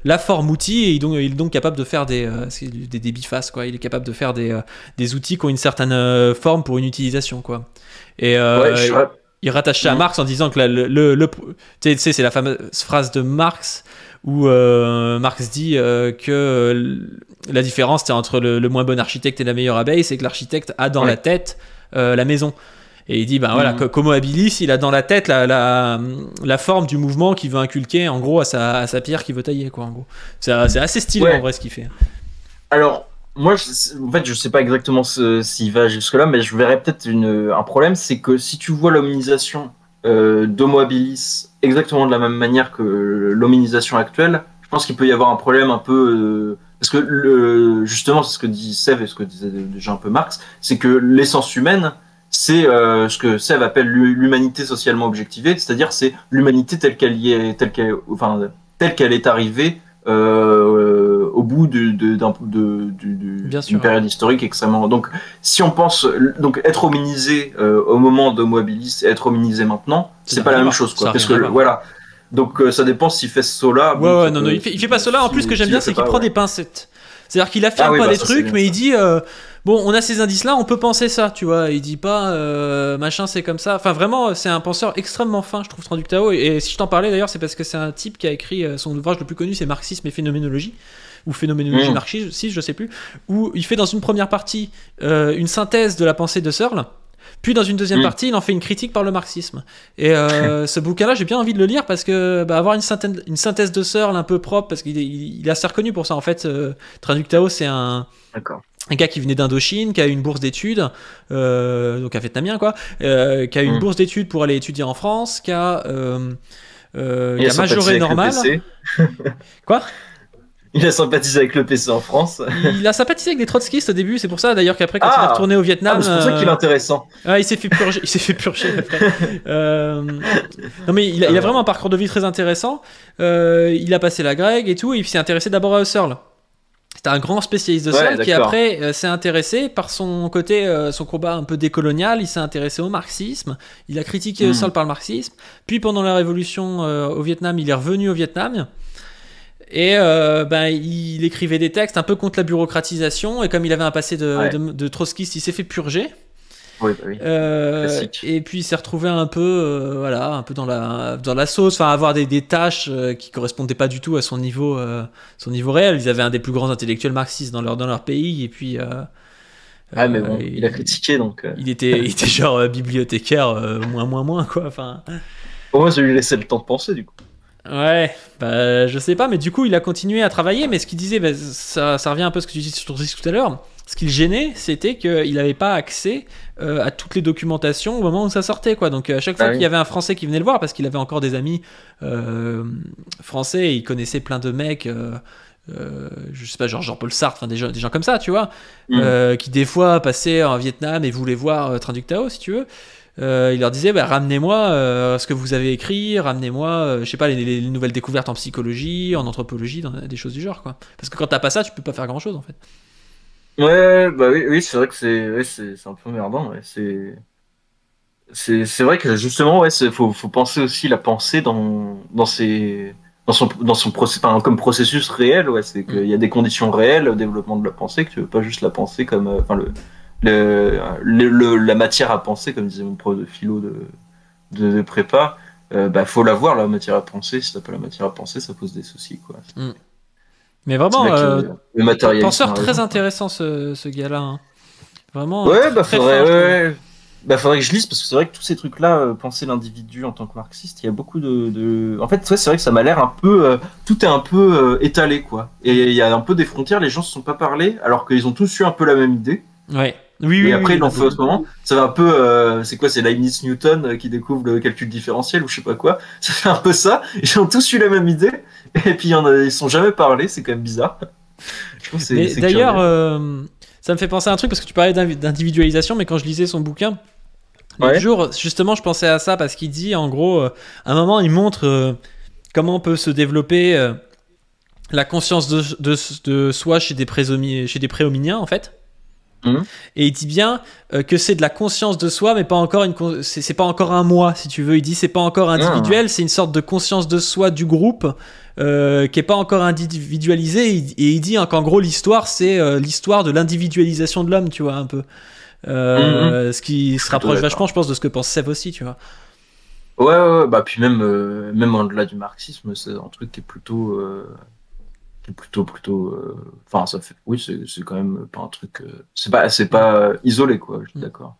S1: la forme outil et il est donc capable de faire des bifaces, quoi. Il est capable de faire des outils qui ont une certaine forme pour une utilisation, quoi. Et il rattache ça à Marx en disant que tu sais, c'est la fameuse phrase de Marx où Marx dit que la différence entre le moins bon architecte et la meilleure abeille, c'est que l'architecte a dans la tête la maison. Et il dit qu'Homo habilis, il a dans la tête la forme du mouvement qu'il veut inculquer, en gros, à sa pierre qu'il veut tailler, quoi, en gros. C'est assez stylé, en vrai, ce qu'il fait.
S2: Alors, moi, en fait, je sais pas exactement s'il va jusque-là, mais je verrais peut-être un problème, c'est que si tu vois l'hominisation d'Homo habilis exactement de la même manière que l'hominisation actuelle, je pense qu'il peut y avoir un problème un peu parce que justement c'est ce que dit Sev et ce que disait déjà un peu Marx, c'est que l'essence humaine c'est ce que Sev appelle l'humanité socialement objectivée, c'est-à-dire c'est l'humanité telle qu'elle est arrivée au bout d'une période historique extrêmement. Donc, si on pense donc être hominisé au moment d'Homo habilis et être hominisé maintenant, c'est pas la même chose, quoi. Parce que voilà. Donc, ça dépend s'il fait ce saut-là.
S1: Ouais, non, il fait pas cela. En plus, ce que j'aime bien, c'est qu'il prend des pincettes. C'est-à-dire qu'il affirme pas des trucs, mais il dit bon, on a ces indices-là, on peut penser ça, tu vois. Il dit pas machin, c'est comme ça. Enfin, vraiment, c'est un penseur extrêmement fin, je trouve, Traduc Tao. Et si je t'en parlais d'ailleurs, c'est parce que c'est un type qui a écrit son ouvrage le plus connu, c'est Marxisme et phénoménologie, ou phénoménologie marxiste, je sais plus, où il fait dans une première partie une synthèse de la pensée de Searle. Puis dans une deuxième partie, il en fait une critique par le marxisme. Et ce bouquin-là, j'ai bien envie de le lire parce que avoir une synthèse de Searle un peu propre, parce qu'il est assez reconnu pour ça. En fait, Traduc Tao, c'est un gars qui venait d'Indochine, qui a eu une bourse d'études, donc un vietnamien quoi, qui a eu une bourse d'études pour aller étudier en France, qui a majoré normal. Quoi?
S2: Il a sympathisé avec le PC en France.
S1: Il a sympathisé avec des trotskistes au début, c'est pour ça d'ailleurs qu'après quand il est retourné au Vietnam,
S2: c'est pour ça qu'il est intéressant.
S1: Il s'est fait purger après. Non mais il a vraiment un parcours de vie très intéressant. Il a passé la grecque et tout, et il s'est intéressé d'abord à Husserl. C'était un grand spécialiste de Husserl qui après s'est intéressé par son côté, son combat un peu décolonial. Il s'est intéressé au marxisme. Il a critiqué Husserl par le marxisme. Puis pendant la révolution au Vietnam, il est revenu au Vietnam. Et il écrivait des textes un peu contre la bureaucratisation, et comme il avait un passé de trotskiste, il s'est fait purger. Et puis il s'est retrouvé un peu, un peu dans la sauce, enfin avoir des tâches qui correspondaient pas du tout à son niveau réel. Ils avaient un des plus grands intellectuels marxistes dans leur pays, et puis
S2: mais bon, il a critiqué donc.
S1: Il était genre bibliothécaire, moins quoi. Enfin.
S2: Pour moi, ça lui laissait le temps de penser du coup.
S1: Ouais, je sais pas, mais du coup il a continué à travailler, mais ce qu'il disait, ça revient un peu à ce que tu disais sur tout à l'heure. Ce qui le gênait, c'était qu'il n'avait pas accès à toutes les documentations au moment où ça sortait, quoi. Donc à chaque fois qu'il y avait un Français qui venait le voir, parce qu'il avait encore des amis français, et il connaissait plein de mecs, je sais pas, genre Jean-Paul Sartre, enfin des gens comme ça, tu vois, qui des fois passaient en Vietnam et voulaient voir Traduc Tao, si tu veux. Il leur disait ramenez-moi ce que vous avez écrit, ramenez-moi je sais pas les nouvelles découvertes en psychologie, en anthropologie, des choses du genre, quoi. Parce que quand t'as pas ça, tu peux pas faire grand chose en fait.
S2: Ouais, oui, c'est vrai que c'est un peu merdant. C'est vrai que justement faut penser aussi la pensée dans son processus, comme processus réel. C'est qu'il y a des conditions réelles au développement de la pensée, que tu veux pas juste la penser comme la matière à penser, comme disait mon prof de philo de prépa. Faut l'avoir, la matière à penser. Si t'as pas la matière à penser, ça pose des soucis, quoi.
S1: Mais vraiment,
S2: le matériel,
S1: penseur très intéressant, ce gars-là, hein. Vraiment.
S2: Faudrait que je lise, parce que c'est vrai que tous ces trucs-là, penser l'individu en tant que marxiste, il y a beaucoup de... En fait, c'est vrai que ça m'a l'air un peu... tout est un peu étalé, quoi. Et il y a un peu des frontières, les gens se sont pas parlé, alors qu'ils ont tous eu un peu la même idée.
S1: Ouais. Oui,
S2: et après, ils l'ont fait autrement. Ça va un peu... c'est quoi? C'est Leibniz-Newton qui découvre le calcul différentiel, ou je sais pas quoi. Ça fait un peu ça. Ils ont tous eu la même idée, et puis ils sont jamais parlé, c'est quand même bizarre. Je trouve
S1: mais d'ailleurs, ça me fait penser à un truc, parce que tu parlais d'individualisation, mais quand je lisais son bouquin, l'autre jour, justement, je pensais à ça, parce qu'il dit, en gros, à un moment, il montre comment peut se développer la conscience de soi chez des préhominiens, en fait. Et il dit bien que c'est de la conscience de soi, mais pas encore c'est pas encore un moi, si tu veux. Il dit c'est pas encore individuel, c'est une sorte de conscience de soi du groupe qui est pas encore individualisée. Et il dit qu'en gros l'histoire, c'est l'histoire de l'individualisation de l'homme, tu vois, un peu. Ce qui se rapproche vachement, je pense, de ce que pense Sev aussi, tu vois.
S2: Ouais, puis même au-delà du marxisme, c'est un truc qui est plutôt enfin ça fait c'est quand même pas un truc c'est pas isolé, quoi, je suis d'accord.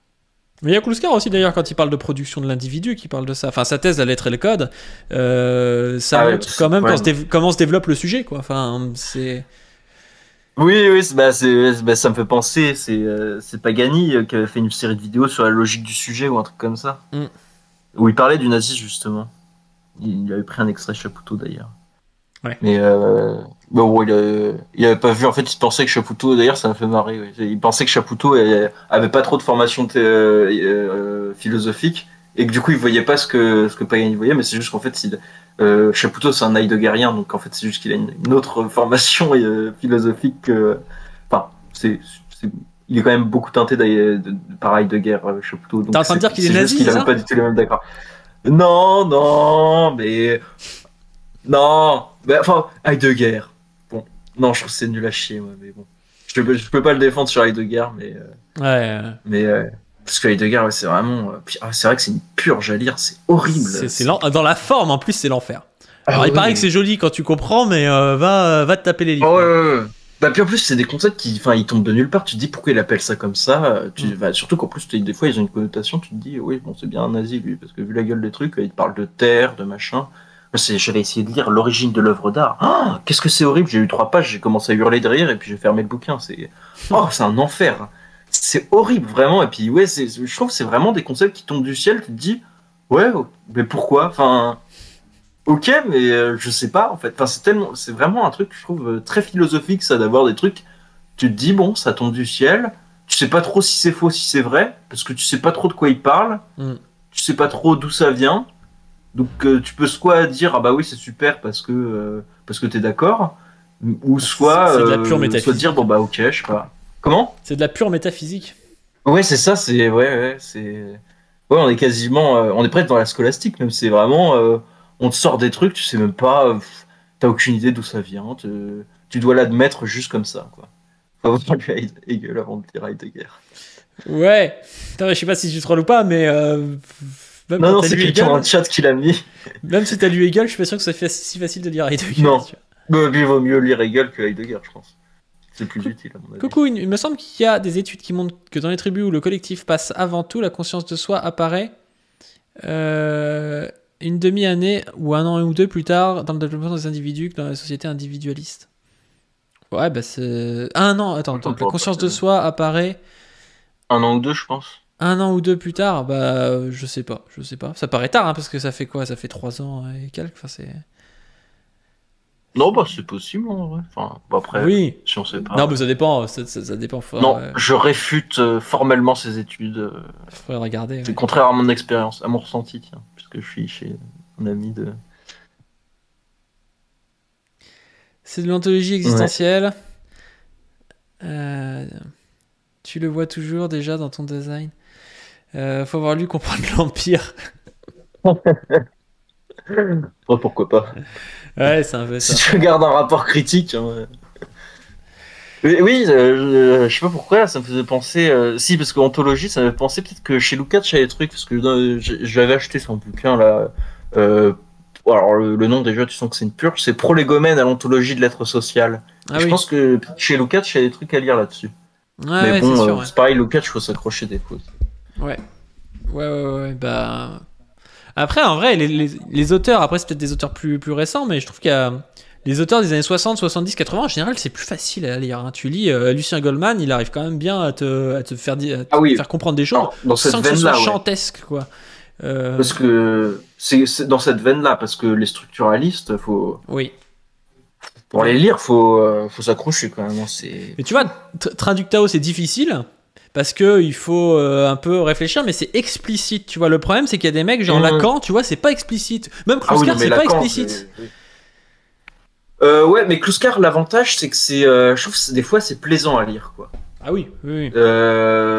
S1: Mais il y a Kluskar aussi d'ailleurs, quand il parle de production de l'individu, qui parle de ça, enfin sa thèse La lettre et le code, ça montre quand même comment se développe le sujet, quoi. Enfin c'est
S2: ça me fait penser, c'est Pagani qui avait fait une série de vidéos sur la logique du sujet ou un truc comme ça. où il parlait du nazisme, justement. Il avait pris un extrait de Chapoutot, d'ailleurs.
S1: Ouais.
S2: Mais bon, il avait pas vu, en fait, il pensait que Chapoutot, d'ailleurs, ça m'a fait marrer. Ouais. Il pensait que Chapoutot avait pas trop de formation philosophique et que du coup, il voyait pas ce que Paganini voyait, mais c'est juste qu'en fait, Chapoutot, c'est un heideggerien, donc en fait, c'est juste qu'il a une autre formation philosophique que. Enfin, il est quand même beaucoup teinté par Heidegger, Chapoutot.
S1: T'es en train de dire qu'il est nazi,
S2: qu'il avait pas du tout les mêmes d'accord. Non, mais. Non, mais enfin, Heidegger. Bon, non, je trouve que c'est nul à chier, moi, mais bon. Je peux pas le défendre sur Heidegger, mais. Mais. Parce que Heidegger, ouais, c'est vraiment. C'est vrai que c'est une purge à lire, c'est horrible.
S1: Dans la forme, en plus, c'est l'enfer. Alors, il paraît que c'est joli quand tu comprends, mais va te taper les livres.
S2: Oh, ouais. Bah, puis en plus, c'est des concepts ils tombent de nulle part. Tu te dis pourquoi il appelle ça comme ça. Surtout qu'en plus, des fois, ils ont une connotation. Tu te dis, oui, bon, c'est bien un nazi, lui, parce que vu la gueule des trucs, il parle de terre, de machin. J'avais essayé de lire l'origine de l'œuvre d'art. Ah, qu'est-ce que c'est horrible! J'ai eu 3 pages, j'ai commencé à hurler de rire et puis j'ai fermé le bouquin. C'est un enfer. C'est horrible, vraiment. Et puis, ouais, je trouve que c'est vraiment des concepts qui tombent du ciel. Tu te dis, ouais, mais pourquoi? Enfin. Ok, mais je sais pas en fait. Enfin, c'est vraiment un truc que je trouve très philosophique, ça, d'avoir des trucs. Tu te dis bon, ça tombe du ciel. Tu sais pas trop si c'est faux, si c'est vrai, parce que tu sais pas trop de quoi il parle. Tu sais pas trop d'où ça vient. Donc tu peux soit dire ah bah oui c'est super parce que t'es d'accord, ou soit
S1: c'est de la pure métaphysique.
S2: Soit dire bon bah ok, je sais pas. Comment?
S1: C'est de la pure métaphysique.
S2: Ouais, c'est ça. Ouais, on est quasiment, on est presque dans la scolastique même. C'est vraiment on te sort des trucs, tu sais même pas, t'as aucune idée d'où ça vient, tu dois l'admettre juste comme ça, quoi. Faut avoir lu Hegel avant de lire Heidegger.
S1: Ouais, putain, je sais pas si tu trolles ou pas, mais.
S2: Non, c'est quelqu'un dans le chat qui l'a mis.
S1: Même si t'as lu Hegel, je suis pas sûr que ça soit si facile de lire Heidegger.
S2: Non, mais il vaut mieux lire Hegel que Heidegger, je pense. C'est plus utile à mon avis.
S1: Coucou, il me semble qu'il y a des études qui montrent que dans les tribus où le collectif passe avant tout, la conscience de soi apparaît. Une demi-année ou 1 an ou 2 plus tard dans le développement des individus que dans la société individualiste. Ouais, bah c'est... Ah non, attends, la conscience de soi apparaît...
S2: 1 an ou 2, je pense.
S1: 1 an ou 2 plus tard, bah je sais pas. Ça paraît tard, hein, parce que ça fait quoi? Ça fait 3 ans et quelques, enfin c'est...
S2: Non, bah c'est possible en vrai. Enfin, après,
S1: oui.
S2: Si on sait pas.
S1: Non, mais ça dépend. Ça dépend.
S2: Non, je réfute formellement ces études.
S1: Faudrait regarder.
S2: C'est contraire à mon expérience, à mon ressenti, tiens, puisque je suis chez un ami de.
S1: C'est de l'ontologie existentielle. Ouais. Tu le vois toujours déjà dans ton design. Faut avoir lu Comprendre l'Empire.
S2: Oh, pourquoi pas.
S1: Ouais, c'est un peu ça.
S2: Si tu regardes un rapport critique. Hein, oui, je sais pas pourquoi, ça me faisait penser. Si, parce qu'Ontologie, ça me fait penser peut-être que chez Lukács, il y a des trucs, parce que je l'avais acheté son bouquin là. Alors, le nom déjà, tu sens que c'est une purge, c'est Prolégomène à l'ontologie de l'être social. Je pense que chez Lukács, il y a des trucs à lire là-dessus.
S1: Ouais, mais bon,
S2: c'est pareil, Lukács, il faut s'accrocher des fois.
S1: Ouais, bah. Après, en vrai, les auteurs, après, c'est peut-être des auteurs plus récents, mais je trouve qu'il y a. Les auteurs des années 60, 70, 80, en général, c'est plus facile à lire. Hein. Tu lis Lucien Goldman, il arrive quand même bien à te faire comprendre des choses sans que ce soit chantesque, quoi.
S2: Parce que c'est dans cette veine-là, parce que les structuralistes, faut.
S1: Oui.
S2: Pour les lire, faut s'accrocher quand même.
S1: Mais tu vois, Traductao, c'est difficile. Parce que il faut un peu réfléchir, mais c'est explicite, tu vois. Le problème, c'est qu'il y a des mecs, genre Lacan, tu vois, c'est pas explicite. Même Kluskar, c'est pas explicite.
S2: Ouais, mais Kluskar, l'avantage, c'est que je trouve que des fois, c'est plaisant à lire, quoi.
S1: Ah oui. Mais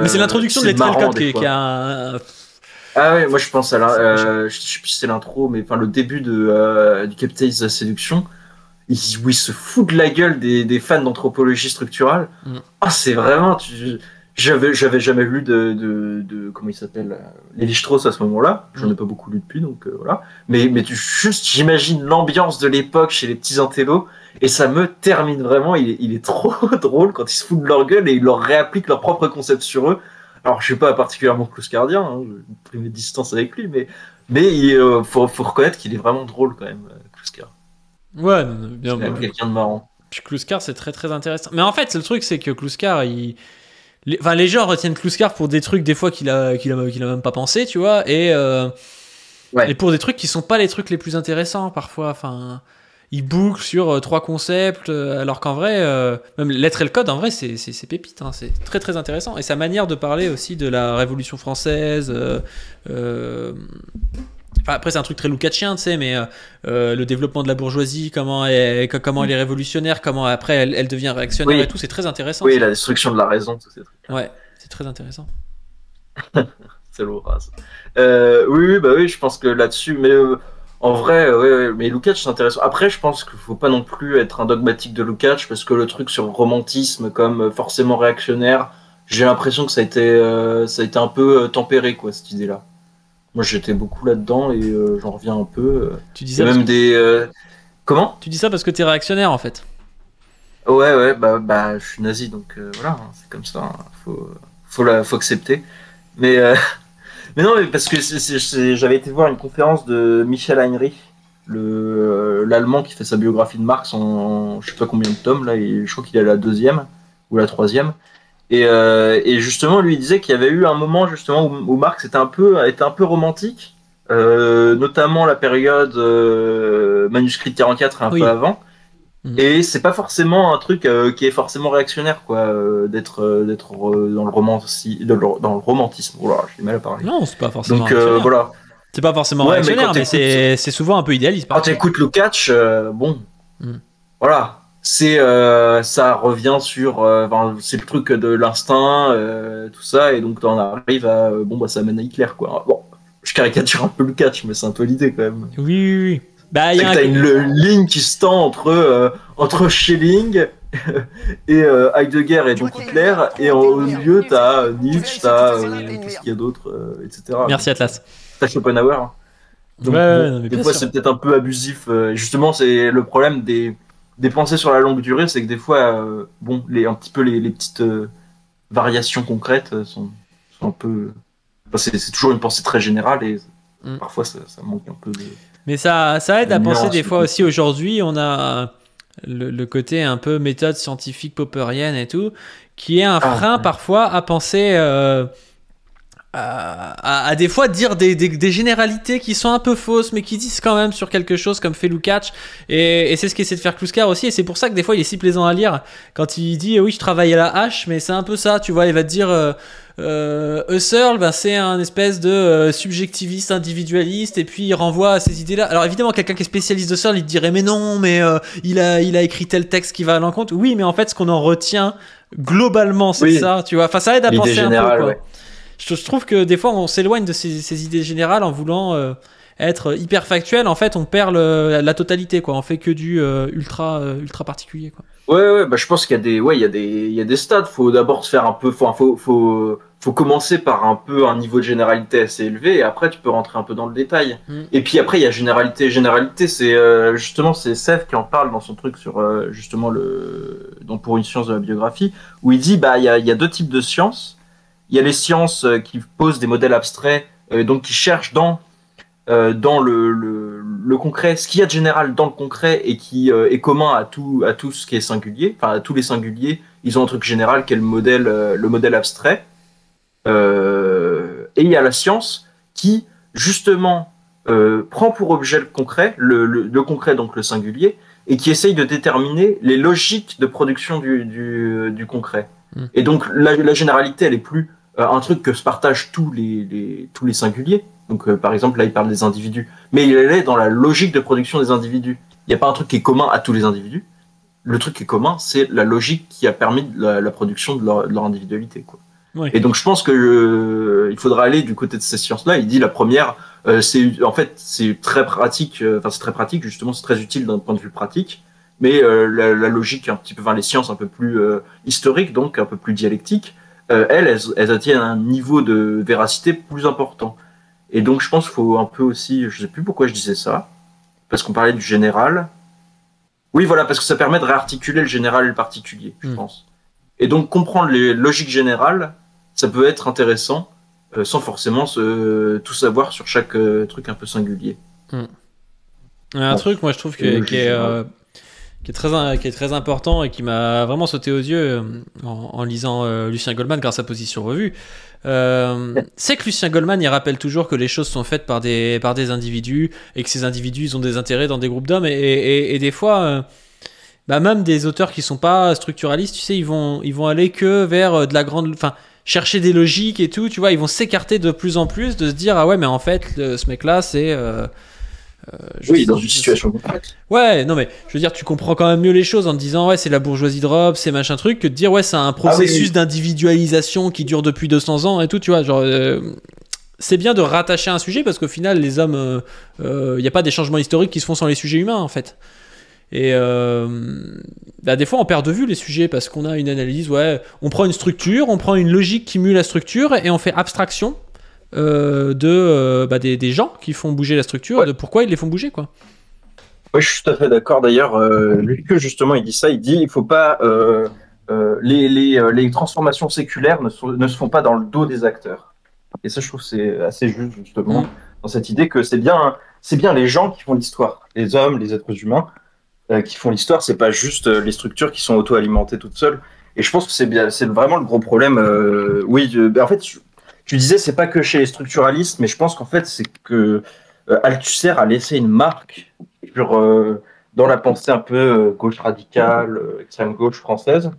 S1: c'est l'introduction de Lettrelcode qui a un...
S2: Ah ouais, moi je pense à je sais plus si c'est l'intro, mais enfin le début du capitalisme de la séduction, où il se fout de la gueule des fans d'anthropologie structurale. C'est vraiment... J'avais jamais lu de comment il s'appelle, Lévi-Strauss à ce moment-là. J'en ai pas beaucoup lu depuis, donc voilà. Mais j'imagine l'ambiance de l'époque chez les petits intellos, et ça me termine vraiment. Il est trop drôle quand ils se foutent de leur gueule et ils leur réappliquent leur propre concept sur eux. Alors je suis pas particulièrement clouscardien, hein, je pris mes distances avec lui, mais il faut reconnaître qu'il est vraiment drôle quand même, Kluskar.
S1: Ouais, bien.
S2: C'est quelqu'un de marrant.
S1: Puis Kluskar, c'est très très intéressant. Mais en fait, le truc, c'est que Kluskar, les gens retiennent Kluskar pour des trucs des fois qu'il a même pas pensé, tu vois, et
S2: Ouais.
S1: Et pour des trucs qui sont pas les trucs les plus intéressants parfois. Enfin, il boucle sur 3 concepts, alors qu'en vrai, même Lettres et le Code, en vrai, c'est pépite. Hein, c'est très très intéressant. Et sa manière de parler aussi de la Révolution française. Enfin, après, c'est un truc très Lucatchien, tu sais, mais le développement de la bourgeoisie, comment elle est révolutionnaire, comment après elle devient réactionnaire et tout, c'est très intéressant.
S2: Oui,
S1: ça.
S2: la destruction de la raison, tous ces trucs.
S1: Ouais, c'est très intéressant.
S2: C'est lourd. Oui, je pense que là-dessus, mais en vrai, mais Lukács c'est intéressant. Après, je pense qu'il faut pas non plus être un dogmatique de Lukács parce que le truc sur le romantisme comme forcément réactionnaire, j'ai l'impression que ça a été un peu tempéré quoi cette idée-là. Moi, j'étais beaucoup là-dedans et j'en reviens un peu.
S1: Tu dis ça
S2: même des comment?
S1: Tu dis ça parce que t'es réactionnaire en fait.
S2: Ouais, bah, je suis nazi donc voilà, hein, c'est comme ça. Hein, faut accepter. Mais Mais non, mais parce que j'avais été voir une conférence de Michel Heinrich, l'Allemand qui fait sa biographie de Marx en je sais pas combien de tomes, là, et je crois qu'il est à la 2e ou la 3e. Et justement, lui il disait qu'il y avait eu un moment justement où Marx était un peu romantique, notamment la période manuscrit de 44 et un peu avant. Et c'est pas forcément un truc qui est forcément réactionnaire, quoi, d'être dans le romantisme. Oh là, j'ai du mal à parler.
S1: Non, c'est pas forcément
S2: Donc
S1: réactionnaire.
S2: voilà.
S1: C'est pas forcément réactionnaire, mais c'est souvent un peu idéaliste.
S2: Quand t'écoutes Lukács, bon, voilà, ça revient sur, c'est le truc de l'instinct, tout ça, et donc t'en arrives à, ça mène à Hitler, quoi. Bon, je caricature un peu Lukács, mais c'est un peu l'idée quand même.
S1: Oui. Bah,
S2: c'est que t'as une ligne qui se tend entre Schelling et Heidegger et donc Hitler, et au milieu t'as Nietzsche, t'as qu'est-ce qu'il y a d'autre, etc.
S1: Merci Atlas.
S2: T'as Schopenhauer. Donc, des fois c'est peut-être un peu abusif. Justement, c'est le problème des pensées sur la longue durée, c'est que des fois, un petit peu les petites variations concrètes sont un peu. C'est toujours une pensée très générale et parfois ça manque un peu de.
S1: Mais ça aide à penser des fois aussi aujourd'hui, on a le côté un peu méthode scientifique popperienne et tout, qui est un frein parfois à penser à des fois dire des généralités qui sont un peu fausses mais qui disent quand même sur quelque chose comme fait Lukács et c'est ce qu'essaie de faire Kluskar aussi et c'est pour ça que des fois il est si plaisant à lire quand il dit oui je travaille à la hache mais c'est un peu ça tu vois il va te dire Husserl c'est un espèce de subjectiviste individualiste et puis il renvoie à ces idées là alors évidemment quelqu'un qui est spécialiste de Husserl il te dirait mais non mais il a écrit tel texte qui va à l'encontre oui mais en fait ce qu'on en retient globalement c'est ça tu vois enfin ça aide à penser un peu quoi. Je trouve que des fois on s'éloigne de ces idées générales en voulant être hyper factuel. En fait, on perd la totalité, quoi. On fait que du ultra particulier, quoi.
S2: Ouais, je pense qu'il y a des stades. Faut d'abord se faire un peu, faut commencer par un peu un niveau de généralité assez élevé et après tu peux rentrer un peu dans le détail. Et puis après il y a généralité, c'est justement c'est Seth qui en parle dans son truc sur justement donc pour une science de la biographie où il dit il y a deux types de sciences. Il y a les sciences qui posent des modèles abstraits, donc qui cherchent dans le concret, ce qu'il y a de général dans le concret et qui est commun à tout ce qui est singulier, enfin à tous les singuliers, ils ont un truc général qui est le modèle abstrait. Et il y a la science qui justement prend pour objet le concret, le concret donc le singulier, et qui essaye de déterminer les logiques de production du concret. Et donc la généralité, elle est plus un truc que se partagent tous les singuliers. Donc par exemple là il parle des individus, mais il est dans la logique de production des individus. Il n'y a pas un truc qui est commun à tous les individus. Le truc qui est commun, c'est la logique qui a permis la production de leur individualité, quoi.
S1: Oui.
S2: Et donc je pense que il faudra aller du côté de ces sciences-là. Il dit la première, c'est très pratique. C'est très pratique justement, c'est très utile d'un point de vue pratique. Mais la logique un petit peu, les sciences un peu plus historiques, donc un peu plus dialectiques, elles atteignent un niveau de véracité plus important. Et donc je pense qu'il faut un peu aussi, je sais plus pourquoi je disais ça, parce qu'on parlait du général. Oui, voilà, parce que ça permet de réarticuler le général et le particulier, je pense. Et donc comprendre les logiques générales, ça peut être intéressant, sans forcément tout savoir sur chaque truc un peu singulier.
S1: Un truc, moi je trouve qui qui est très important et qui m'a vraiment sauté aux yeux en lisant Lucien Goldman grâce à Position Revue. C'est que Lucien Goldman, il rappelle toujours que les choses sont faites par des individus et que ces individus, ils ont des intérêts dans des groupes d'hommes et des fois, même des auteurs qui sont pas structuralistes, tu sais, ils vont aller que vers de la grande, enfin, chercher des logiques et tout, tu vois, ils vont s'écarter de plus en plus de se dire ah ouais mais en fait ce mec-là c'est
S2: dans une situation complexe.
S1: Ouais, non mais je veux dire, tu comprends quand même mieux les choses en te disant ouais, c'est la bourgeoisie de robe, c'est machin truc, que de dire ouais, c'est un processus d'individualisation qui dure depuis 200 ans et tout, tu vois, genre c'est bien de rattacher un sujet parce qu'au final, les hommes, il n'y a pas des changements historiques qui se font sans les sujets humains en fait. Et des fois, on perd de vue les sujets parce qu'on a une analyse, ouais, on prend une structure, on prend une logique qui mue la structure et on fait abstraction des gens qui font bouger la structure, de pourquoi ils les font bouger, quoi.
S2: Oui, je suis tout à fait d'accord. D'ailleurs, Luc, justement, il dit ça. Il dit il faut pas les transformations séculaires ne se font pas dans le dos des acteurs. Et ça, je trouve, c'est assez juste justement dans cette idée que c'est bien les gens qui font l'histoire, les hommes, les êtres humains qui font l'histoire. C'est pas juste les structures qui sont auto-alimentées toutes seules. Et je pense que c'est vraiment le gros problème. En fait. Tu disais, c'est pas que chez les structuralistes, mais je pense qu'en fait, c'est que Althusser a laissé une marque dans la pensée un peu gauche radicale, extrême gauche française,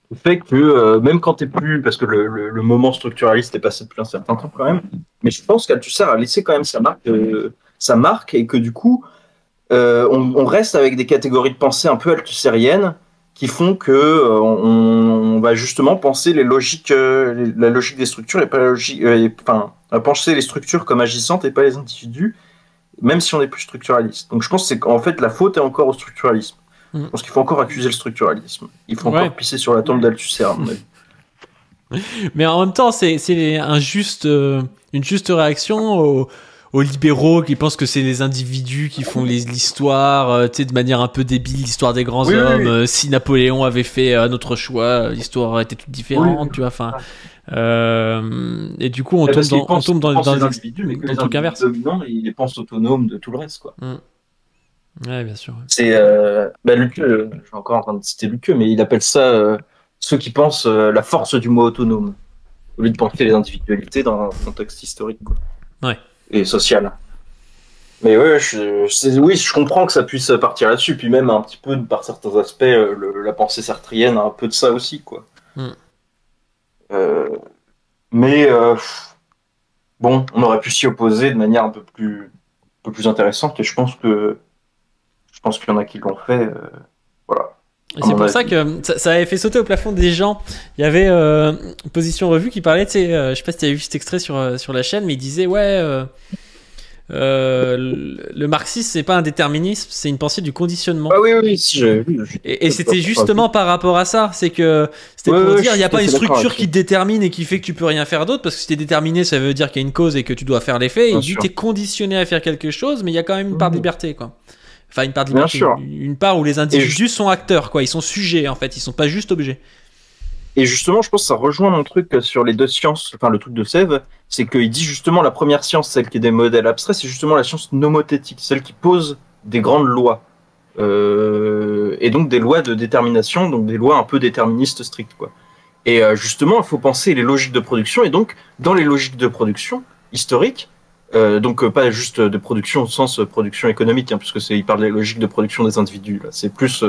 S2: le fait que même quand t'es plus, parce que le moment structuraliste est passé depuis un certain temps quand même, mais je pense qu'Althusser a laissé quand même sa marque et que du coup, on reste avec des catégories de pensée un peu althussériennes qui font que on va justement penser la logique des structures et pas la logique, penser les structures comme agissantes et pas les individus, même si on est plus structuraliste. Donc je pense que en fait la faute est encore au structuralisme. Je pense qu'il faut encore accuser le structuralisme. Il faut encore pisser sur la tombe d'Althusser, à mon avis.
S1: Mais en même temps, c'est une juste réaction aux libéraux qui pensent que c'est les individus qui font l'histoire, de manière un peu débile, l'histoire des grands hommes. Si Napoléon avait fait un autre choix, l'histoire aurait été toute différente, tu vois. Enfin, et du coup, on tombe dans les individus, mais dans le truc inverse.
S2: Non, il les pense autonomes de tout le reste, quoi.
S1: Ouais, bien sûr.
S2: C'est Luc, je suis encore en train de citer Luc, mais il appelle ça ceux qui pensent la force du mot autonome, au lieu de penser les individualités dans un contexte historique, quoi.
S1: Ouais.
S2: Et social. Mais ouais, je comprends que ça puisse partir là-dessus, puis même un petit peu, par certains aspects, la pensée sartrienne a un peu de ça aussi, quoi. Bon, on aurait pu s'y opposer de manière un peu plus intéressante, et je pense qu'il y en a qui l'ont fait, voilà.
S1: Et c'est pour ça que ça avait fait sauter au plafond des gens. Il y avait Position Revue qui parlait, tu sais, je sais pas si tu avais vu cet extrait sur la chaîne, mais il disait le marxisme c'est pas un déterminisme, c'est une pensée du conditionnement.
S2: Ah oui, si j'ai vu.
S1: Et c'était justement par rapport à ça, c'est que c'était pour dire il n'y a pas une structure qui te détermine et qui fait que tu peux rien faire d'autre, parce que si t'es déterminé, ça veut dire qu'il y a une cause et que tu dois faire l'effet. Et tu t'es conditionné à faire quelque chose, mais il y a quand même une part de liberté, quoi. Enfin, une part de liberté, une part où les individus sont acteurs, quoi. Ils sont sujets, en fait. Ils sont pas juste objets.
S2: Et justement, je pense que ça rejoint mon truc sur les deux sciences, enfin le truc de Sève, c'est qu'il dit justement la première science, celle qui est des modèles abstraits, c'est justement la science nomothétique, celle qui pose des grandes lois. Et donc des lois de détermination, donc des lois un peu déterministes strictes, quoi. Et justement, il faut penser les logiques de production, et donc dans les logiques de production historiques, donc pas juste de production au sens production économique, puisque il parle des logiques de production des individus, là. C'est plus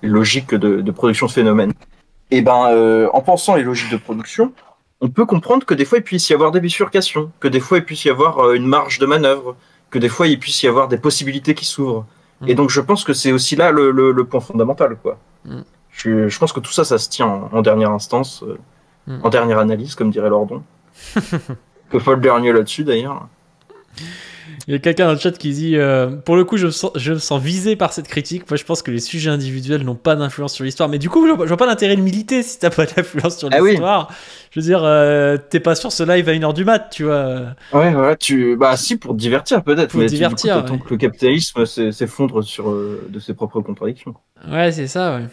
S2: les logiques de production de phénomènes. Et en pensant les logiques de production, on peut comprendre que des fois il puisse y avoir des bifurcations, que des fois il puisse y avoir une marge de manœuvre, que des fois il puisse y avoir des possibilités qui s'ouvrent. Et donc je pense que c'est aussi là le point fondamental, quoi. Je pense que tout ça se tient en dernière instance, en dernière analyse, comme dirait Lordon. Que pas le dernier là-dessus d'ailleurs.
S1: Il y a quelqu'un dans le chat qui dit pour le coup, je me sens visé par cette critique. Moi, je pense que les sujets individuels n'ont pas d'influence sur l'histoire. Mais du coup, je vois pas l'intérêt de militer si t'as pas d'influence sur l'histoire. Je veux dire, t'es pas sur ce live à 1h du mat, tu vois.
S2: Ouais, voilà, si, pour te divertir peut-être.
S1: Pour te divertir.
S2: Tant que le capitalisme s'effondre de ses propres contradictions.
S1: Ouais, c'est ça, ouais.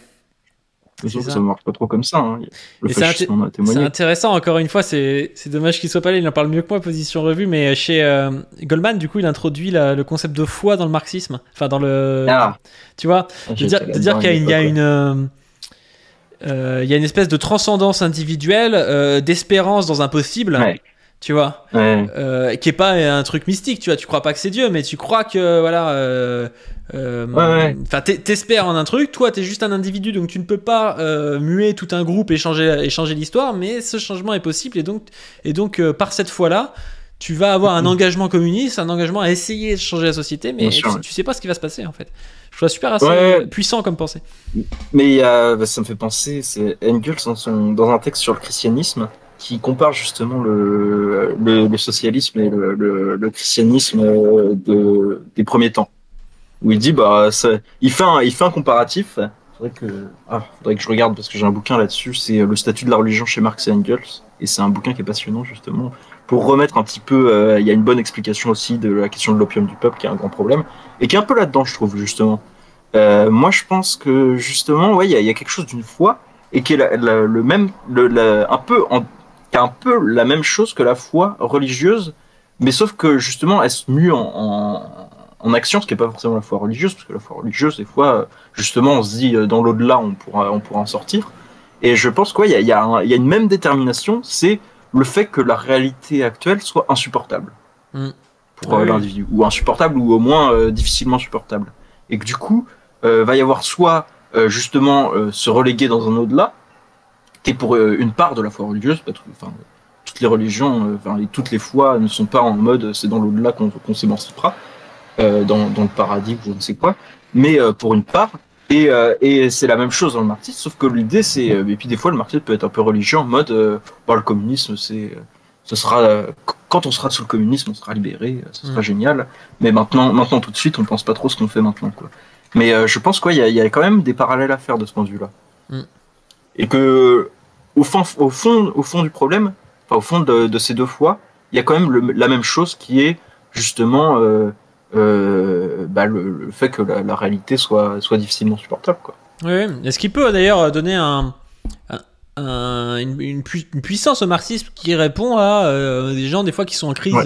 S2: Mais sauf que ça marche pas trop comme ça. Hein. Le fascisme en a témoigné.
S1: C'est intéressant, encore une fois, c'est dommage qu'il soit pas là, il en parle mieux que moi, position revue, mais chez Goldman, du coup, il introduit le concept de foi dans le marxisme. Enfin, dans le. Ah. Tu vois, de dire qu'il y a une. Il y a une espèce de transcendance individuelle, d'espérance dans un possible. Ouais. Tu vois, qui est pas un truc mystique, tu vois, tu crois pas que c'est Dieu, mais tu crois que voilà, enfin t'espères en un truc, toi t'es juste un individu, donc tu ne peux pas muer tout un groupe et changer l'histoire, mais ce changement est possible, et donc par cette foi-là, tu vas avoir un engagement communiste, un engagement à essayer de changer la société, mais tu sais pas ce qui va se passer en fait. Je trouve ça super assez puissant comme pensée.
S2: Mais ça me fait penser, c'est Engels dans un texte sur le christianisme, qui compare justement le socialisme et le christianisme des premiers temps. Où il dit, il fait un comparatif. Faudrait que je regarde parce que j'ai un bouquin là-dessus. C'est le statut de la religion chez Marx et Engels. Et c'est un bouquin qui est passionnant justement. Pour remettre un petit peu, il y a une bonne explication aussi de la question de l'opium du peuple qui est un grand problème. Et qui est un peu là-dedans, je trouve, justement. Moi, je pense que justement, il y a quelque chose d'une foi et qui est un peu la même chose que la foi religieuse, mais sauf que justement elle se mue en action, ce qui n'est pas forcément la foi religieuse, parce que la foi religieuse, des fois, justement, on se dit dans l'au-delà, on pourra en sortir. Et je pense qu'il y a une même détermination, c'est le fait que la réalité actuelle soit insupportable pour l'individu, ou insupportable, ou au moins difficilement supportable. Et que du coup, va y avoir soit justement se reléguer dans un au-delà, qui est pour une part de la foi religieuse, toutes les religions, toutes les foi ne sont pas en mode c'est dans l'au-delà qu'on s'émancipera, dans le paradis ou je ne sais quoi, mais pour une part, et c'est la même chose dans le marxisme, sauf que l'idée c'est, et puis des fois le marxisme peut être un peu religieux en mode, le communisme ce sera, quand on sera sous le communisme on sera libéré, ce sera génial, mais maintenant tout de suite on pense pas trop ce qu'on fait maintenant, quoi. Mais je pense qu'il y a quand même des parallèles à faire de ce point de vue-là. Et que au fond du problème, au fond de ces deux fois, il y a quand même la même chose qui est justement le fait que la réalité soit difficilement supportable, quoi.
S1: Oui. Est-ce qu'il peut d'ailleurs donner une puissance au marxisme qui répond à des gens des fois qui sont en crise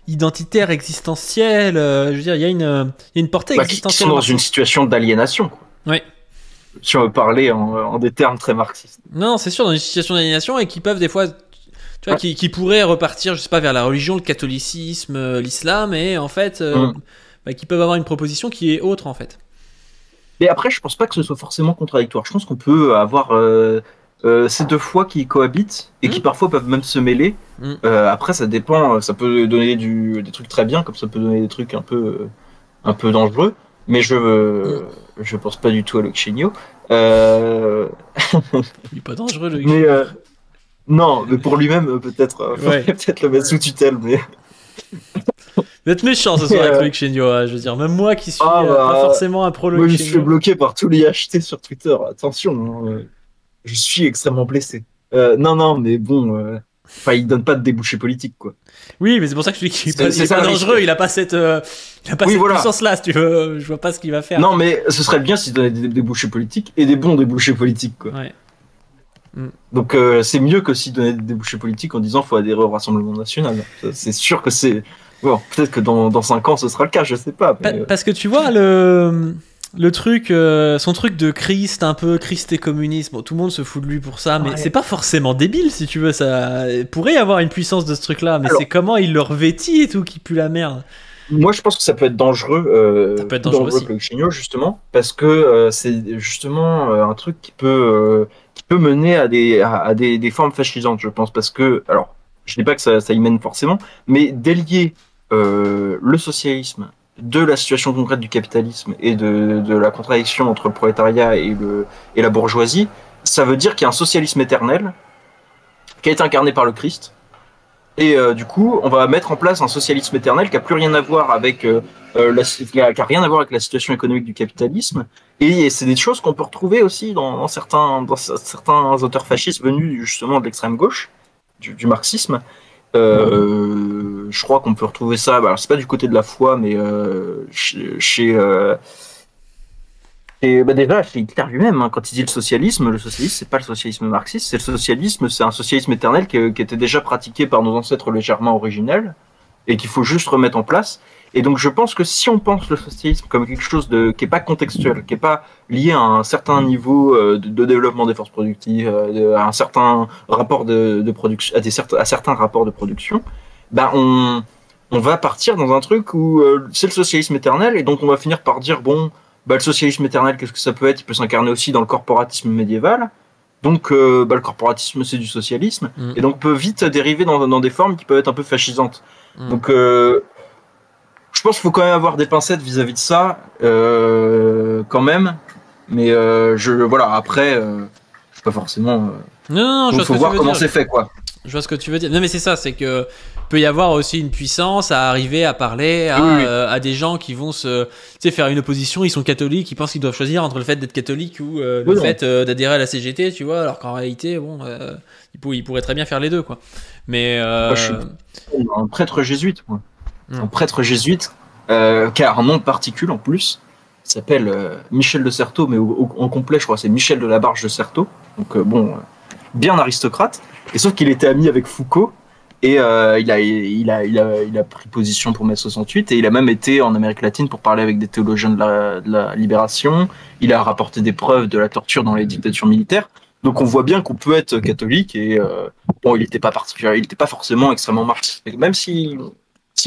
S1: identitaire, existentielle, je veux dire, il y a une portée existentielle.
S2: Qui sont dans une situation d'aliénation, quoi.
S1: Oui.
S2: Si on veut parler en des termes très marxistes.
S1: Non, c'est sûr, dans une situation d'aliénation, et qui peuvent des fois, tu vois, qui pourraient repartir, je sais pas, vers la religion, le catholicisme, l'islam, et en fait, qui peuvent avoir une proposition qui est autre, en fait.
S2: Mais après, je pense pas que ce soit forcément contradictoire. Je pense qu'on peut avoir ces deux foi qui cohabitent et qui parfois peuvent même se mêler. Après, ça dépend. Ça peut donner des trucs très bien, comme ça peut donner des trucs un peu dangereux. Mais je pense pas du tout à Luc Chéniaud.
S1: Il est pas dangereux, Luc.
S2: Mais non, mais pour lui-même peut-être. Peut-être le mettre sous tutelle, mais.
S1: Vous êtes méchant ce soir avec Luc Chéniaud, je veux dire. Même moi qui suis pas forcément un pro Luc Chéniaud.
S2: Moi, je suis bloqué par tous les HT sur Twitter. Attention, je suis extrêmement blessé. Non, mais bon. Il donne pas de débouchés politiques, quoi.
S1: Oui, mais c'est pour ça que je dis qu'il est pas dangereux. Il a pas cette puissance-là, si tu veux. Je vois pas ce qu'il va faire.
S2: Non, mais ce serait bien s'il donnait des débouchés politiques et des bons débouchés politiques, quoi.
S1: Ouais.
S2: Donc c'est mieux que s'il donnait des débouchés politiques en disant faut adhérer au Rassemblement National. C'est sûr que c'est... Bon, peut-être que dans 5 ans ce sera le cas, je sais pas. Mais...
S1: Parce que tu vois, le truc, son truc de Christ, un peu Christ et communisme, bon, tout le monde se fout de lui pour ça, mais c'est pas forcément débile, si tu veux. Ça pourrait y avoir une puissance de ce truc-là, mais c'est comment il le revêtit et tout qui pue la merde.
S2: Moi, je pense que ça peut être dangereux.
S1: Ça peut être dangereux aussi.
S2: Avec Chéniaud, justement, parce que c'est justement un truc qui peut mener à des formes fascisantes, je pense, parce que, alors, je dis pas que ça y mène forcément, mais délier le socialisme de la situation concrète du capitalisme et de la contradiction entre le prolétariat et la bourgeoisie, ça veut dire qu'il y a un socialisme éternel qui a été incarné par le Christ. Et du coup, on va mettre en place un socialisme éternel qui a plus rien à voir avec qui a rien à voir avec la situation économique du capitalisme. Et c'est des choses qu'on peut retrouver aussi dans certains auteurs fascistes venus justement de l'extrême gauche, du marxisme. Je crois qu'on peut retrouver ça. Alors c'est pas du côté de la foi, mais chez Et bah déjà, chez Hitler lui-même, hein, quand il dit le socialisme, c'est pas le socialisme marxiste, c'est le socialisme, c'est un socialisme éternel qui était déjà pratiqué par nos ancêtres légèrement originels et qu'il faut juste remettre en place. Et donc je pense que si on pense le socialisme comme quelque chose qui est pas contextuel, qui est pas lié à un certain niveau de développement des forces productives, à un certain rapport de production, à certains rapports de production, bah on va partir dans un truc où c'est le socialisme éternel et donc on va finir par dire bon, bah le socialisme éternel, qu'est-ce que ça peut être? Il peut s'incarner aussi dans le corporatisme médiéval. Donc bah, le corporatisme c'est du socialisme et donc peut vite dériver dans des formes qui peuvent être un peu fascisantes. Donc je pense qu'il faut quand même avoir des pincettes vis-à-vis de ça, quand même. Mais voilà, après, je suis pas forcément.
S1: Non, je
S2: faut voir comment c'est fait, quoi.
S1: Je vois ce que tu veux dire. Non, mais c'est ça, c'est que peut y avoir aussi une puissance à arriver à parler à des gens qui vont faire une opposition. Ils sont catholiques, ils pensent qu'ils doivent choisir entre le fait d'être catholique ou le fait d'adhérer à la CGT, tu vois. Alors qu'en réalité, bon, ils pourraient très bien faire les deux, quoi. Mais
S2: moi, je suis un prêtre jésuite, moi. Un prêtre jésuite qui a un nom de particule en plus. Il s'appelle Michel de Certeau, mais en complet, je crois, c'est Michel de la Barge de Certeau. Donc bon, bien aristocrate. Et sauf qu'il était ami avec Foucault et il a pris position pour mai 68 et il a même été en Amérique latine pour parler avec des théologiens de la libération. Il a rapporté des preuves de la torture dans les dictatures militaires. Donc on voit bien qu'on peut être catholique et bon, il n'était pas particulier, il n'était pas forcément extrêmement marxiste. Même si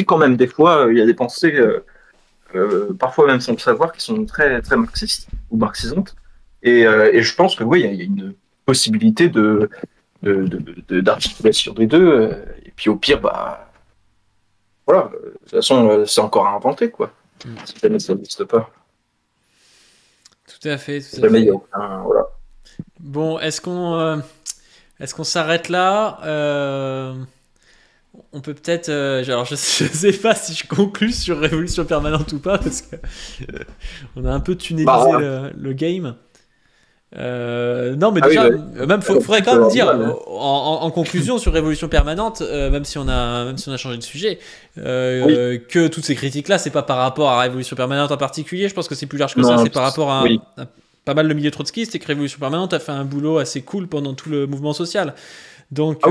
S2: quand même des fois il y a des pensées, parfois même sans le savoir, qui sont très très marxistes ou marxisantes. Et je pense que oui, il y a une possibilité d'articulation des deux. Et puis au pire, bah voilà, de toute façon, c'est encore à inventer, quoi. Si jamais ça n'existe pas.
S1: Tout à fait.
S2: Jamais il y a aucun, voilà.
S1: Bon, est-ce qu'on s'arrête là? On peut peut-être. Alors, je sais pas si je conclue sur Révolution permanente ou pas, parce que on a un peu tunnelisé le game. Non, mais déjà, même faudrait quand même dire en conclusion sur Révolution permanente, même si on a changé de sujet, que toutes ces critiques-là, c'est pas par rapport à Révolution permanente en particulier. Je pense que c'est plus large que ça. C'est par rapport à pas mal le milieu trotskiste, et que Révolution permanente a fait un boulot assez cool pendant tout le mouvement social. Donc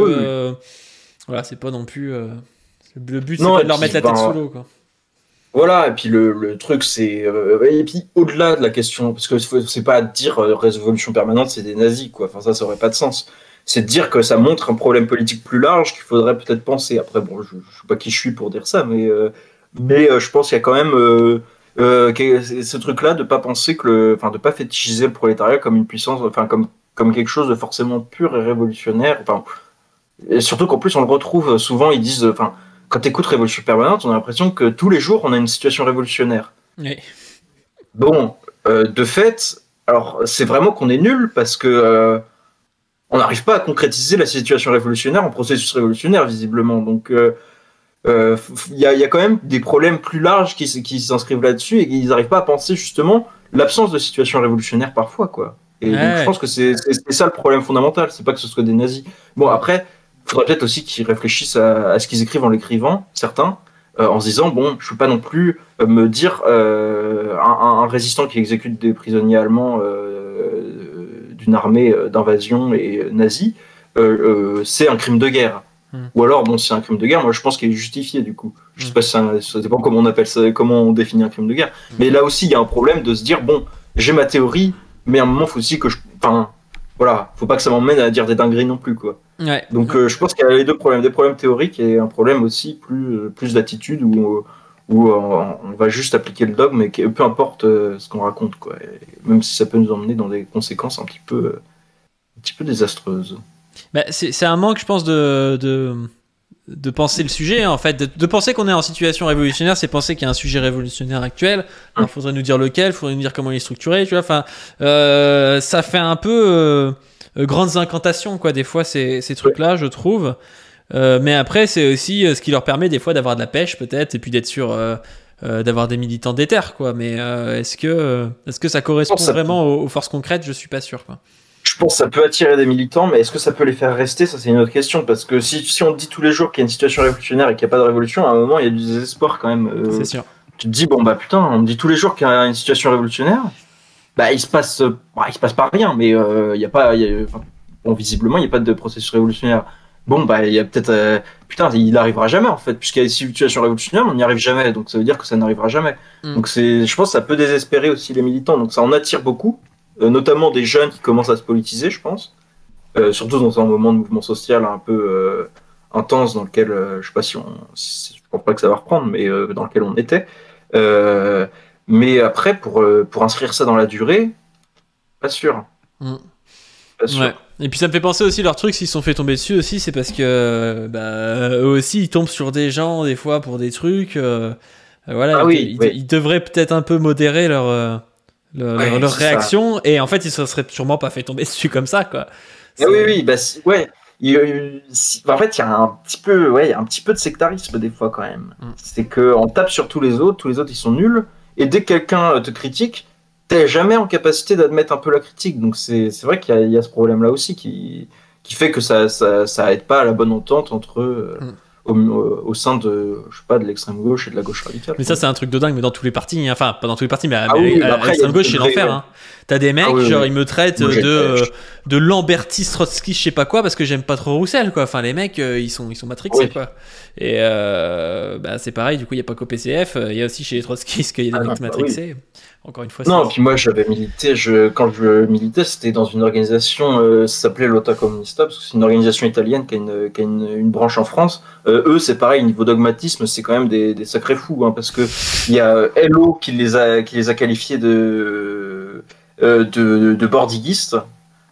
S1: voilà, c'est pas non plus le but, c'est pas de leur mettre la tête sous l'eau, quoi.
S2: Voilà, et puis le truc, c'est et puis au-delà de la question, parce que c'est pas dire Révolution permanente, c'est des nazis, quoi. Enfin, ça aurait pas de sens. C'est de dire que ça montre un problème politique plus large qu'il faudrait peut-être penser. Après, bon, je sais pas qui je suis pour dire ça, mais je pense qu'il y a quand même ce truc-là de pas penser de pas fétichiser le prolétariat comme une puissance, enfin comme quelque chose de forcément pur et révolutionnaire. Enfin, et surtout qu'en plus on le retrouve souvent, ils disent, enfin, quand t'écoutes Révolution permanente, on a l'impression que tous les jours on a une situation révolutionnaire.
S1: Oui.
S2: Bon, de fait, alors c'est vraiment qu'on est nul parce que on n'arrive pas à concrétiser la situation révolutionnaire en processus révolutionnaire visiblement. Donc il y a quand même des problèmes plus larges qui s'inscrivent là-dessus et qu'ils n'arrivent pas à penser justement l'absence de situation révolutionnaire parfois, quoi. Et donc je pense que c'est ça le problème fondamental, c'est pas que ce soit des nazis. Bon, après, il faudrait peut-être aussi qu'ils réfléchissent à ce qu'ils écrivent en l'écrivant, certains, en se disant, bon, je ne peux pas non plus me dire un résistant qui exécute des prisonniers allemands d'une armée d'invasion et nazie, c'est un crime de guerre. Ou alors, bon, c'est un crime de guerre, moi je pense qu'il est justifié du coup. Je sais pas si ça dépend comment on appelle ça, comment on définit un crime de guerre. Mais là aussi, il y a un problème de se dire, bon, j'ai ma théorie, mais à un moment, il faut aussi que voilà, faut pas que ça m'emmène à dire des dingueries non plus, quoi.
S1: Ouais.
S2: Donc je pense qu'il y a les deux problèmes, des problèmes théoriques et un problème aussi plus d'attitude où on va juste appliquer le dogme et peu importe ce qu'on raconte, quoi. Et même si ça peut nous emmener dans des conséquences un petit peu désastreuses.
S1: Bah, c'est un manque, je pense, de penser le sujet, en fait, de penser qu'on est en situation révolutionnaire, c'est penser qu'il y a un sujet révolutionnaire actuel. Alors, faudrait nous dire lequel, faudrait nous dire comment il est structuré, tu vois. Enfin, ça fait un peu grandes incantations, quoi, des fois, ces trucs-là, je trouve. Mais après, c'est aussi ce qui leur permet des fois d'avoir de la pêche, peut-être, et puis d'être sûr d'avoir des militants déter, quoi. Mais est-ce que ça correspond vraiment aux forces concrètes? Je suis pas sûr, quoi.
S2: Je pense que ça peut attirer des militants, mais est-ce que ça peut les faire rester? Ça, c'est une autre question. Parce que si on dit tous les jours qu'il y a une situation révolutionnaire et qu'il n'y a pas de révolution, à un moment, il y a du désespoir quand même.
S1: C'est sûr.
S2: Tu te dis, bon, bah putain, on me dit tous les jours qu'il y a une situation révolutionnaire. bah, il se passe pas rien, mais il y a pas, bon, visiblement, il n'y a pas de processus révolutionnaire. Bon, bah, il y a peut-être, putain, il n'arrivera jamais en fait, puisqu'il y a des situations révolutionnaires, on n'y arrive jamais, donc ça veut dire que ça n'arrivera jamais. Donc je pense que ça peut désespérer aussi les militants, donc ça en attire beaucoup, notamment des jeunes qui commencent à se politiser, je pense, surtout dans un moment de mouvement social un peu intense dans lequel, je sais pas je pense pas que ça va reprendre, mais dans lequel on était. Mais après, pour inscrire ça dans la durée, pas sûr. Pas sûr.
S1: Ouais. Et puis ça me fait penser aussi, leur truc, s'ils se sont fait tomber dessus aussi, c'est parce que eux aussi, ils tombent sur des gens, des fois, pour des trucs. Voilà, ils devraient peut-être un peu modérer leur réaction, ça. Et en fait, ils se seraient sûrement pas fait tomber dessus comme ça, quoi.
S2: Oui, bah, ouais. En fait, il y a un petit peu de sectarisme des fois quand même. C'est qu'on tape sur tous les autres ils sont nuls, et dès que quelqu'un te critique, t'es jamais en capacité d'admettre un peu la critique. Donc c'est vrai qu'il y a ce problème-là aussi qui fait que ça aide pas à la bonne entente entre au sein de, je sais pas, de l'extrême gauche et de la gauche radicale.
S1: Mais ça, c'est un truc de dingue, mais dans tous les partis, enfin, pas dans tous les partis, mais à l'extrême gauche, c'est l'enfer. Hein. T'as des mecs, ils me traitent de Lambertis, Trotsky, je sais pas quoi, parce que j'aime pas trop Roussel, quoi. Enfin, les mecs, ils sont matrixés, quoi. Et c'est pareil, du coup, il n'y a pas qu'au PCF, il y a aussi chez les trotskistes qu'il y a des mecs matrixés. Encore une fois,
S2: non, puis moi j'avais milité, quand je militais, c'était dans une organisation, ça s'appelait Lotta Comunista, parce que c'est une organisation italienne qui a une branche en France. Eux, c'est pareil, niveau dogmatisme, c'est quand même des sacrés fous, hein, parce que il y a Hello qui les a qualifiés de bordiguistes.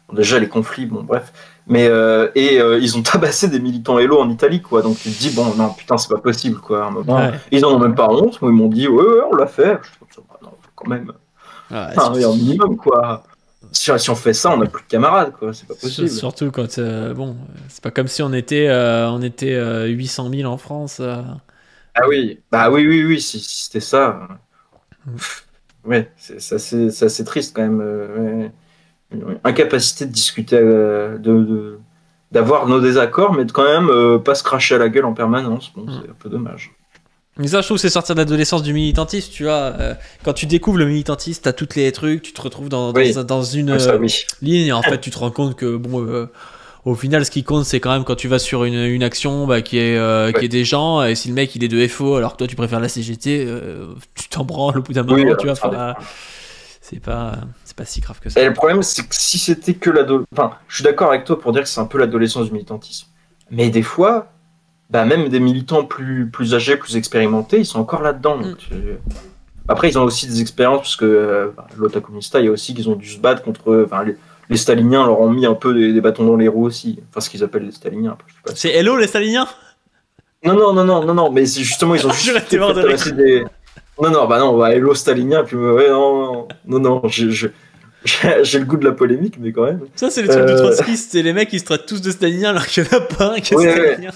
S2: Bon, déjà les conflits, bon bref. Mais ils ont tabassé des militants Hello en Italie, quoi. Donc tu te dis bon, non, putain, c'est pas possible, quoi. À un moment, ils en ont même pas honte. Moi, ils m'ont dit ouais, on l'a fait. Non, quand même. Un minimum, quoi. Si on fait ça, on n'a plus de camarades, quoi. C'est pas possible.
S1: Surtout quand c'est pas comme si on était 800 000 en France.
S2: Ah oui, bah oui, si c'était ça. Ouais, c'est assez triste quand même. Incapacité de discuter, d'avoir nos désaccords, mais de quand même pas se cracher à la gueule en permanence. Bon, c'est un peu dommage.
S1: Mais ça, je trouve, c'est sortir de l'adolescence du militantisme, tu vois. Quand tu découvres le militantisme, t'as tous les trucs, tu te retrouves dans une ligne, et en fait, tu te rends compte que, au final, ce qui compte, c'est quand même quand tu vas sur une action qui est des gens, et si le mec, il est de FO, alors que toi, tu préfères la CGT, tu t'en branles au bout d'un moment, tu vois. C'est pas si grave que ça.
S2: Et le problème, c'est que si c'était que enfin, je suis d'accord avec toi pour dire que c'est un peu l'adolescence du militantisme. Mais des fois, même des militants plus âgés, plus expérimentés, ils sont encore là-dedans. Donc, après, ils ont aussi des expériences, parce que Lotta Comunista, il y a aussi qu'ils ont dû se battre contre... les staliniens leur ont mis un peu des bâtons dans les roues aussi. Enfin, ce qu'ils appellent les staliniens.
S1: C'est Hello, les staliniens?
S2: Non, mais c'est justement, ils ont juste des... Non, Hello stalinien, puis non, j'ai le goût de la polémique, mais quand même.
S1: Ça, c'est les trucs de trotskistes, c'est les mecs qui se traitent tous de staliniens alors qu'il n'y en a pas un qui est stalinien.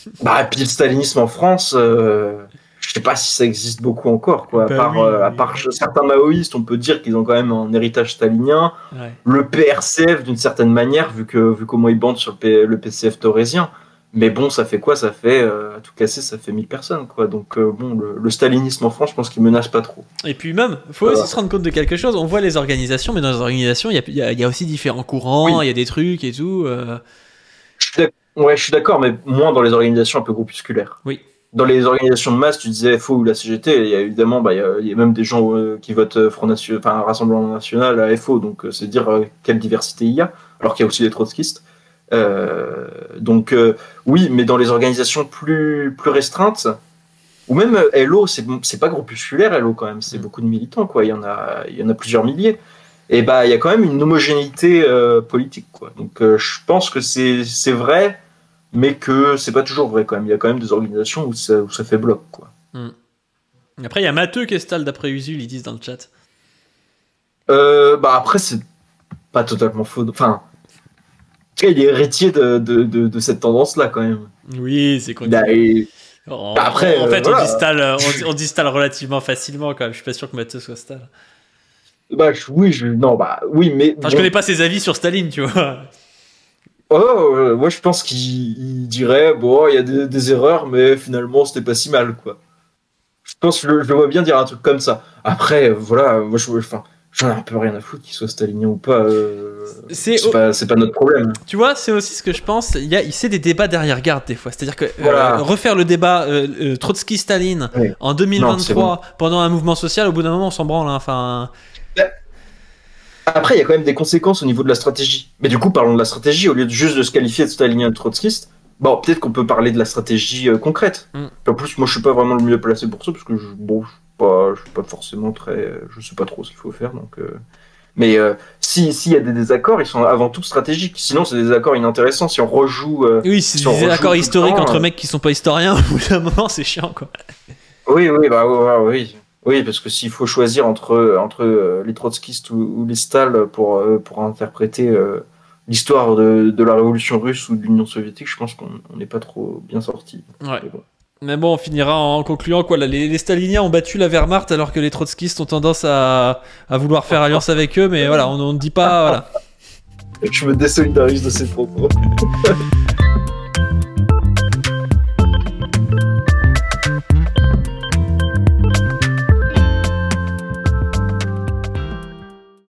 S2: Et puis le stalinisme en France, je sais pas si ça existe beaucoup encore, quoi. À part certains maoïstes, on peut dire qu'ils ont quand même un héritage stalinien. Ouais. Le PRCF, d'une certaine manière, vu comment ils bandent sur le PCF taurésien. Mais bon, ça fait quoi? Ça fait, à tout casser, ça fait 1000 personnes, quoi. Donc, le stalinisme en France, je pense qu'il menace pas trop.
S1: Et puis même, faut aussi se rendre compte de quelque chose. On voit les organisations, mais dans les organisations, il y a aussi différents courants, il y a des trucs et tout.
S2: Je suis d'accord, mais moins dans les organisations un peu groupusculaires.
S1: Oui.
S2: Dans les organisations de masse, tu disais FO ou la CGT, il y a évidemment, il y a même des gens qui votent Rassemblement National à FO, donc c'est dire quelle diversité il y a, alors qu'il y a aussi des trotskistes. Donc oui, mais dans les organisations plus restreintes, ou même Hello, c'est pas groupusculaire Hello quand même, c'est beaucoup de militants, quoi. Il y en a plusieurs milliers, et il y a quand même une homogénéité politique, quoi. Donc je pense que c'est vrai, mais que c'est pas toujours vrai quand même. Il y a quand même des organisations où ça fait bloc, quoi.
S1: Après il y a Matteux qui installe d'après Usul, ils disent dans le chat.
S2: Après c'est pas totalement faux, enfin il est héritier de cette tendance-là, quand même.
S1: Oui, c'est quoi.
S2: Après,
S1: en fait, on distingue relativement facilement, quand même. Je suis pas sûr que Matteux soit Stal.
S2: Oui, mais...
S1: Enfin, je connais pas ses avis sur Staline, tu vois.
S2: Moi, je pense qu'il dirait, il y a des erreurs, mais finalement, c'était pas si mal, quoi. Je pense que je le vois bien dire un truc comme ça. Après, moi, je j'en ai un peu rien à foutre qu'il soit stalinien ou pas. C'est pas notre problème.
S1: Tu vois, c'est aussi ce que je pense. Il c'est des débats derrière garde des fois. C'est-à-dire que refaire le débat Trotsky-Staline en 2023 pendant un mouvement social, au bout d'un moment, on s'en branle. Hein, enfin.
S2: Après, il y a quand même des conséquences au niveau de la stratégie. Mais du coup, parlons de la stratégie au lieu de juste de se qualifier de stalinien et de trotskiste. Bon, peut-être qu'on peut parler de la stratégie concrète. En plus, moi, je suis pas vraiment le mieux placé pour ça parce que je suis pas forcément très, je sais pas trop ce qu'il faut faire. Donc, mais s'il y a des désaccords, ils sont avant tout stratégiques. Sinon, c'est des désaccords inintéressants. Si on rejoue,
S1: oui, c'est des désaccords historiques entre mecs qui sont pas historiens. Au bout d'un moment, c'est chiant, quoi.
S2: Oui, oui, parce que s'il faut choisir entre les trotskistes ou les Stal pour interpréter l'histoire de la révolution russe ou de l'Union soviétique, je pense qu'on n'est pas trop bien sorti.
S1: Ouais. Mais bon, on finira en concluant quoi. Là, les staliniens ont battu la Wehrmacht alors que les trotskistes ont tendance à vouloir faire alliance avec eux, mais voilà, on ne dit pas. Voilà.
S2: Je me désolidarise de ces propos.